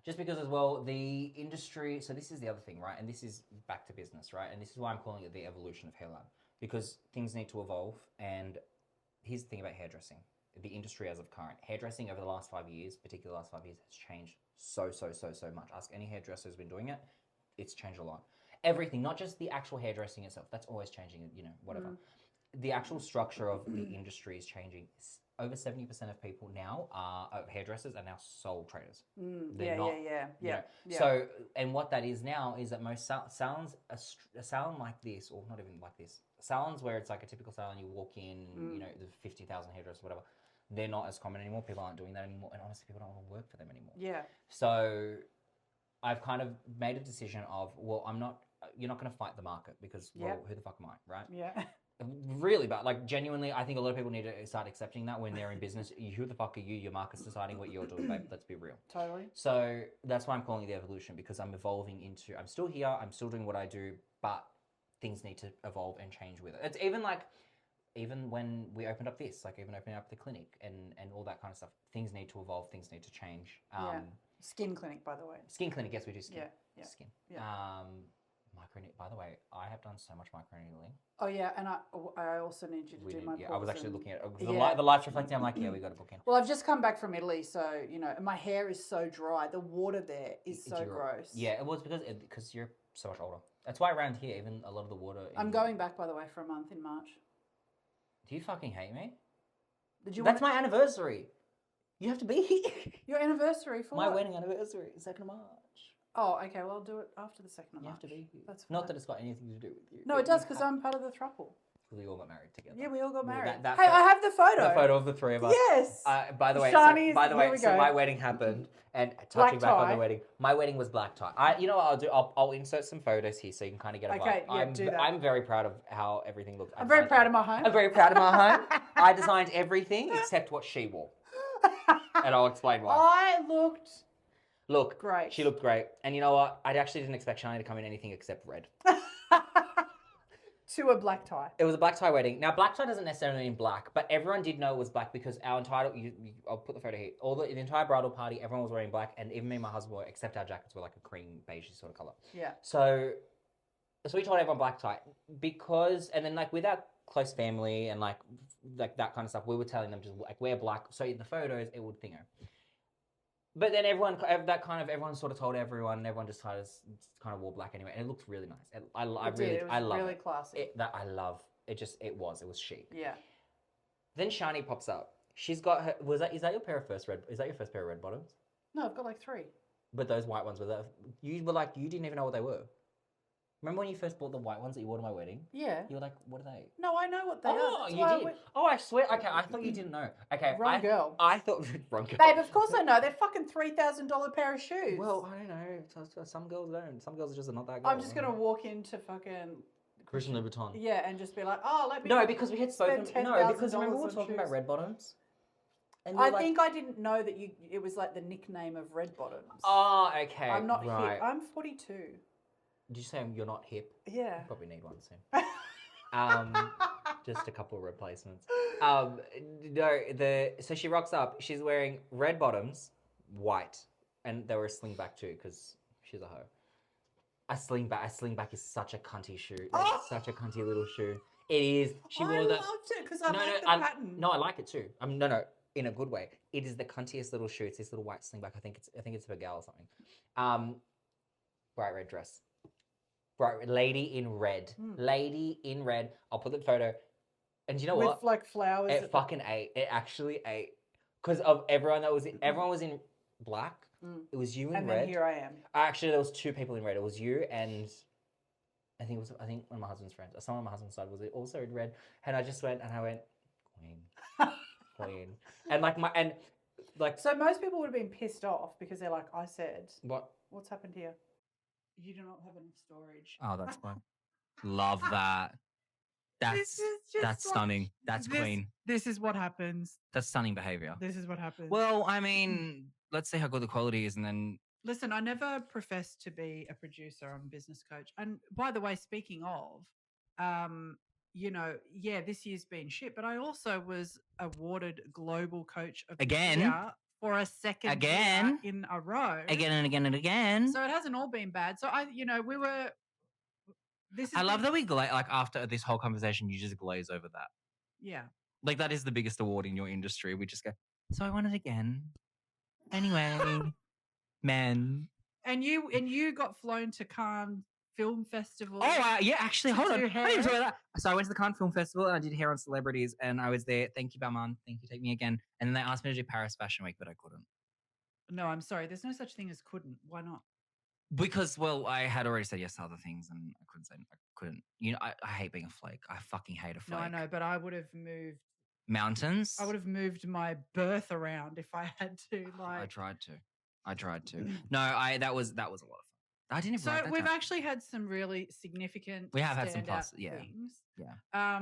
[SPEAKER 1] Just because as well, the industry, so this is the other thing, right? And this is back to business, right? And this is why I'm calling it the evolution of hair lab, because things need to evolve. And here's the thing about hairdressing. The industry as of current. Hairdressing over the last 5 years, particularly the last 5 years, has changed so much. Ask any hairdresser who's been doing it, it's changed a lot. Everything, not just the actual hairdressing itself, that's always changing, you know, whatever. The actual structure of the industry is changing. Over 70% of people now of hairdressers are now sole traders. They're not, you know. So, and what that is now is that most salons, a salon like this, or not even like this, salons where it's like a typical salon, you walk in, you know, there's 50,000 hairdressers, whatever, they're not as common anymore. People aren't doing that anymore. And honestly, people don't want to work for them anymore.
[SPEAKER 2] Yeah.
[SPEAKER 1] So I've kind of made a decision of, well, you're not going to fight the market because, well, who the fuck am I, right?
[SPEAKER 2] Yeah.
[SPEAKER 1] Really bad. Like, genuinely, I think a lot of people need to start accepting that when they're in business. Who the fuck are you? Your market's deciding what you're doing, babe. Let's be real.
[SPEAKER 2] Totally.
[SPEAKER 1] So that's why I'm calling it the evolution, because I'm evolving into, I'm still here, I'm still doing what I do, but things need to evolve and change with it. It's even like, even when we opened up this, like even opening up the clinic and all that kind of stuff, things need to evolve, things need to change.
[SPEAKER 2] Skin clinic, by the way.
[SPEAKER 1] Skin clinic, yes, we do skin.
[SPEAKER 2] Yeah.
[SPEAKER 1] Skin.
[SPEAKER 2] Yeah.
[SPEAKER 1] By the way, I have done so much microneedling.
[SPEAKER 2] Oh yeah, and I also need you to do my pores.
[SPEAKER 1] I was actually looking at
[SPEAKER 2] Yeah.
[SPEAKER 1] the lights reflecting. I'm like, yeah, we got to book in.
[SPEAKER 2] Well, I've just come back from Italy, so you know, my hair is so dry. The water there is so gross.
[SPEAKER 1] Yeah, it was because you're so much older. That's why around here, even a lot of the water.
[SPEAKER 2] I'm going back, by the way, for a month in March.
[SPEAKER 1] Do you fucking hate me?
[SPEAKER 2] That's
[SPEAKER 1] my anniversary. You have to be here.
[SPEAKER 2] Your anniversary for
[SPEAKER 1] my
[SPEAKER 2] what?
[SPEAKER 1] wedding anniversary, 2nd of March.
[SPEAKER 2] Oh, okay. Well, I'll do it after the 2nd of March.
[SPEAKER 1] You have to be here.
[SPEAKER 2] That's fine.
[SPEAKER 1] Not that it's got anything to do with you.
[SPEAKER 2] No, it does, because I'm part of the throuple.
[SPEAKER 1] We all got married together.
[SPEAKER 2] Yeah, we all got married.
[SPEAKER 1] That
[SPEAKER 2] hey, I have the photo.
[SPEAKER 1] The photo of the 3 of us.
[SPEAKER 2] Yes.
[SPEAKER 1] By the way,
[SPEAKER 2] Shani's,
[SPEAKER 1] so my wedding happened, and touching back on the wedding, my wedding was black tie. You know what I'll do? I'll insert some photos here so you can kind of get a vibe.
[SPEAKER 2] Okay, yeah, do that.
[SPEAKER 1] I'm very proud of how everything looked.
[SPEAKER 2] I'm very proud of my home.
[SPEAKER 1] I'm very proud of my home. I designed everything except what she wore, and I'll explain why.
[SPEAKER 2] I
[SPEAKER 1] Look,
[SPEAKER 2] great.
[SPEAKER 1] She looked great, and you know what? I actually didn't expect Shani to come in anything except red.
[SPEAKER 2] To a black tie.
[SPEAKER 1] It was a black tie wedding. Now, black tie doesn't necessarily mean black, but everyone did know it was black because our entire, I'll put the photo here, the entire bridal party, everyone was wearing black, and even me and my husband were, except our jackets were like a cream beige sort of color.
[SPEAKER 2] Yeah.
[SPEAKER 1] So we told everyone black tie because, and then like with our close family and like that kind of stuff, we were telling them just like wear black. So in the photos, it would thingo. But then everyone sort of told everyone, and everyone just kind of wore black anyway, and it looked really nice. I love
[SPEAKER 2] really
[SPEAKER 1] it.
[SPEAKER 2] classy.
[SPEAKER 1] I love it. It was chic.
[SPEAKER 2] Yeah.
[SPEAKER 1] Then Shani pops up. She's got her. Is that your first pair of red bottoms?
[SPEAKER 2] No, I've got like 3.
[SPEAKER 1] But those white ones you didn't even know what they were. Remember when you first bought the white ones that you wore to my wedding?
[SPEAKER 2] Yeah.
[SPEAKER 1] You were like, what are they?
[SPEAKER 2] No, I know what they are.
[SPEAKER 1] Oh,
[SPEAKER 2] That's
[SPEAKER 1] you
[SPEAKER 2] why
[SPEAKER 1] did. I swear. Okay, I thought you didn't know. Okay,
[SPEAKER 2] Wrong girl.
[SPEAKER 1] I thought wrong girl.
[SPEAKER 2] Babe, of course I know. They're fucking $3,000 pair of shoes.
[SPEAKER 1] Well, I don't know. Some girls don't. Some girls are just not that good.
[SPEAKER 2] I'm just going to walk into fucking
[SPEAKER 1] Christian Louboutin.
[SPEAKER 2] Yeah, and just be like, oh, let me.
[SPEAKER 1] No, because we had spoken.
[SPEAKER 2] spend
[SPEAKER 1] No, because
[SPEAKER 2] $10,000
[SPEAKER 1] remember we were
[SPEAKER 2] on
[SPEAKER 1] talking about
[SPEAKER 2] shoes.
[SPEAKER 1] red bottoms. And
[SPEAKER 2] I think I didn't know that it was like the nickname of red bottoms.
[SPEAKER 1] Oh, okay.
[SPEAKER 2] I'm not
[SPEAKER 1] right.
[SPEAKER 2] hip. I'm 42.
[SPEAKER 1] Did you say you're not hip?
[SPEAKER 2] Yeah.
[SPEAKER 1] Probably need one soon. Just a couple of replacements. So she rocks up. She's wearing red bottoms, white, and they were a slingback too because she's a hoe. A slingback is such a cunty shoe. That's such a cunty little shoe. It is. She wore
[SPEAKER 2] loved it because I like the pattern.
[SPEAKER 1] No, I like it too. No, in a good way. It is the cuntiest little shoe. It's this little white slingback. I think it's for a gal or something. Bright red dress. Bright lady in red. Lady in red. I'll put the photo. And you know what?
[SPEAKER 2] With like flowers.
[SPEAKER 1] It fucking ate. It actually ate. Because of everyone that was in, everyone was in black. It was you in red.
[SPEAKER 2] And then here I am.
[SPEAKER 1] Actually, there was two people in red. It was you and I think one of my husband's friends. Someone on my husband's side was also in red. And I just went, queen, queen. And
[SPEAKER 2] So most people would have been pissed off because they're like, I said,
[SPEAKER 1] what?
[SPEAKER 2] What's happened here? You do not have enough storage.
[SPEAKER 1] Oh, that's fine. Love that. That's stunning. That's queen.
[SPEAKER 2] This is what happens.
[SPEAKER 1] That's stunning behavior.
[SPEAKER 2] This is what happens.
[SPEAKER 1] Well, I mean, let's see how good the quality is, and then.
[SPEAKER 2] Listen, I never professed to be a producer. I'm a business coach. And by the way, speaking of, this year's been shit, but I also was awarded Global Coach of the Year for a second year in a row.
[SPEAKER 1] Again and again and again.
[SPEAKER 2] So it hasn't all been bad. So we were.
[SPEAKER 1] I love that we after this whole conversation, you just glaze over that.
[SPEAKER 2] Yeah.
[SPEAKER 1] Like that is the biggest award in your industry. We just go, so I won it again. Anyway, man.
[SPEAKER 2] And you got flown to Cannes Film Festival.
[SPEAKER 1] Oh, yeah, actually, hold on. I didn't tell you that. So I went to the Cannes Film Festival and I did hair on celebrities and I was there. Thank you, Balmain. Thank you, take me again. And then they asked me to do Paris Fashion Week, but I couldn't.
[SPEAKER 2] No, I'm sorry. There's no such thing as couldn't. Why not?
[SPEAKER 1] Because, I had already said yes to other things and I couldn't. You know, I hate being a flake. I fucking hate a flake.
[SPEAKER 2] No, I know, but I would have moved
[SPEAKER 1] mountains.
[SPEAKER 2] I would have moved my berth around if I had to.
[SPEAKER 1] I tried to. No, that was a lot of fun. I didn't.
[SPEAKER 2] So we've actually had some really significant.
[SPEAKER 1] We have had some
[SPEAKER 2] things.
[SPEAKER 1] Yeah.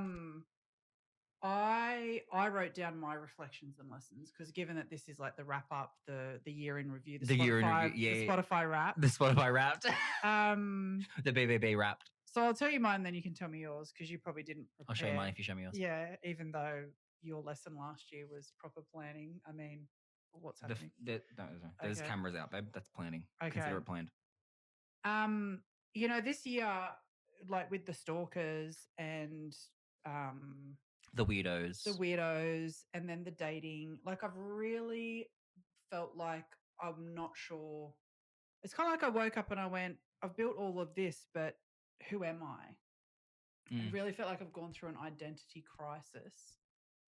[SPEAKER 2] I wrote down my reflections and lessons because given that this is like the wrap up, the year in review, the Spotify wrap,
[SPEAKER 1] the Spotify wrapped, the BBB wrapped.
[SPEAKER 2] So I'll tell you mine, then you can tell me yours because you probably didn't prepare.
[SPEAKER 1] I'll show you mine if you show me yours.
[SPEAKER 2] Yeah, even though your lesson last year was proper planning. I mean, what's happening?
[SPEAKER 1] There's cameras out, babe. That's planning.
[SPEAKER 2] Okay.
[SPEAKER 1] Consider it planned.
[SPEAKER 2] This year, like with the stalkers and
[SPEAKER 1] the weirdos,
[SPEAKER 2] and then the dating, like I've really felt like I'm not sure. It's kind of like I woke up and I went, I've built all of this, but who am I? I really felt like I've gone through an identity crisis.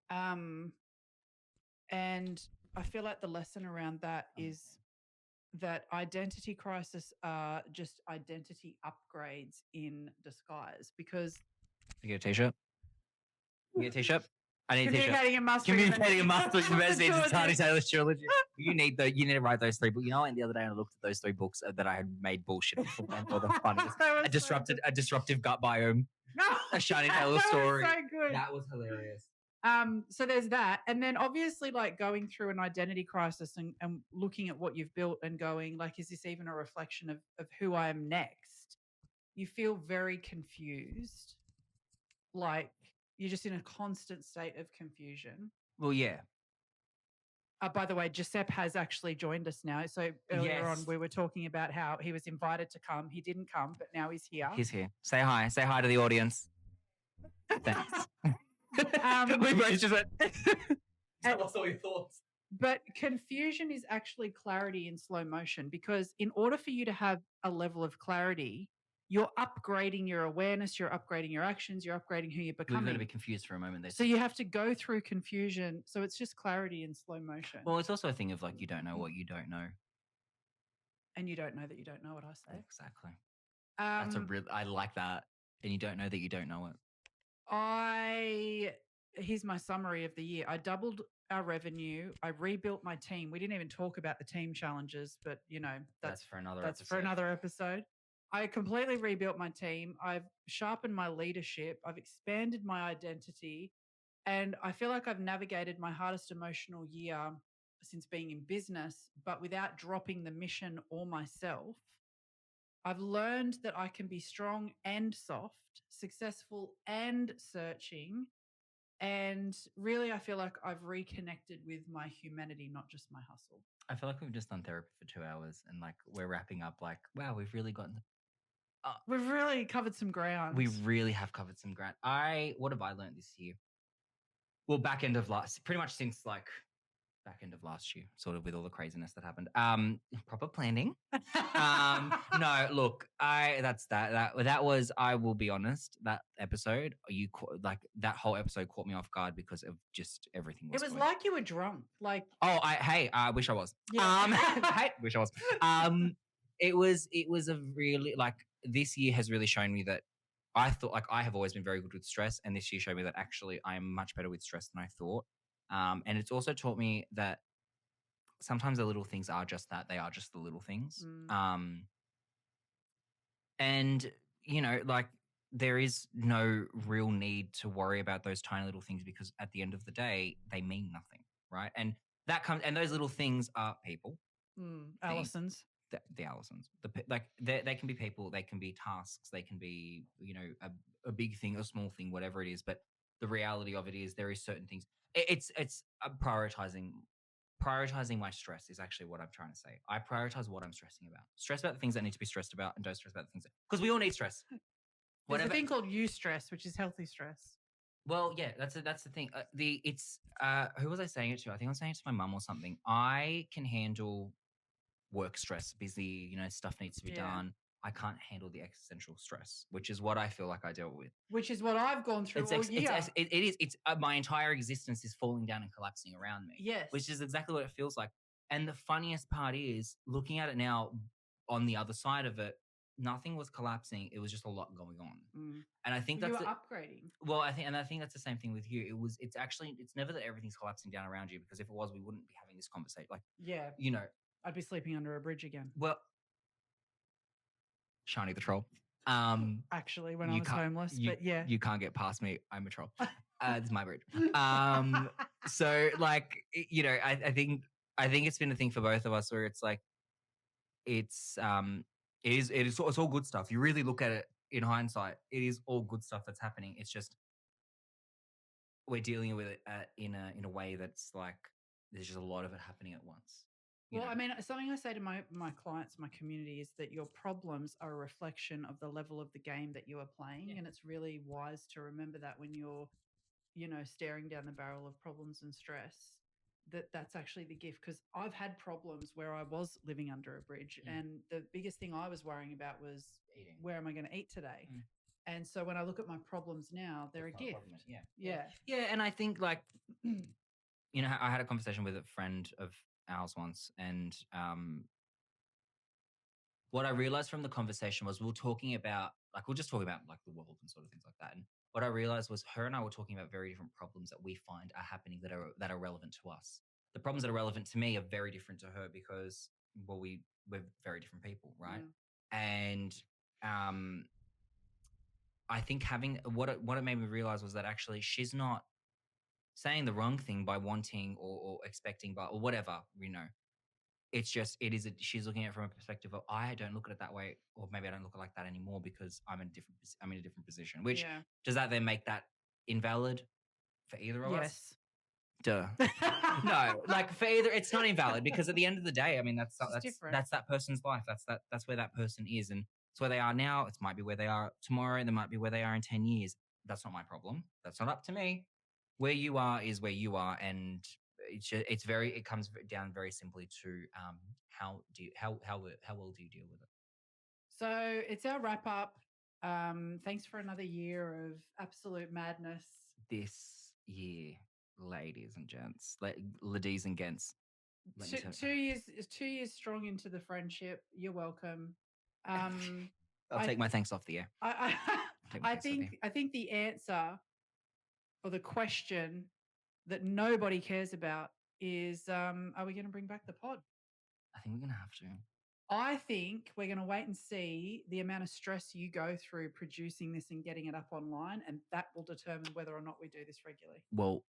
[SPEAKER 2] And I feel like the lesson around that is that identity crisis are just identity upgrades in disguise because...
[SPEAKER 1] You get a t-shirt? You get a t-shirt? I need a t-shirt.
[SPEAKER 2] Communicating
[SPEAKER 1] and mastering the message. It's Tiny Taylor's trilogy. You need to write those 3 books. You know, and the other day I looked at those 3 books that I had made bullshit for the funniest. A disruptive gut biome. A Shiny Taylor story.
[SPEAKER 2] So good.
[SPEAKER 1] That was hilarious.
[SPEAKER 2] So there's that. And then obviously like going through an identity crisis and looking at what you've built and going like, is this even a reflection of who I am next? You feel very confused. Like you're just in a constant state of confusion.
[SPEAKER 1] Well, yeah.
[SPEAKER 2] By the way, Giuseppe has actually joined us now. So earlier on we were talking about how he was invited to come. He didn't come, but now he's here.
[SPEAKER 1] He's here. Say hi. Say hi to the audience. Thanks. We both just went. Tell us all your thoughts.
[SPEAKER 2] But confusion is actually clarity in slow motion because in order for you to have a level of clarity, you're upgrading your awareness, you're upgrading your actions, you're upgrading who you're becoming.
[SPEAKER 1] We're going to be confused for a moment there.
[SPEAKER 2] So you have to go through confusion. So it's just clarity in slow motion.
[SPEAKER 1] Well, it's also a thing of like you don't know what you don't know.
[SPEAKER 2] And you don't know that you don't know what I say.
[SPEAKER 1] Exactly. I like that. And you don't know that you don't know it.
[SPEAKER 2] Here's my summary of the year. I doubled our revenue. I rebuilt my team. We didn't even talk about the team challenges, but you know, that's for another episode. I completely rebuilt my team. I've sharpened my leadership. I've expanded my identity. And I feel like I've navigated my hardest emotional year since being in business, but without dropping the mission or myself. I've learned that I can be strong and soft, successful and searching. And really, I feel like I've reconnected with my humanity, not just my hustle.
[SPEAKER 1] I feel like we've just done therapy for 2 hours and like we're wrapping up like, wow, we've really gotten
[SPEAKER 2] We've really covered some ground.
[SPEAKER 1] we really have covered some ground. What have I learned this year? Well, pretty much since like back end of last year, sort of with all the craziness that happened. Proper planning. No, look, that was. I will be honest. That episode, like that whole episode caught me off guard because of just everything.
[SPEAKER 2] It was
[SPEAKER 1] going.
[SPEAKER 2] like you were drunk. Like,
[SPEAKER 1] I wish I was.
[SPEAKER 2] Yeah.
[SPEAKER 1] Hey, wish I was. It was a really like this year has really shown me that I thought like I have always been very good with stress, and this year showed me that actually I am much better with stress than I thought. And it's also taught me that sometimes the little things are just that they are just the little things. And you know, like there is no real need to worry about those tiny little things because at the end of the day, they mean nothing, right? And those little things are people,
[SPEAKER 2] Allison's.
[SPEAKER 1] the Allisons, like they can be people, they can be tasks, they can be a big thing, a small thing, whatever it is. But the reality of it is there is certain things. It's prioritizing my stress is actually what I'm trying to say. I prioritize what I'm stressing about. Stress about the things that need to be stressed about, and don't stress about the things because we all need stress.
[SPEAKER 2] There's a thing called eustress, which is healthy stress.
[SPEAKER 1] Well, yeah, that's the thing. Who was I saying it to? I think I was saying it to my mum or something. I can handle work stress, busy, stuff needs to be done. I can't handle the existential stress, which is what I feel like I dealt with.
[SPEAKER 2] Which is what I've gone through all year.
[SPEAKER 1] It's my entire existence is falling down and collapsing around me.
[SPEAKER 2] Yes.
[SPEAKER 1] Which is exactly what it feels like. And the funniest part is looking at it now on the other side of it, nothing was collapsing. It was just a lot going on. And I think
[SPEAKER 2] you were upgrading.
[SPEAKER 1] Well, I think that's the same thing with you. It's never that everything's collapsing down around you, because if it was, we wouldn't be having this conversation. Like,
[SPEAKER 2] yeah, I'd be sleeping under a bridge again.
[SPEAKER 1] Well, Shiny the troll.
[SPEAKER 2] Actually, when I was homeless, but yeah,
[SPEAKER 1] you can't get past me. I'm a troll. This is my bridge. So like, I think it's been a thing for both of us where it's like, it's all good stuff. You really look at it in hindsight, it is all good stuff that's happening. It's just we're dealing with it in a way that's like there's just a lot of it happening at once.
[SPEAKER 2] Well, I mean, something I say to my clients, my community, is that your problems are a reflection of the level of the game that you are playing. And it's really wise to remember that when you're, staring down the barrel of problems and stress, that's actually the gift. Because I've had problems where I was living under a bridge. And the biggest thing I was worrying about was eating. Where am I going to eat today? And so when I look at my problems now, they're a gift.
[SPEAKER 1] Yeah. And I think like, I had a conversation with a friend of ours once, and what I realized from the conversation was we're just talking about like the world and sort of things like that. And what I realized was her and I were talking about very different problems that we find are happening that are relevant to us. The problems that are relevant to me are very different to her because, well, we're very different people, right? And I think having what it made me realize was that actually she's not saying the wrong thing by wanting or expecting, or whatever, It's just, she's looking at it from a perspective of, I don't look at it that way, or maybe I don't look at it like that anymore because I'm in a different position. Which, does that then make that invalid for either of us?
[SPEAKER 2] Yes.
[SPEAKER 1] Duh. No, like for either, it's not invalid because at the end of the day, I mean, that's that person's life. That's where that person is, and it's where they are now. It might be where they are tomorrow. They might be where they are in 10 years. That's not my problem. That's not up to me. Where you are is where you are, and it comes down very simply to how well do you deal with it?
[SPEAKER 2] So it's our wrap up. Thanks for another year of absolute madness.
[SPEAKER 1] This year, ladies and gents, ladies and gents.
[SPEAKER 2] 2 years strong into the friendship. You're welcome.
[SPEAKER 1] I'll take my thanks off the air.
[SPEAKER 2] I think the answer or the question that nobody cares about is, are we going to bring back the pod?
[SPEAKER 1] I think we're going to have to.
[SPEAKER 2] I think we're going to wait and see the amount of stress you go through producing this and getting it up online, and that will determine whether or not we do this regularly.
[SPEAKER 3] Well,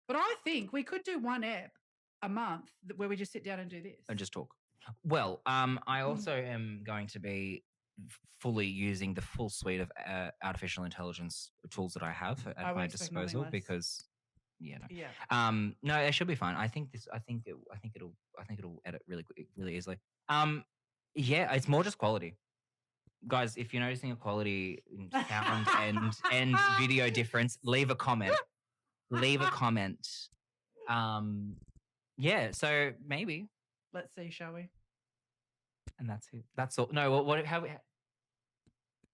[SPEAKER 2] But I think we could do one ep a month where we just sit down and do this.
[SPEAKER 3] and just talk. Well, I also am going to be fully using the full suite of artificial intelligence tools that I have
[SPEAKER 2] I
[SPEAKER 3] at
[SPEAKER 2] would
[SPEAKER 3] my
[SPEAKER 2] expect nothing
[SPEAKER 3] disposal
[SPEAKER 2] less.
[SPEAKER 3] because, yeah, no.
[SPEAKER 2] Yeah.
[SPEAKER 3] No, it should be fine. I think it'll edit really easily. Yeah, it's more just quality. Guys, if you're noticing a quality in sound and video difference, leave a comment. Leave a comment. Yeah, so maybe.
[SPEAKER 2] Let's see, shall we?
[SPEAKER 3] And that's it. That's all. No, what how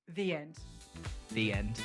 [SPEAKER 2] The end.
[SPEAKER 3] the end.